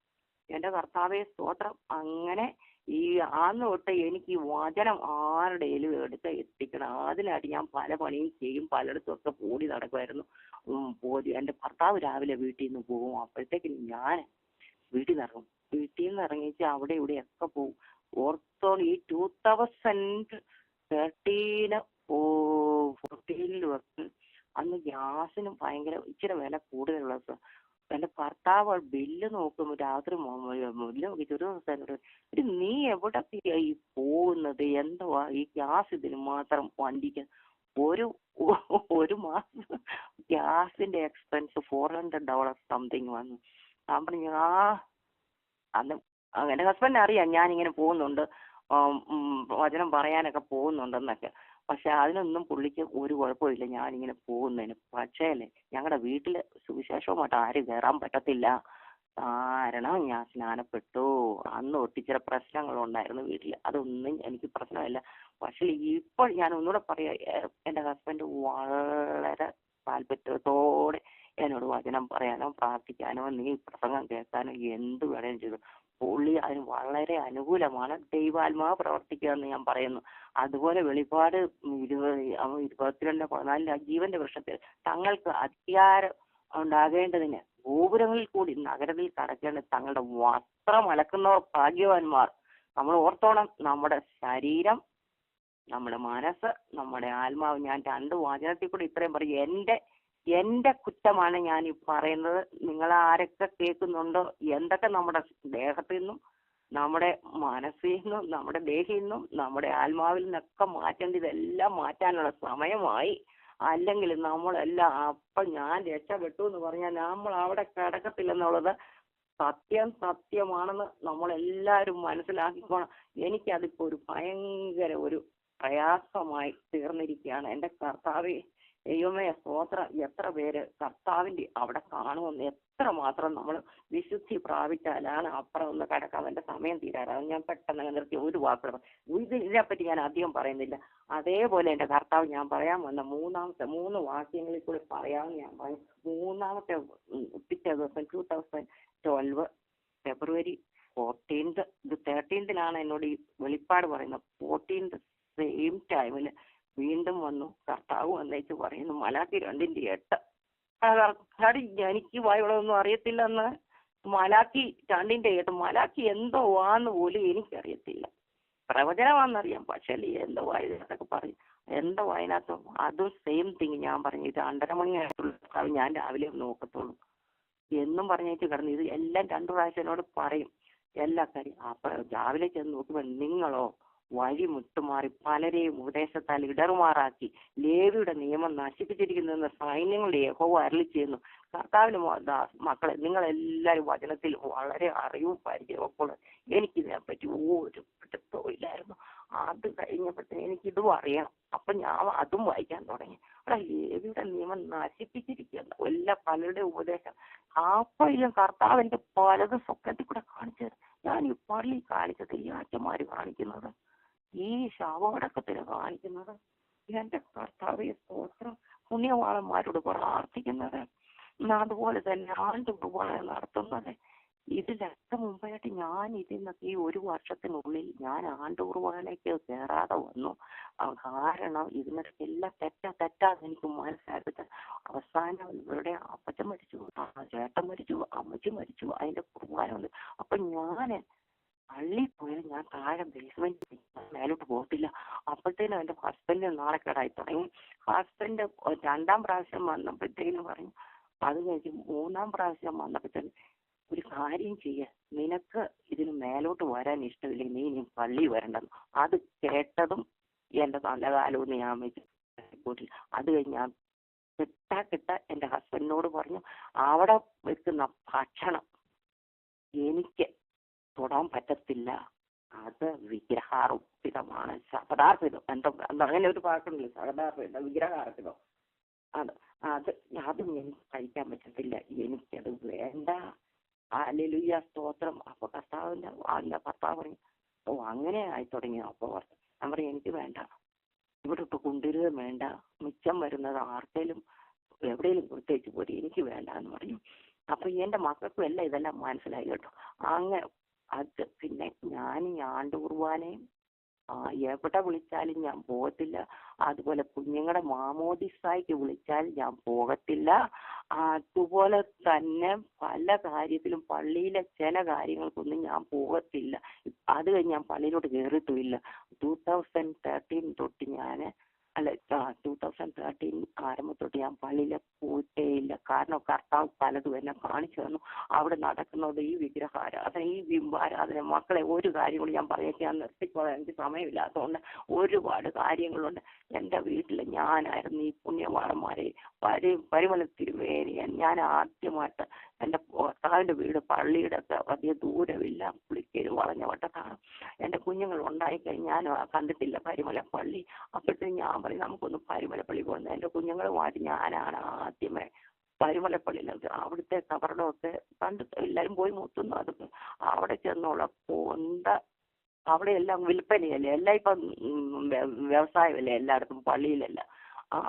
എന്റെ കർത്താവേ സ്തോത്രം. അങ്ങനെ ഈ ആന്ന് തൊട്ട് എനിക്ക് ഈ വചനം ആരുടെയും എടുത്ത് എത്തിക്കണം. അതിനായിട്ട് ഞാൻ പല പണിയും ചെയ്യും. പലയിടത്തുമൊക്കെ പോടി നടക്കുമായിരുന്നു. എന്റെ ഭർത്താവ് രാവിലെ വീട്ടിൽ നിന്ന് പോകും. അപ്പോഴത്തേക്ക് ഞാൻ വീട്ടിൽ നിന്ന് ഇറങ്ങും. വീട്ടിൽ നിന്ന് ഇറങ്ങിച്ച് അവിടെ ഇവിടെയൊക്കെ പോകും. ഓർത്തോളം ഈ 2013-14 അന്ന് ഗ്യാസിനും ഭയങ്കര ഇച്ചിരി വില കൂടുതലുള്ള എന്റെ ഭർത്താവ് ബില്ല് നോക്കുമ്പോൾ രാത്രി ബില്ല് നോക്കിയിട്ട് ഒരു ദിവസം നീ എവിടൊക്കെയായി പോകുന്നത്, എന്തുവാ ഈ ഗ്യാസ് ഇതിന് മാത്രം വണ്ടിക്ക് ഒരു മാസം ഗ്യാസിന്റെ എക്സ്പെൻസ് $400 സംതിങ് വന്നു. ഞാൻ പറഞ്ഞു അന്ന് എന്റെ ഹസ്ബൻഡിന് അറിയാം ഞാനിങ്ങനെ പോകുന്നുണ്ട്, വചനം പറയാനൊക്കെ പോകുന്നുണ്ടെന്നൊക്കെ. പക്ഷെ അതിനൊന്നും പുള്ളിക്ക് ഒരു കുഴപ്പമില്ല ഞാനിങ്ങനെ പോകുന്നതിന്. പക്ഷേ ഞങ്ങളുടെ വീട്ടിൽ സുവിശേഷവുമായിട്ട് ആരും കയറാൻ പറ്റത്തില്ല. കാരണം ഞാൻ സ്നാനപ്പെട്ടു. അന്ന് ഒട്ടിച്ചിര പ്രശ്നങ്ങളുണ്ടായിരുന്നു വീട്ടിൽ. അതൊന്നും എനിക്ക് പ്രശ്നമില്ല. പക്ഷെ ഇപ്പോൾ ഞാൻ ഒന്നുകൂടെ പറയാം, എൻ്റെ ഹസ്ബൻഡ് വളരെ താല്പര്യത്തോടെ എന്നോട് വചനം പറയാനോ പ്രാർത്ഥിക്കാനോ നീ പ്രസംഗം കേൾക്കാനോ എന്ത് വേണേലും ചെയ്തു. പുള്ളി അതിന് വളരെ അനുകൂലമാണ്. ദൈവാത്മാവ് പ്രവർത്തിക്കുക എന്ന് ഞാൻ പറയുന്നു. അതുപോലെ വെളിപ്പാട് 22:14 ജീവന്റെ വൃക്ഷത്തിൽ തങ്ങൾക്ക് അധികാരം ഉണ്ടാകേണ്ടതിന് ഗോപുരങ്ങളിൽ കൂടി നഗരത്തിൽ കടക്കേണ്ട തങ്ങളുടെ വസ്ത്രം അലക്കുന്നവർ ഭാഗ്യവാന്മാർ. നമ്മൾ ഓർത്തോണം, നമ്മുടെ ശരീരം, നമ്മുടെ മനസ്സ്, നമ്മുടെ ആത്മാവ്. ഞാൻ 2 വചനത്തിൽ കൂടി ഇത്രയും പറയും. എന്റെ കുറ്റമാണ് ഞാൻ ഈ പറയുന്നത്. നിങ്ങൾ ആരൊക്കെ കേൾക്കുന്നുണ്ടോ, എന്തൊക്കെ നമ്മുടെ ദേഹത്തിൽ നിന്നും നമ്മുടെ മനസ്സിൽ നിന്നും നമ്മുടെ ദേഹിൽ നിന്നും നമ്മുടെ ആത്മാവിൽ നിന്നൊക്കെ മാറ്റേണ്ടത് ഇതെല്ലാം മാറ്റാനുള്ള സമയമായി. അല്ലെങ്കിൽ നമ്മളെല്ലാം അപ്പം ഞാൻ രക്ഷപ്പെട്ടു എന്ന് പറഞ്ഞാൽ നമ്മൾ അവിടെ കിടക്കത്തില്ലെന്നുള്ളത് സത്യമാണെന്ന് നമ്മളെല്ലാവരും മനസ്സിലാക്കിക്കോണം. എനിക്കതിപ്പോൾ ഒരു ഭയങ്കര ഒരു പ്രയാസമായി തീർന്നിരിക്കുകയാണ്. എൻ്റെ കർത്താവേ ദൈവമേ സ്തോത്രം. എത്ര പേര് കർത്താവിൻ്റെ അവിടെ കാണുമെന്ന് എത്ര മാത്രം നമ്മൾ വിശുദ്ധി പ്രാപിച്ചാലാണ് അപ്പുറം ഒന്ന് കിടക്കാൻ. എൻ്റെ സമയം തീരാറാണ്. ഞാൻ പെട്ടെന്ന് നിർത്തി ഒരു വാക്കുകൾ ഇതിനെപ്പറ്റി ഞാൻ അധികം പറയുന്നില്ല. അതേപോലെ എൻ്റെ കർത്താവ് ഞാൻ പറയാൻ വന്ന 3 വാക്യങ്ങളിൽ കൂടി പറയാമെന്ന് ഞാൻ പറയും. 3-ാമത്തെ പിറ്റേ ദിവസം 2012 ഫെബ്രുവരി 14 ഇത് 13 എന്നോട് ഈ വെളിപ്പാട് പറയുന്നത്. 14 സെയിം ടൈമിൽ വീണ്ടും വന്നു കർത്താവ് വന്നേച്ച് പറയുന്നു മലാക്കി 2:8. എനിക്ക് വായുകളൊന്നും അറിയത്തില്ല എന്ന്. മലാക്കി 2:8 മലാക്കി എന്തോ ആന്ന് പോലും എനിക്കറിയത്തില്ല. പ്രവചനമാണെന്നറിയാം, പക്ഷേ എന്തോ വായനത്തൊക്കെ പറയും. എന്തോ വായനകത്തോ അതും സെയിം തിങ് ഞാൻ പറഞ്ഞു. ഇത് 2:30 മണിയായിട്ടുള്ള ഞാൻ രാവിലെ നോക്കത്തുള്ളൂ എന്നും പറഞ്ഞേച്ച് കിടന്നു. ഇത് എല്ലാം 2 പ്രാവശ്യം എന്നോട് പറയും എല്ലാ കാര്യം. അപ്പൊ രാവിലെ ചെന്ന് നോക്കുമ്പോൾ നിങ്ങളോ വഴി മുട്ടുമാറി പലരെയും ഉപദേശത്താൽ ഇടറുമാറാക്കി ലേവിയുടെ നിയമം നശിപ്പിച്ചിരിക്കുന്നുവെന്ന് സൈന്യങ്ങളുടെ യഹോവ അരുളി ചെയ്യുന്നു. കർത്താവിന് മക്കളെ, നിങ്ങളെല്ലാവരും വചനത്തിൽ വളരെ അറിവും പരിചയമൊക്കെ. എനിക്കിതിനെപ്പറ്റി ഒരു പിടുത്തമില്ലായിരുന്നു. അത് കഴിഞ്ഞപ്പോഴത്തേന് എനിക്കിതും അറിയണം. അപ്പൊ ഞാൻ അതും വായിക്കാൻ തുടങ്ങി. അവിടെ ലേവിയുടെ നിയമം നശിപ്പിച്ചിരിക്കുന്നു പലരുടെ ഉപദേശം. അപ്പോഴും കർത്താവിന്റെ പലതും സ്വപ്നത്തിൽ കൂടെ കാണിച്ചത്. ഞാൻ ഈ പള്ളി കാണിച്ചത് ഈ അച്ഛന്മാര് കാണിക്കുന്നത്, ഈ ശവടക്കത്തിന് കാണിക്കുന്നത്, എന്റെ കർത്താവിന്റെ സ്തോത്രം പുണ്യവാളന്മാരോട് പ്രാർത്ഥിക്കുന്നത്, അതുപോലെ തന്നെ ആണ്ടുകുർബാന നടത്തുന്നത്. ഇതിലൊക്കെ മുമ്പായിട്ട് ഞാൻ ഇതിന്നൊക്കെ ഈ 1 വർഷത്തിനുള്ളിൽ ഞാൻ ആണ്ടുകുർബാനയ്ക്ക് കയറാതെ വന്നു. കാരണം ഇതിനൊക്കെ എല്ലാം തെറ്റാന്ന് എനിക്ക് മനസ്സിലാക്കിട്ട് അവസാനം ഇവരുടെ അപ്പച്ചൻ മരിച്ചു, ചേട്ടൻ മരിച്ചു, അമ്മച്ചി മരിച്ചു, അതിന്റെ കുർബാന ഉണ്ട്. അപ്പൊ ഞാൻ പള്ളി പോയാൽ ഞാൻ താഴെ ബേസ്മെന്റ് മേലോട്ട് പോകത്തില്ല. അപ്പോഴത്തേനും എന്റെ ഹസ്ബൻഡ് നാളെക്കേടായി തുടങ്ങി. ഹസ്ബൻഡ് 2-ാം പ്രാവശ്യം വന്നപ്പോഴത്തേനും പറഞ്ഞു. അത് കഴിഞ്ഞ് 3-ാം പ്രാവശ്യം വന്നപ്പോഴത്തേനും ഒരു കാര്യം ചെയ്യ, നിനക്ക് ഇതിന് മേലോട്ട് വരാൻ ഇഷ്ടമില്ലെങ്കിൽ നീ പള്ളി വരണ്ടെന്ന്. അത് കേട്ടതും എൻ്റെ നല്ല കാലമൊന്നും ഞാൻ വെച്ച് പോയിട്ടില്ല. അത് കഴിഞ്ഞ് ഞാൻ കിട്ട എൻ്റെ ഹസ്ബൻഡിനോട് പറഞ്ഞു, അവിടെ വെക്കുന്ന ഭക്ഷണം എനിക്ക് തൊടാൻ പറ്റത്തില്ല, അത് വിഗ്രഹാർപ്പിതമാണ്, ശപഥാർപ്പിതം, എന്താ അങ്ങനെ ഒരു പാട്ടുണ്ടല്ലോ, ശപഥാർപ്പിതം വിഗ്രഹാർപ്പിതം. അത് അത് അതും എനിക്ക് കഴിക്കാൻ പറ്റത്തില്ല, എനിക്കത് വേണ്ട. ഹല്ലേലൂയ, സ്തോത്രം. അപ്പൊ ഭർത്താവ് പറഞ്ഞു, ഓ അങ്ങനെ ആയി തുടങ്ങി. അപ്പൊ ഞാൻ പറയും, എനിക്ക് വേണ്ട, ഇവിടെ ഇപ്പൊ കൊണ്ടുവരിക വേണ്ട, മിച്ചം വരുന്നത് ആർക്കേലും എവിടെയെങ്കിലും കൊടുത്തേച്ച് പോരി, എനിക്ക് വേണ്ട എന്ന് പറഞ്ഞു. അപ്പൊ എന്റെ മക്കൾക്കും എല്ലാം ഇതെല്ലാം മനസ്സിലായി കേട്ടോ. അങ്ങനെ അത് പിന്നെ ഞാൻ ഈ ആണ്ട് കുർബാനയും എവിടെ വിളിച്ചാലും ഞാൻ പോകത്തില്ല. അതുപോലെ കുഞ്ഞുങ്ങളുടെ മാമോദിസായ്ക്ക് വിളിച്ചാൽ ഞാൻ പോകത്തില്ല. അതുപോലെ തന്നെ പല കാര്യത്തിലും പള്ളിയിലെ ചില കാര്യങ്ങൾക്കൊന്നും ഞാൻ പോകത്തില്ല. അത് കഴിഞ്ഞ് ഞാൻ പള്ളിയിലോട്ട് കയറിയിട്ടുമില്ല. 2013 തൊട്ട് ഞാൻ 2013 ആരംഭത്തൊട്ട് ഞാൻ പള്ളിയിൽ പോയിട്ടേ ഇല്ല. കാരണം കർത്താവ് പലതും എന്നെ കാണിച്ചു തന്നു. അവിടെ നടക്കുന്നത് ഈ വിഗ്രഹാരാധന, ഈ ബിംബാരാധന. മക്കളെ, ഒരു കാര്യങ്ങളും ഞാൻ പറഞ്ഞേക്ക്, ഞാൻ നിർത്തിക്കോളാം, എനിക്ക് സമയമില്ലാത്തതുകൊണ്ട് ഒരുപാട് കാര്യങ്ങളുണ്ട്. എൻ്റെ വീട്ടിൽ ഞാനായിരുന്നു ഈ പുണ്യവാളന്മാരെ പരിമല തിരുമേനിയൻ. ഞാൻ ആദ്യമായിട്ട് എൻ്റെ ഭർത്താവിൻ്റെ വീട് പള്ളിയുടെ ഒക്കെ വലിയ ദൂരമില്ല, പുളിക്കേര് വളഞ്ഞ വട്ടത്താണ്. എൻ്റെ കുഞ്ഞുങ്ങൾ ഉണ്ടായിക്കഴിഞ്ഞ് ഞാൻ കണ്ടിട്ടില്ല പരിമല പള്ളി. അപ്പോഴത്തേക്കും ഞാൻ പറയും, നമുക്കൊന്ന് പരിമല പള്ളി പോകുന്നത്. എൻ്റെ കുഞ്ഞുങ്ങളുമായിട്ട് ഞാനാണ് ആദ്യമേ പരിമലപ്പള്ളിയിൽ. അവിടുത്തെ കബറിടമൊക്കെ കണ്ട് എല്ലാവരും പോയി മുത്തുന്നു. അതൊക്കെ അവിടെ ചെന്നുള്ള കൊന്ത, അവിടെ എല്ലാം വിൽപ്പനയല്ലേ, എല്ലാം ഇപ്പം വ്യവസായമല്ലേ എല്ലായിടത്തും, പള്ളിയിലല്ല.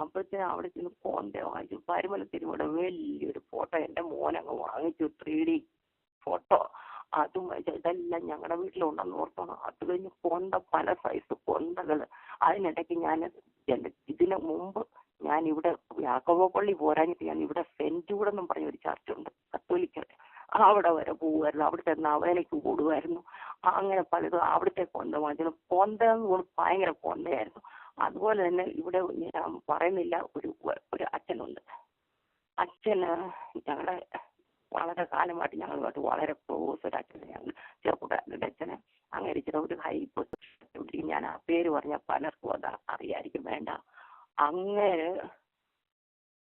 അപ്പോഴത്തേനും അവിടെ ചെന്ന് കൊന്ത വാങ്ങിച്ചു. പരിമല തിരുമയുടെ വലിയൊരു ഫോട്ടോ എൻ്റെ മോനങ്ങ് വാങ്ങിച്ചു, 3D ഫോട്ടോ. അതും ഇതെല്ലാം ഞങ്ങളുടെ വീട്ടിലുണ്ടെന്ന് ഓർത്തോണം. അത് കഴിഞ്ഞ് കൊന്ത, പല സൈസ് കൊന്തകൾ. അതിനിടയ്ക്ക് ഞാൻ ഇതിന് മുമ്പ് ഞാൻ ഇവിടെ യാക്കോബ പള്ളി പോരാഞ്ഞിട്ട് ഞാൻ ഇവിടെ സെന്റ് ജൂഡ് എന്നും പറഞ്ഞ ഒരു ചർച്ചുണ്ട്, കത്തോലിക്കരുടെ, അവിടെ വരെ പോകുമായിരുന്നു. അവിടുത്തെ നവനയ്ക്ക് കൂടുമായിരുന്നു. അങ്ങനെ പലതും അവിടുത്തെ കൊന്ത വാങ്ങിച്ചു. കൊന്ത ഭയങ്കര കൊന്തയായിരുന്നു. അതുപോലെ തന്നെ ഇവിടെ ഞാൻ പറയുന്നില്ല, ഒരു അച്ഛനുണ്ട്. അച്ഛന് ഞങ്ങളുടെ വളരെ കാലമായിട്ട് ഞങ്ങളുമായിട്ട് വളരെ ക്ലോസ് ഒരു അച്ഛനെ, ഞങ്ങൾ ചെറുപ്പക്കാരൻ്റെ അച്ഛനെ. അങ്ങനെ ഇച്ചിരി ഒരു ഹൈ പൊസിഷൻ, ഞാൻ ആ പേര് പറഞ്ഞാൽ പലർക്കും അത് അറിയായിരിക്കും, വേണ്ട. അങ്ങനെ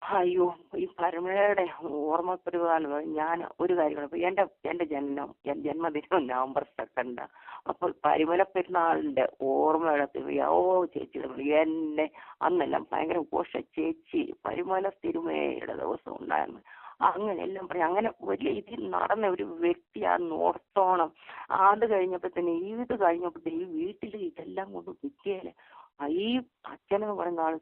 അയ്യോ, ഈ പരിമളയുടെ ഓർമ്മപ്പെടുവാൻ ഞാൻ ഒരു കാര്യം, എൻ്റെ ജന്മദിനം November 2. അപ്പോൾ പരിമല പെരുന്നാളിൻ്റെ ഓർമ്മയുടെ ചേച്ചി എന്നെ അന്നെല്ലാം ഭയങ്കര ചേച്ചി പരിമല തിരുമേയുടെ ദിവസം ഉണ്ടായിരുന്നു. അങ്ങനെ എല്ലാം പറയും. അങ്ങനെ വലിയ ഇതിൽ നടന്ന ഒരു വ്യക്തിയാന്ന് ഓർത്തോണം. അത് കഴിഞ്ഞപ്പോഴത്തേന് ഈ വീട്ടിൽ ഇതെല്ലാം കൊണ്ട് കിട്ടിയാല് ഈ അച്ഛനെന്ന് പറയുന്ന ആൾ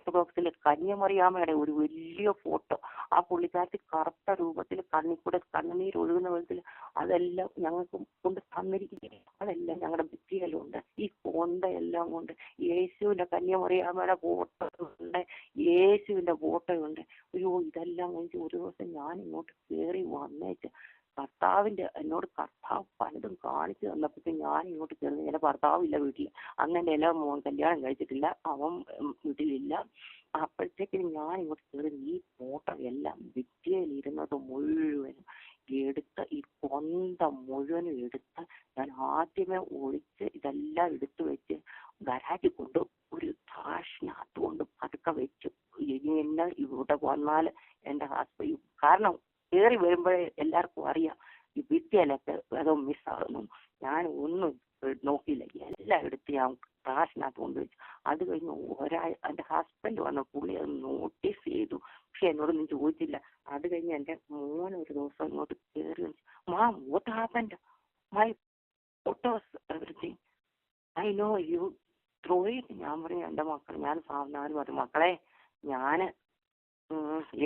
ഓർത്തഡോക്സിലെ കന്യമറിയാമ്മയുടെ ഒരു വലിയ ഫോട്ടോ. ആ പുള്ളിക്കാരത്തി കറുത്ത രൂപത്തിൽ കണ്ണിക്കൂടെ കണ്ണുനീര് ഒഴുകുന്ന വിധത്തിൽ അതെല്ലാം ഞങ്ങൾക്ക് കൊണ്ട് തന്നിരിക്കുകയാണ്. അതെല്ലാം ഞങ്ങളുടെ ഭിത്തിയിലുണ്ട്. ഈ കൊന്തയെല്ലാം കൊണ്ട് യേശുവിന്റെ കന്യമറിയാമ്മയുടെ ഫോട്ടോ ഉണ്ട്, യേശുവിന്റെ ഫോട്ടോ ഉണ്ട്. അയ്യോ, ഇതെല്ലാം കഴിഞ്ഞ് ഒരു ദിവസം ഞാൻ ഇങ്ങോട്ട് കയറി വന്നേച്ച് എന്നോട് കർത്താവ് പലതും കാണിച്ചു തന്നപ്പോഴത്തേക്കും ഞാൻ ഇങ്ങോട്ട് കയറി. എൻ്റെ ഭർത്താവില്ല വീട്ടിൽ, അന്ന് എൻ്റെ എല്ലാ മോൻ കല്യാണം കഴിച്ചിട്ടില്ല, അവൻ വീട്ടിലില്ല. അപ്പോഴത്തേക്കും ഞാൻ ഇങ്ങോട്ട് കയറി. ഈ ഫോട്ടോ എല്ലാം ഭിത്തിയിലിരുന്നത് മുഴുവനും എടുത്ത്, ഈ കൊന്ത മുഴുവനും എടുത്ത് ഞാൻ ആദ്യമേ ഒളിച്ച് ഇതെല്ലാം എടുത്തു വെച്ച് ഗരാജ് കൊണ്ട് ഒരു ടാഷിനകത്ത് കൊണ്ട് പതുക്കെ വെച്ചു. ഇനി എന്നെ ഇവിടെ വന്നാൽ എൻ്റെ ഹസ്ബൻഡ്, കാരണം കയറി വരുമ്പോഴേ എല്ലാവർക്കും അറിയാം ഈ ഭിത്തിയിലൊക്കെ ഏതോ മിസ്സാകുന്നു. ഞാൻ ഒന്നും നോക്കിയില്ല, എല്ലാം എടുത്ത് ഞാൻ ക്ലാസ്സിനകത്ത് കൊണ്ടുവച്ചു. അത് കഴിഞ്ഞ് എൻ്റെ ഹസ്ബൻഡ് വന്ന പുള്ളി അത് നോട്ടീസ് ചെയ്തു, പക്ഷെ എന്നോടൊന്നും ചോദിച്ചില്ല. അത് കഴിഞ്ഞ് എൻ്റെ മോൻ ഒരു ദിവസം ഇങ്ങോട്ട് കയറി, ma'am what happened, my photos everything, I know you throw it. ഞാൻ പറഞ്ഞു, എൻ്റെ മക്കൾ, ഞാൻ സാവധാനം പറഞ്ഞു, മക്കളെ ഞാൻ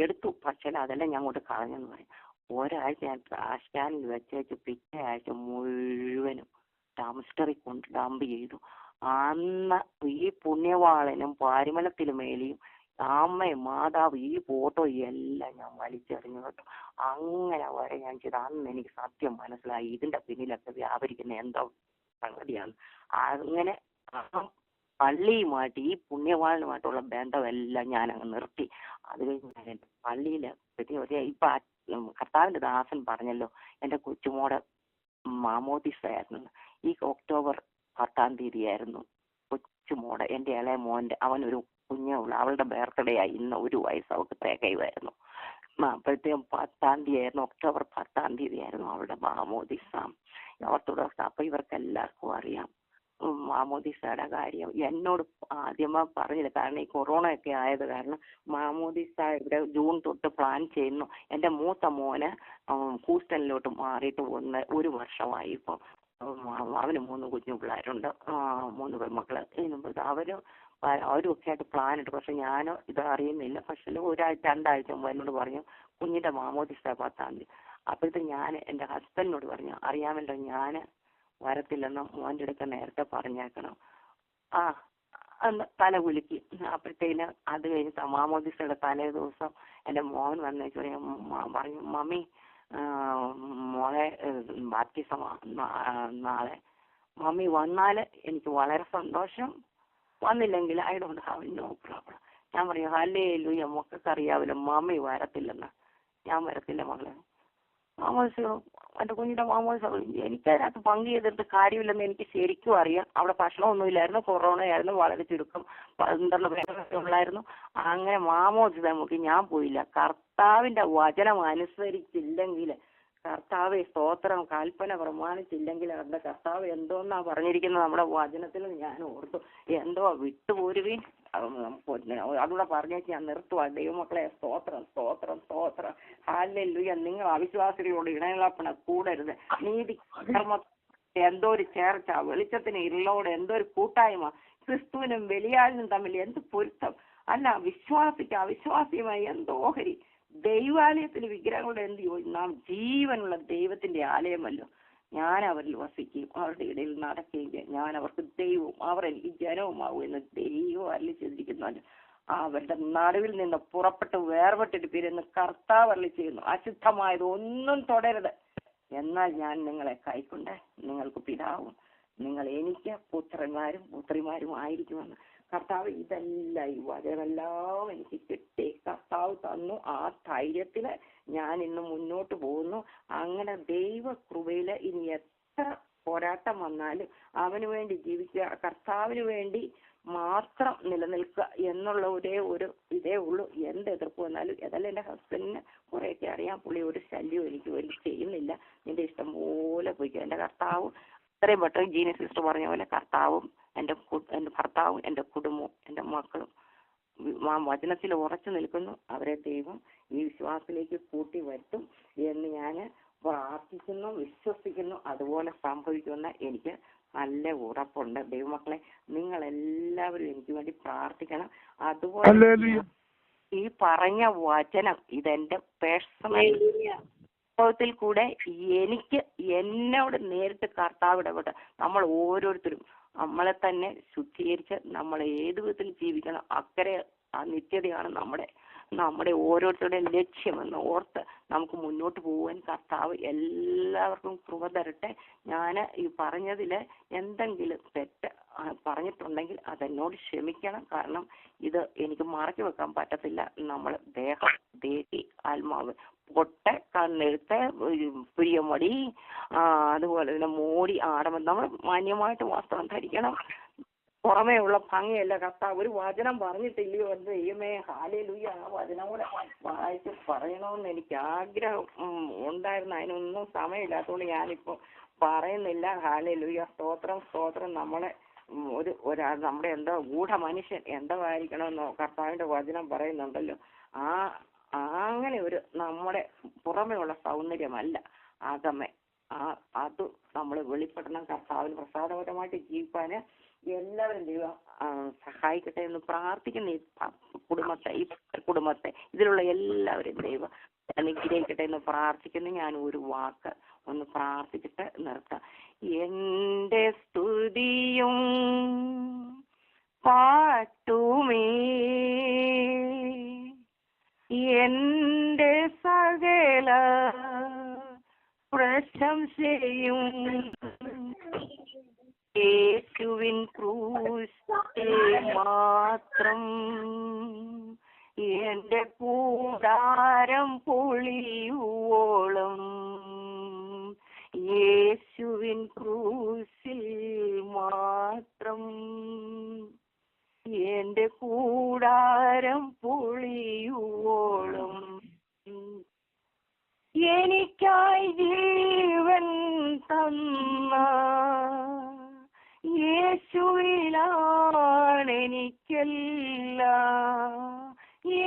എടുത്തു, പക്ഷേ അതെല്ലാം ഞാൻ കൊണ്ട് കളഞ്ഞെന്ന് പറയും. ഒരാഴ്ച ഞാൻ ട്രാഷ് ക്യാനിൽ വെച്ചേച്ച് പിറ്റേ ആഴ്ച മുഴുവനും ഡംസ്റ്ററിൽ കൊണ്ട് ഡംപ് ചെയ്തു. അന്ന് ഈ പുണ്യവാളനും പാരിമലത്തിലുമേലിയും അമ്മയും മാതാവ് ഈ ഫോട്ടോ എല്ലാം ഞാൻ വലിച്ചെറിഞ്ഞു കേട്ടോ. അങ്ങനെ വരെ ഞാൻ ചെയ്തു. അന്ന് എനിക്ക് സത്യം മനസ്സിലായി, ഇതിന്റെ പിന്നിലൊക്കെ വ്യാപരിക്കുന്ന എന്തോ സംഗതിയാണ്. അങ്ങനെ പള്ളിയുമായിട്ട് ഈ പുണ്യവാളനുമായിട്ടുള്ള ബന്ധമെല്ലാം ഞാൻ അങ്ങ് നിർത്തി. അത് കഴിഞ്ഞ് ഞാൻ എൻ്റെ പള്ളിയില് ഇപ്പൊ കർത്താവിന്റെ ദാസൻ പറഞ്ഞല്ലോ, എൻ്റെ കൊച്ചുമോടെ മാമോദിസ ആയിരുന്നു. ഈ ഒക്ടോബർ 10 ആയിരുന്നു കൊച്ചുമോടെ എൻ്റെ ഇളയ മോൻ്റെ അവനൊരു കുഞ്ഞേ ഉള്ളു. അവളുടെ ബർത്ത്ഡേ ആയി. ഇന്ന് 1 വയസ്സ് അവൾക്ക് തികയുമായിരുന്നു. അപ്പോഴത്തേക്കും 10-ാം തീയതി ആയിരുന്നു, ഒക്ടോബർ 10-ാം തീയതി ആയിരുന്നു അവളുടെ മാമോദിസ. ഓർത്തഡോക്സ്. അപ്പൊ ഇവർക്ക് എല്ലാവർക്കും അറിയാം മാമോദിസയുടെ കാര്യം. എന്നോട് ആദ്യമേ പറഞ്ഞില്ല, കാരണം ഈ കൊറോണയൊക്കെ ആയത് കാരണം മാമോദിസ ഇവിടെ ജൂൺ തൊട്ട് പ്ലാൻ ചെയ്യുന്നു. എൻ്റെ മൂത്ത മോന് ഹൂസ്റ്റണിലോട്ട് മാറിയിട്ട് 1 വർഷമായി. ഇപ്പം അവന് 3 കുഞ്ഞു പിള്ളേരുണ്ട്, 3 പെൺമക്കള്. അവരും ഒക്കെ ആയിട്ട് പ്ലാൻ ഇട്ടു. പക്ഷെ ഞാൻ ഇത് അറിയുന്നില്ല. പക്ഷെ 2 ആഴ്ച മുമ്പ് എന്നോട് പറഞ്ഞു കുഞ്ഞിന്റെ മാമോദിസ 10-ാം തീയതി. അപ്പോഴത്തെ ഞാൻ എൻ്റെ ഹസ്ബൻഡിനോട് പറഞ്ഞു, അറിയാമല്ലോ ഞാൻ വരത്തില്ലെന്ന്, മോൻ്റെ അടുത്ത് നേരത്തെ പറഞ്ഞേക്കണം. അന്ന് തല കുലുക്കി. അപ്പോഴത്തേന് അത് കഴിഞ്ഞ് മാമോദിസയുടെ തലേ ദിവസം എൻ്റെ മോൻ വന്നേച്ച് പറഞ്ഞു, മമ്മി മോളെ ബാപ്റ്റിസം നാളെ, മമ്മി വന്നാൽ എനിക്ക് വളരെ സന്തോഷം, വന്നില്ലെങ്കിൽ I don't have no problem. ഞാൻ പറഞ്ഞു ഹല്ലേലൂയ, മക്കൾക്ക് അറിയാമല്ലോ മമ്മി വരത്തില്ലെന്ന്. ഞാൻ വരത്തില്ല മകളെ, മാമോദിസ എൻ്റെ കുഞ്ഞിൻ്റെ മാമോദിസ. എനിക്കതിനകത്ത് പങ്ക് ചെയ്തിട്ട് കാര്യമില്ലെന്ന് എനിക്ക് ശരിക്കും അറിയാം. അവിടെ ഭക്ഷണമൊന്നുമില്ലായിരുന്നു, കൊറോണയായിരുന്നു, വളരെ ചുരുക്കം 12 പേരൊക്കെ ഉള്ളായിരുന്നു. അങ്ങനെ മാമോദിസ നോക്കി ഞാൻ പോയില്ല. കർത്താവിൻ്റെ വചനം അനുസരിച്ചില്ലെങ്കിൽ, കർത്താവെ സ്തോത്രം, കൽപ്പന പ്രമാണിച്ചില്ലെങ്കിൽ അവരുടെ കർത്താവ് എന്തോന്നാ പറഞ്ഞിരിക്കുന്നത് നമ്മുടെ വചനത്തിൽ. ഞാൻ ഓർത്തു എന്തോ വിട്ടുപോരുകയും അതുകൂടെ പറഞ്ഞേക്ക് ഞാൻ നിർത്തുക. ദൈവമക്കളെ സ്തോത്രം സ്തോത്രം സ്തോത്രം, ഹല്ലേലൂയ. നിങ്ങൾ അവിശ്വാസികളോട് ഇണകളപ്പണ കൂടരുത്. നീതി കർമ്മ എന്തോ ഒരു ചേർച്ച, വെളിച്ചത്തിന് ഇരുളോട് എന്തോ ഒരു കൂട്ടായ്മ, ക്രിസ്തുവിനും ബലിയാളിനും തമ്മിൽ എന്ത് പൊരുത്തം. അല്ല, വിശ്വാസിക്ക് അവിശ്വാസിയുമായി എന്തോ ഓഹരി. ദൈവാലയത്തിന് വിഗ്രഹങ്ങളുടെ എന്ത് യോജിക്കും? നാം ജീവനുള്ള ദൈവത്തിന്റെ ആലയമല്ലോ. ഞാൻ അവരിൽ വസിക്കുകയും അവരുടെ ഇടയിൽ നടക്കുകയും ചെയ്യും. ഞാൻ അവർക്ക് ദൈവവും അവർ എനിക്ക് ജനവുമാവും എന്ന് ദൈവം അരുളി ചെയ്തിരിക്കുന്നു. അവരുടെ നടുവിൽ നിന്ന് പുറപ്പെട്ട് വേർപെട്ടിരിപ്പീരെന്ന് കർത്താവ് അരുളി ചെയ്യുന്നു. അശുദ്ധമായത് ഒന്നും തുടരുത്, എന്നാൽ ഞാൻ നിങ്ങളെ കൈക്കൊണ്ട് നിങ്ങൾക്ക് പിതാവും നിങ്ങൾ എനിക്ക് പുത്രന്മാരും പുത്രിമാരും ആയിരിക്കുമെന്ന്. കർത്താവ് ഇതെല്ലാം, ഈ വചനമെല്ലാം എനിക്ക് കിട്ടി, കർത്താവ് തന്നു. ആ ധൈര്യത്തില് ഞാൻ ഇന്ന് മുന്നോട്ട് പോകുന്നു. അങ്ങനെ ദൈവകൃപയില് ഇനി എത്ര പോരാട്ടം വന്നാലും അവന് വേണ്ടി ജീവിക്കുക, കർത്താവിന് വേണ്ടി മാത്രം നിലനിൽക്കുക എന്നുള്ള ഇതേ ഉള്ളൂ. എന്ത് എതിർപ്പ് വന്നാലും, അതല്ല എൻ്റെ ഹസ്ബൻഡിന് കുറേയൊക്കെ അറിയാം, പുള്ളി ഒരു ശല്യവും എനിക്ക് വേണ്ടി ചെയ്യുന്നില്ല. നിന്റെ ഇഷ്ടം പോലെ പോയിക്കുക. എൻ്റെ കർത്താവ് ഇത്രയും പെട്ടെന്ന് ജീനി സിസ്റ്റർ പറഞ്ഞ പോലെ കർത്താവും എൻ്റെ ഭർത്താവും എൻ്റെ കുടുംബവും എൻ്റെ മക്കളും ആ വചനത്തിൽ ഉറച്ചു നിൽക്കുന്നു. അവരെ ദൈവം ഈ വിശ്വാസത്തിലേക്ക് കൂട്ടി വരുത്തും എന്ന് ഞാൻ പ്രാർത്ഥിക്കുന്നു, വിശ്വസിക്കുന്നു. അതുപോലെ സംഭവിക്കുമെന്ന് എനിക്ക് നല്ല ഉറപ്പുണ്ട്. ദൈവമക്കളെ, നിങ്ങളെല്ലാവരും എനിക്ക് വേണ്ടി പ്രാർത്ഥിക്കണം. അതുപോലെ ഈ പറഞ്ഞ വചനം ഇതെന്റെ പേഴ്സണൽ ത്തിൽ കൂടെ എനിക്ക് എന്നോട് നേരിട്ട് കർത്താവ് ഇടപെട്ട് നമ്മൾ ഓരോരുത്തരും നമ്മളെ തന്നെ ശുദ്ധീകരിച്ച് നമ്മൾ ഏത് വിധത്തിൽ ജീവിക്കണം, അക്കരെ ആ നിത്യതയാണ് നമ്മുടെ ഓരോരുത്തരുടെയും ലക്ഷ്യമെന്ന് ഓർത്ത് നമുക്ക് മുന്നോട്ട് പോകാൻ കർത്താവ് എല്ലാവർക്കും കൃപ തരട്ടെ. ഞാൻ ഈ പറഞ്ഞതിൽ എന്തെങ്കിലും തെറ്റ് പറഞ്ഞിട്ടുണ്ടെങ്കിൽ അതെന്നോട് ക്ഷമിക്കണം. കാരണം ഇത് എനിക്ക് മറച്ചു വെക്കാൻ പറ്റത്തില്ല. നമ്മൾ ദേഹം, ദേഹി, ആത്മാവ്, പൊട്ട്, കണ്ണെഴുത്ത്, പുരിയമടി, അതുപോലെ തന്നെ മോടി, ആടമം, നമ്മൾ മാന്യമായിട്ട് വസ്ത്രം ധരിക്കണം. പുറമേ ഉള്ള ഭംഗിയല്ല. കർത്താവ് ഒരു വചനം പറഞ്ഞിട്ടില്ലയോ എന്ന് ദൈവമേ, ഹല്ലേലൂയ. ആ വചനം കൂടെ വായിച്ച് പറയണമെന്ന് എനിക്ക് ആഗ്രഹം ഉണ്ടായിരുന്നു. അതിനൊന്നും സമയമില്ലാത്തതുകൊണ്ട് ഞാനിപ്പോൾ പറയുന്നില്ല. ഹല്ലേലൂയ, സ്തോത്രം സ്തോത്രം. നമ്മളെ നമ്മുടെ എന്താ ഗൂഢ മനുഷ്യൻ എന്തായിരിക്കണമെന്നോ കർത്താവിന്റെ വചനം പറയുന്നുണ്ടല്ലോ. അങ്ങനെ ഒരു നമ്മുടെ പുറമേ ഉള്ള സൗന്ദര്യമല്ല, അകമേ അത് നമ്മൾ വെളിപ്പെടണം. കർത്താവിന് പ്രസാദപരമായിട്ട് ജീവിക്കാന് എല്ലാവരും ദൈവം സഹായിക്കട്ടെ എന്ന് പ്രാർത്ഥിക്കുന്ന ഈ കുടുംബത്തെ ഇതിലുള്ള എല്ലാവരും ദൈവം അനുഗ്രഹിക്കട്ടെ എന്ന് പ്രാർത്ഥിക്കുന്നു. ഞാൻ ഒരു വാക്ക് ഒന്ന് പ്രാർത്ഥിച്ചിട്ട് നിർത്താം. എന്റെ സ്തുതിയും പാട്ടുമേ എന്റെ സകല പ്രശംസയും യേശുവിൻ ക്രൂശിൽ മാത്രം. എന്റെ കൂടാരം പൊളിയുവോളം യേശുവിൻ ക്രൂശിൽ മാത്രം. എന്റെ കൂടാരം പൊളിയുവോളം എനിക്കായി ജീവൻ തന്ന യേശുവിലാണെനിക്കെല്ലാം.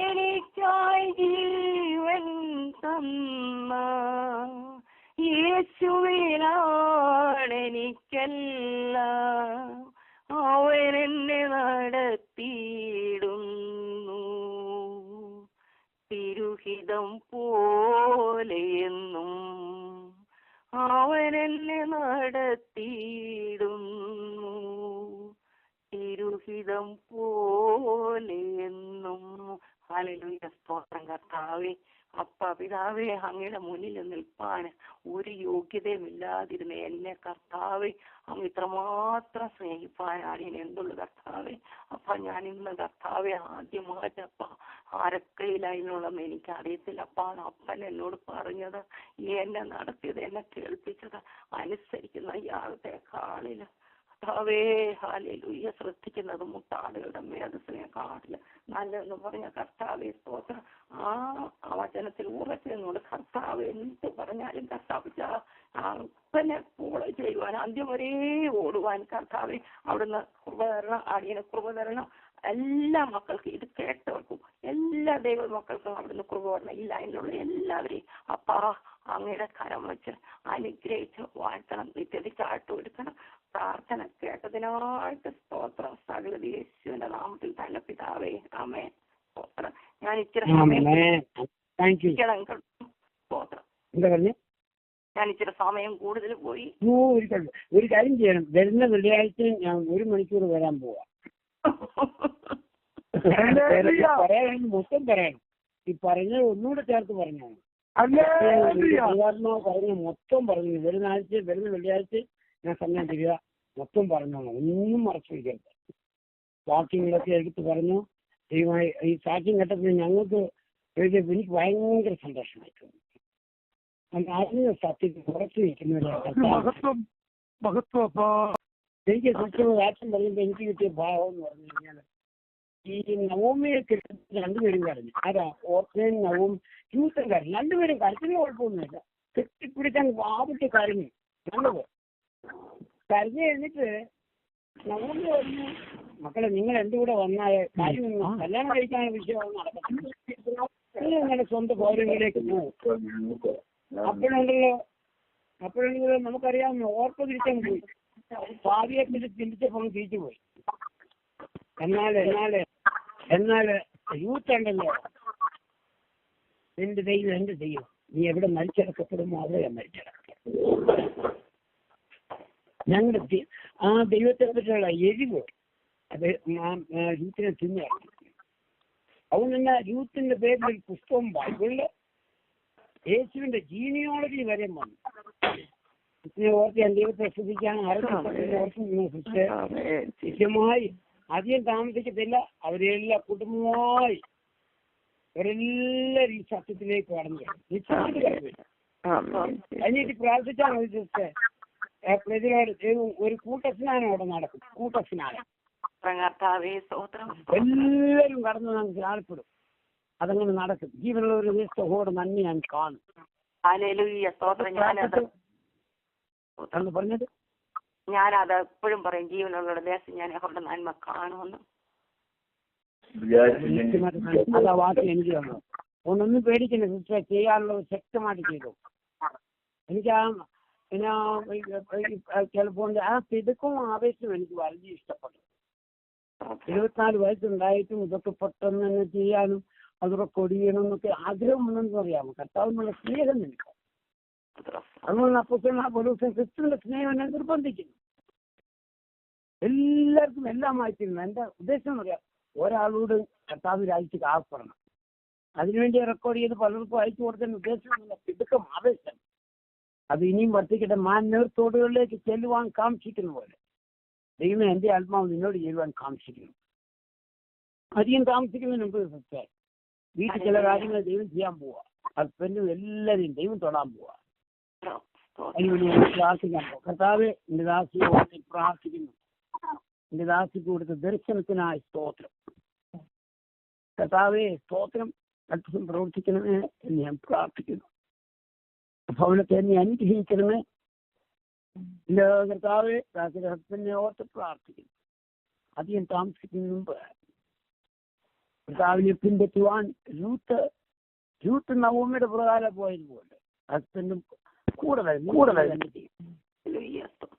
എനിക്കായി ജീവൻ തന്ന യേശുവിലാണെനിക്കെല്ലാം. അവൻ എന്നെ നടത്തിയിടുന്നു തിരുഹിതം പോലെയെന്നും. അവൻ എന്നെ നടത്തിയിടുന്നു തിരുഹിതം പോലെയെന്നും. ഹല്ലേലൂയ, സ്തോത്രം കർത്താവേ. അപ്പ പിതാവേ, അങ്ങയുടെ മുന്നിൽ നിൽപ്പാൻ ഒരു യോഗ്യതയുമില്ലാതിരുന്ന എന്നെ കർത്താവേ അങ്ങ് ഇത്രമാത്രം സ്നേഹിപ്പാനാണ് ഞാൻ എന്തുള്ളു കർത്താവേ. അപ്പ ഞാൻ ഇന്ന് കർത്താവെ ആദ്യമായിട്ടപ്പ ആരക്കയിലായിരുന്നുള്ളതെന്ന് എനിക്ക് അറിയത്തില്ല. അപ്പാണ് അപ്പൻ എന്നോട് പറഞ്ഞത്, എന്നെ നടത്തിയത്, എന്നെ കേൾപ്പിച്ചത് അനുസരിക്കുന്ന ഇയാളത്തെ കാണില്ല കർത്താവേ. ഹല്ലേലൂയ, ശ്രദ്ധിക്കുന്നത് മുട്ടാടുകളുടെ മേധസ്സിനെ കാണില്ല നല്ലതെന്ന് പറഞ്ഞ കർത്താവേ സ്തോത്രം. ആ വചനത്തിൽ ഉറച്ചെന്നോട് കർത്താവ് എന്ത് പറഞ്ഞാലും കർത്താവ് അപ്പനെ ഫോളോ ചെയ്യുവാൻ അന്ത്യം വരെ ഓടുവാൻ കർത്താവെ അവിടുന്ന് കൃപ തരണം. അടിയനെ കൃപ തരണം. എല്ലാ മക്കൾക്കും, ഇത് കേട്ടവർക്കും എല്ലാ ദൈവ മക്കൾക്കും അവിടുന്ന് കൃപ തരണം. ഈ ലൈനിലുള്ള എല്ലാവരെയും അപ്പാ അങ്ങയുടെ കരം വെച്ച് അനുഗ്രഹിച്ച് വാഴ്ത്തണം. നിത്യതയ്ക്കായിട്ടും എടുക്കണം. പ്രാർത്ഥന കേട്ടതിനായിട്ട് സ്തോത്രം. സകല യേശുവിന്റെ നാമത്തിൽ തന്നെ പിതാവേ, ആമേൻ. സ്തോത്രം. ഞാൻ ഇച്ചിരി സമയം കൂടുതൽ പോയി. ഒരു കാര്യം ചെയ്യണം, വരുന്ന വെള്ളിയാഴ്ച ഞാൻ 1 മണിക്കൂർ വരാൻ പോവാ. പറയാൻ മൊത്തം പറയണം. ഈ പറഞ്ഞത് ഒന്നുകൂടെ ചേർത്ത് പറഞ്ഞാണ്. പറഞ്ഞ മൊത്തം പറഞ്ഞു. വരുന്ന വെള്ളിയാഴ്ച ഞാൻ സമയം തരിക, മൊത്തം പറഞ്ഞോളാം, ഒന്നും മറച്ചു വയ്ക്കരുത്. വാക്യങ്ങളൊക്കെ എടുത്ത് പറഞ്ഞു. ദൈവമായി ഈ സാക്ഷ്യം കേട്ടപ്പോൾ ഞങ്ങൾക്ക് എനിക്ക് ഭയങ്കര സന്തോഷമായിട്ടുണ്ട്. അതിന് സത്യത്തിൽ ഉറച്ചു നിൽക്കുന്നവരാണ്. എനിക്ക് സത്യം സാക്ഷ്യം പറയുമ്പോൾ എനിക്ക് കിട്ടിയ ഭാവം എന്ന് പറഞ്ഞു കഴിഞ്ഞാൽ, ഈ നവോമിയെ കിട്ടുന്ന 2 പേരും കരഞ്ഞു. ആരാ? ഓർത്തയും നവോം യൂത്തും കരഞ്ഞു. 2 പേരും കരച്ചിന് കുഴപ്പമൊന്നുമില്ല. കെട്ടിപ്പിടിക്കാൻ വാവിട്ട് കരഞ്ഞു. നല്ലത് കരഞ്ഞു കഴിഞ്ഞിട്ട് നവോമി പറഞ്ഞു, മക്കളെ നിങ്ങൾ എൻ്റെ കൂടെ വന്നാൽ കാര്യം കല്യാണം കഴിക്കാൻ വിഷയം നടക്കത്തില്ല. നിങ്ങളുടെ സ്വന്തം പൗരങ്ങളിലേക്ക് പോകും. അപ്പോഴുണ്ടല്ലോ നമുക്കറിയാവുന്ന ഓർപ്പ് തിരിച്ചാൽ പോയി. ഭാവിയെ ചിന്തിച്ചപ്പോൾ തിരിച്ചു പോയി. എന്നാൽ യൂത്ത് ഉണ്ടല്ലോ, എന്റെ ദൈവം നീ എവിടെ മരിച്ചടക്കപ്പെടുമോ അവിടെ ഞാൻ മരിച്ചടക്കാം. ഞങ്ങളുടെ ആ ദൈവത്തെ പറ്റിയുള്ള എരിവ് അത് യൂത്തിനെ തിന്നാണ്. അതുകൊണ്ട് യൂത്തിന്റെ പേരിൽ ഒരു പുസ്തകം ബൈബിളില് യേശുവിന്റെ ജീനിയോളജി വരെ വന്നു. ഓർത്ത് ഞാൻ ദൈവത്തെ ശ്രദ്ധിക്കാൻ കൃത്യമായി അധികം താമസിക്കത്തില്ല. അവരെല്ലാം കുടുംബമായി അവരെല്ലാവരും ഈ സത്യത്തിലേക്ക് കടന്നു. അതിനേറ്റ് പ്രാർത്ഥിച്ചാൽ മതി. ഒരു കൂട്ടസ്നാനം അവിടെ നടക്കും. കൂട്ടസ്നാനം എല്ലാവരും കടന്നു നമുക്ക് സ്നാനപ്പെടും. അതങ്ങനെ നടക്കും. ജീവനുള്ള ഒരു സഹോദരൻ നന്ദി ഞാൻ കാണും. പറഞ്ഞത് ഞാനത് എപ്പോഴും പറയും, ജീവനുള്ള ദേശം ഞാൻ അവരുടെ നന്മ കാണുമെന്ന്. അതാ വാക്ക് എനിക്ക് തന്നു. ഒന്നൊന്നും പേടിക്കണ്ട സിസ്റ്റർ, ചെയ്യാനുള്ളത് ശക്തമായിട്ട് ചെയ്തു. എനിക്ക് ചിലപ്പോൾ ആ തിടുക്കവും ആവേശവും എനിക്ക് വളരെ ഇഷ്ടപ്പെട്ടു. 24 വയസ്സുണ്ടായിട്ടും ഇതൊക്കെ പെട്ടെന്ന് തന്നെ ചെയ്യാനും അതൊക്കെ കൊടിയണം എന്നൊക്കെ ആഗ്രഹമുണ്ടെന്ന് പറയാമോ. കർത്താവിനുള്ള സ്നേഹം എനിക്ക്. അതുകൊണ്ട് അപ്പോസ്തലനായ ക്രിസ്തുവിന്റെ സ്നേഹം എന്നെ നിർബന്ധിക്കുന്നു. എല്ലാവർക്കും എല്ലാം അയച്ചിരുന്നു. എന്റെ ഉദ്ദേശം എന്ന് പറയാം, ഒരാളോട് കർത്താവ് രാജ്യത്തേക്ക് ആവപ്പെടണം. അതിനുവേണ്ടി റെക്കോർഡ് ചെയ്ത് പലർക്കും അയച്ചു കൊടുക്കുന്ന ഉദ്ദേശമൊന്നുമില്ല. തിടുക്കം, ആവേശം അത് ഇനിയും വർദ്ധിക്കട്ടെ. നേർത്തോടുകളിലേക്ക് ചെല്ലുവാൻ കാക്ഷിക്കുന്ന പോലെ ദൈവം എന്റെ ആത്മാവ് നിന്നോട് ചെല്ലുവാൻ കാക്ഷിക്കുന്നു. അധികം താമസിക്കുന്നതിന് മുമ്പ് സത്യം വീട്ടിൽ ചില കാര്യങ്ങൾ ദൈവം ചെയ്യാൻ പോവാ. ഹസ്ബൻഡും എല്ലാവരെയും ദൈവം തൊടാൻ പോവാ. അതിനുവേണ്ടി പ്രാർത്ഥിക്കാൻ പോവാ. കർത്താവെ എന്റെ ദാസിയോട് പ്രാർത്ഥിക്കുന്നു. എന്റെ ദാസിക്ക് കൊടുത്ത ദർശനത്തിനായി സ്തോത്രം. കർത്താവേ സ്തോത്രം, അത്ഭുതം പ്രവർത്തിക്കണമേ എന്ന് ഞാൻ പ്രാർത്ഥിക്കുന്നു. ഭവനത്തെ എന്നെ അനുഗ്രഹിക്കണമേ. എന്റെ കർത്താവേ, ദാസിയുടെ ഹസ്ബൻഡിനെ ഓർത്ത് പ്രാർത്ഥിക്കുന്നു. അധികം താമസിക്കുന്ന മുമ്പ് കർത്താവിനെ പിൻപറ്റുവാൻ രൂത്ത് നവോമിയുടെ പ്രകാരം പോയതുപോലെ ഹസ്ബൻഡും കൂടെ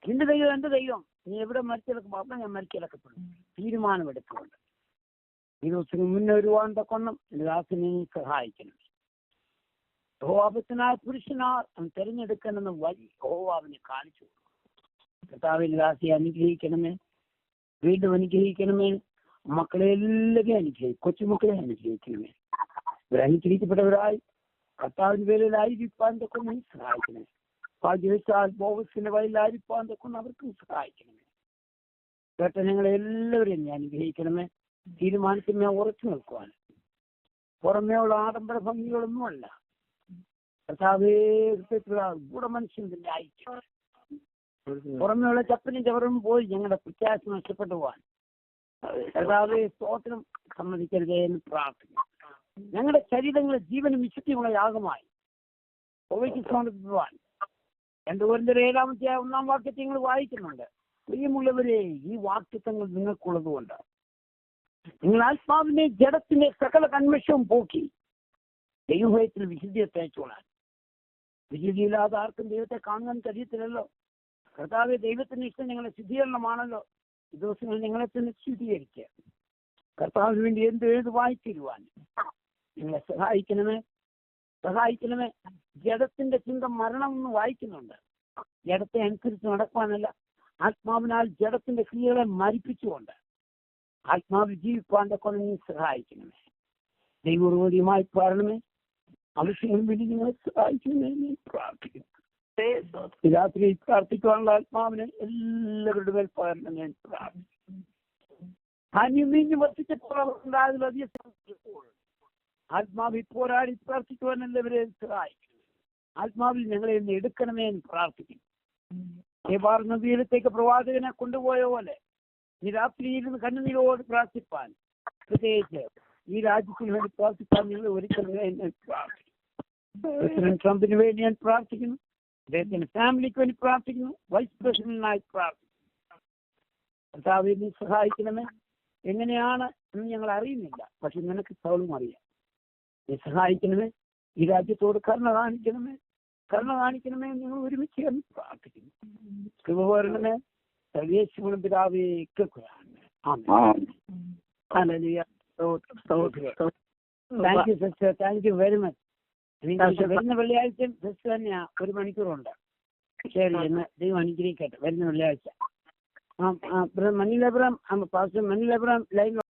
എന്റെ ദൈവം എന്റെ ദൈവം നീ എവിടെ മരിച്ചിടക്കും അപ്പം ഞാൻ മരിച്ചിടക്കപ്പെടും തീരുമാനമെടുക്കുന്നുണ്ട്. ഈ ദിവസത്തിന് മുന്നേ വരുവാൻ തക്കൊണ്ണം എന്റെ ദാസിനെ സഹായിക്കണം. യഹോവാഭക്തനായ പുരുഷനാർ തിരഞ്ഞെടുക്കണമെന്ന വഴി യഹോവാവിനെ കാണിച്ചു. കർത്താവിന്റെ ദാസിയെ അനുഗ്രഹിക്കണമേ, വീണ്ടും അനുഗ്രഹിക്കണമേ. മക്കളെ എല്ലാവരെയും അനുഗ്രഹിക്കും, കൊച്ചുമക്കളെ അനുഗ്രഹിക്കണമേ. അനുഗ്രഹിക്കപ്പെട്ടവരായി കർത്താവിന്റെ വേലയിലായിരിക്കാൻ തൊക്കെ സഹായിക്കണേ. ഭാഗ്യവശാൽ ബോവസിന്റെ വയലിലായിരിക്കാൻ തൊക്കെ അവർക്കും സഹായിക്കണമേ. കേട്ട ഞങ്ങളെ എല്ലാവരെയും ഞാൻ അനുഗ്രഹിക്കണമേ. തീരുമാനത്തിന് ഉറച്ചു നിൽക്കുവാൻ പുറമേയുള്ള ആഡംബര ഭംഗികളൊന്നുമല്ല കർത്താവേ, ഗൂഢമനുഷ്യൻ തന്നെ അയച്ചു. പുറമേയുള്ള ചപ്പനും ചവറും പോയി ഞങ്ങളുടെ പ്രത്യാശ നഷ്ടപ്പെട്ടു പോവാൻ കർത്താവേ സ്തോത്രം സമ്മതിക്കരുതേ എന്ന് പ്രാർത്ഥിക്കുന്നു. ഞങ്ങളുടെ ശരീരങ്ങളെ ജീവനും വിശുദ്ധിയുള്ള യാഗമായി ഒവയ്ക്ക് സമർപ്പിക്കുവാൻ 2 കൊരിന്ത്യർ 7-ാം വാക്യത്തെ നിങ്ങൾ വായിക്കുന്നുണ്ട്. പ്രിയമുള്ളവരെ, ഈ വാക്യത്വങ്ങൾ നിങ്ങൾക്കുള്ളതുകൊണ്ട് നിങ്ങൾ ആത്മാവിനെ ജഡത്തിന്റെ സകല കന്മഷവും പോക്കി ദൈവഭയത്തിൽ വിശുദ്ധിയെ തേച്ചോളാൻ. വിശുദ്ധിയില്ലാതെ ആർക്കും ദൈവത്തെ കാണാൻ കഴിയത്തില്ലല്ലോ. കർത്താവെ, ദൈവത്തിന്റെ ഇഷ്ടം ഞങ്ങളുടെ ശുദ്ധീകരണമാണല്ലോ. ഈ ദിവസങ്ങൾ ഞങ്ങളെ തന്നെ ശുദ്ധീകരിക്കുക. കർത്താവിന് വേണ്ടി ഏത് വായിച്ചിരുവാൻ നിങ്ങളെ സഹായിക്കണമേ. ജഡത്തിന്റെ ചിന്ത മരണം എന്ന് വായിക്കുന്നുണ്ട്. ജഡത്തെ അനുസരിച്ച് നടക്കുവാനല്ല, ആത്മാവിനാൽ ജഡത്തിന്റെ ക്രിയകളെ മരിപ്പിച്ചുകൊണ്ട് ആത്മാവിൽ ജീവിപ്പാന്റെ കൊണ്ട് നീ സഹായിക്കണമേ. ദൈവോർവോദ്യമായി പാടണമേ. ആവശ്യങ്ങൾ വേണ്ടി നിങ്ങളെ സഹായിക്കണമേ പ്രാർത്ഥിക്കുന്നു. രാത്രി പ്രാർത്ഥിക്കുവാനുള്ള ആത്മാവിനെ എല്ലാവരുടെ മേൽ പകരണം ഞാൻ പ്രാർത്ഥിക്കുന്നു. അന്യമീഞ്ഞ് വർദ്ധിച്ചപ്പോൾ അവർക്കുണ്ടായതിലധികം ആത്മാവിൽ പോരാടി പ്രാർത്ഥിക്കുവാൻ എല്ലാവരെയും സഹായിക്കണം. ആത്മാവിൽ ഞങ്ങളെ ഒന്ന് എടുക്കണമേ എന്ന് പ്രാർത്ഥിക്കുന്നു. നദിയിലത്തേക്ക് പ്രവാചകനെ കൊണ്ടുപോയ പോലെ ഈ രാത്രിയിരുന്ന് കണ്ണുനീരോട് പ്രാർത്ഥിപ്പാൻ, പ്രത്യേകിച്ച് ഈ രാജ്യത്തിന് വേണ്ടി പ്രാർത്ഥിപ്പാൻ നിങ്ങൾ ഒരുക്കണമേ എന്ന് പ്രാർത്ഥിക്കുന്നു. പ്രസിഡന്റ് ട്രംപിന് വേണ്ടി ഞാൻ പ്രാർത്ഥിക്കുന്നു. അദ്ദേഹത്തിന്റെ ഫാമിലിക്ക് വേണ്ടി പ്രാർത്ഥിക്കുന്നു. വൈസ് പ്രസിഡന്റിനായി പ്രാർത്ഥിക്കുന്നു. കർത്താവേ, നീ സഹായിക്കണമേ. എങ്ങനെയാണ് എന്ന് ഞങ്ങൾ അറിയുന്നില്ല, പക്ഷെ നിനക്ക് സൗളും അറിയാം. നീ സഹായിക്കണമേ. ഈ രാജ്യത്തോട് കരുണ കാണിക്കണമേ എന്ന് നിങ്ങൾ ഒരുമിച്ച് പ്രാർത്ഥിക്കുന്നു. കൃപ വരണമേ. സർവേശ്വരനും പിതാവേ കേൾക്കുകയാണ്. Thank you sister, thank you very much. വരുന്ന വെള്ളിയാഴ്ച സിസ്റ്റർ തന്നെയാ 1 മണിക്കൂറുണ്ട്. ശരി, എന്ന് ദൈവം അനുഗ്രഹിക്കട്ടെ. വരുന്ന വെള്ളിയാഴ്ച മനിൽ എബ്രഹാം പാസ്റ്റർ മനിൽ എബ്രഹാം ലൈൻ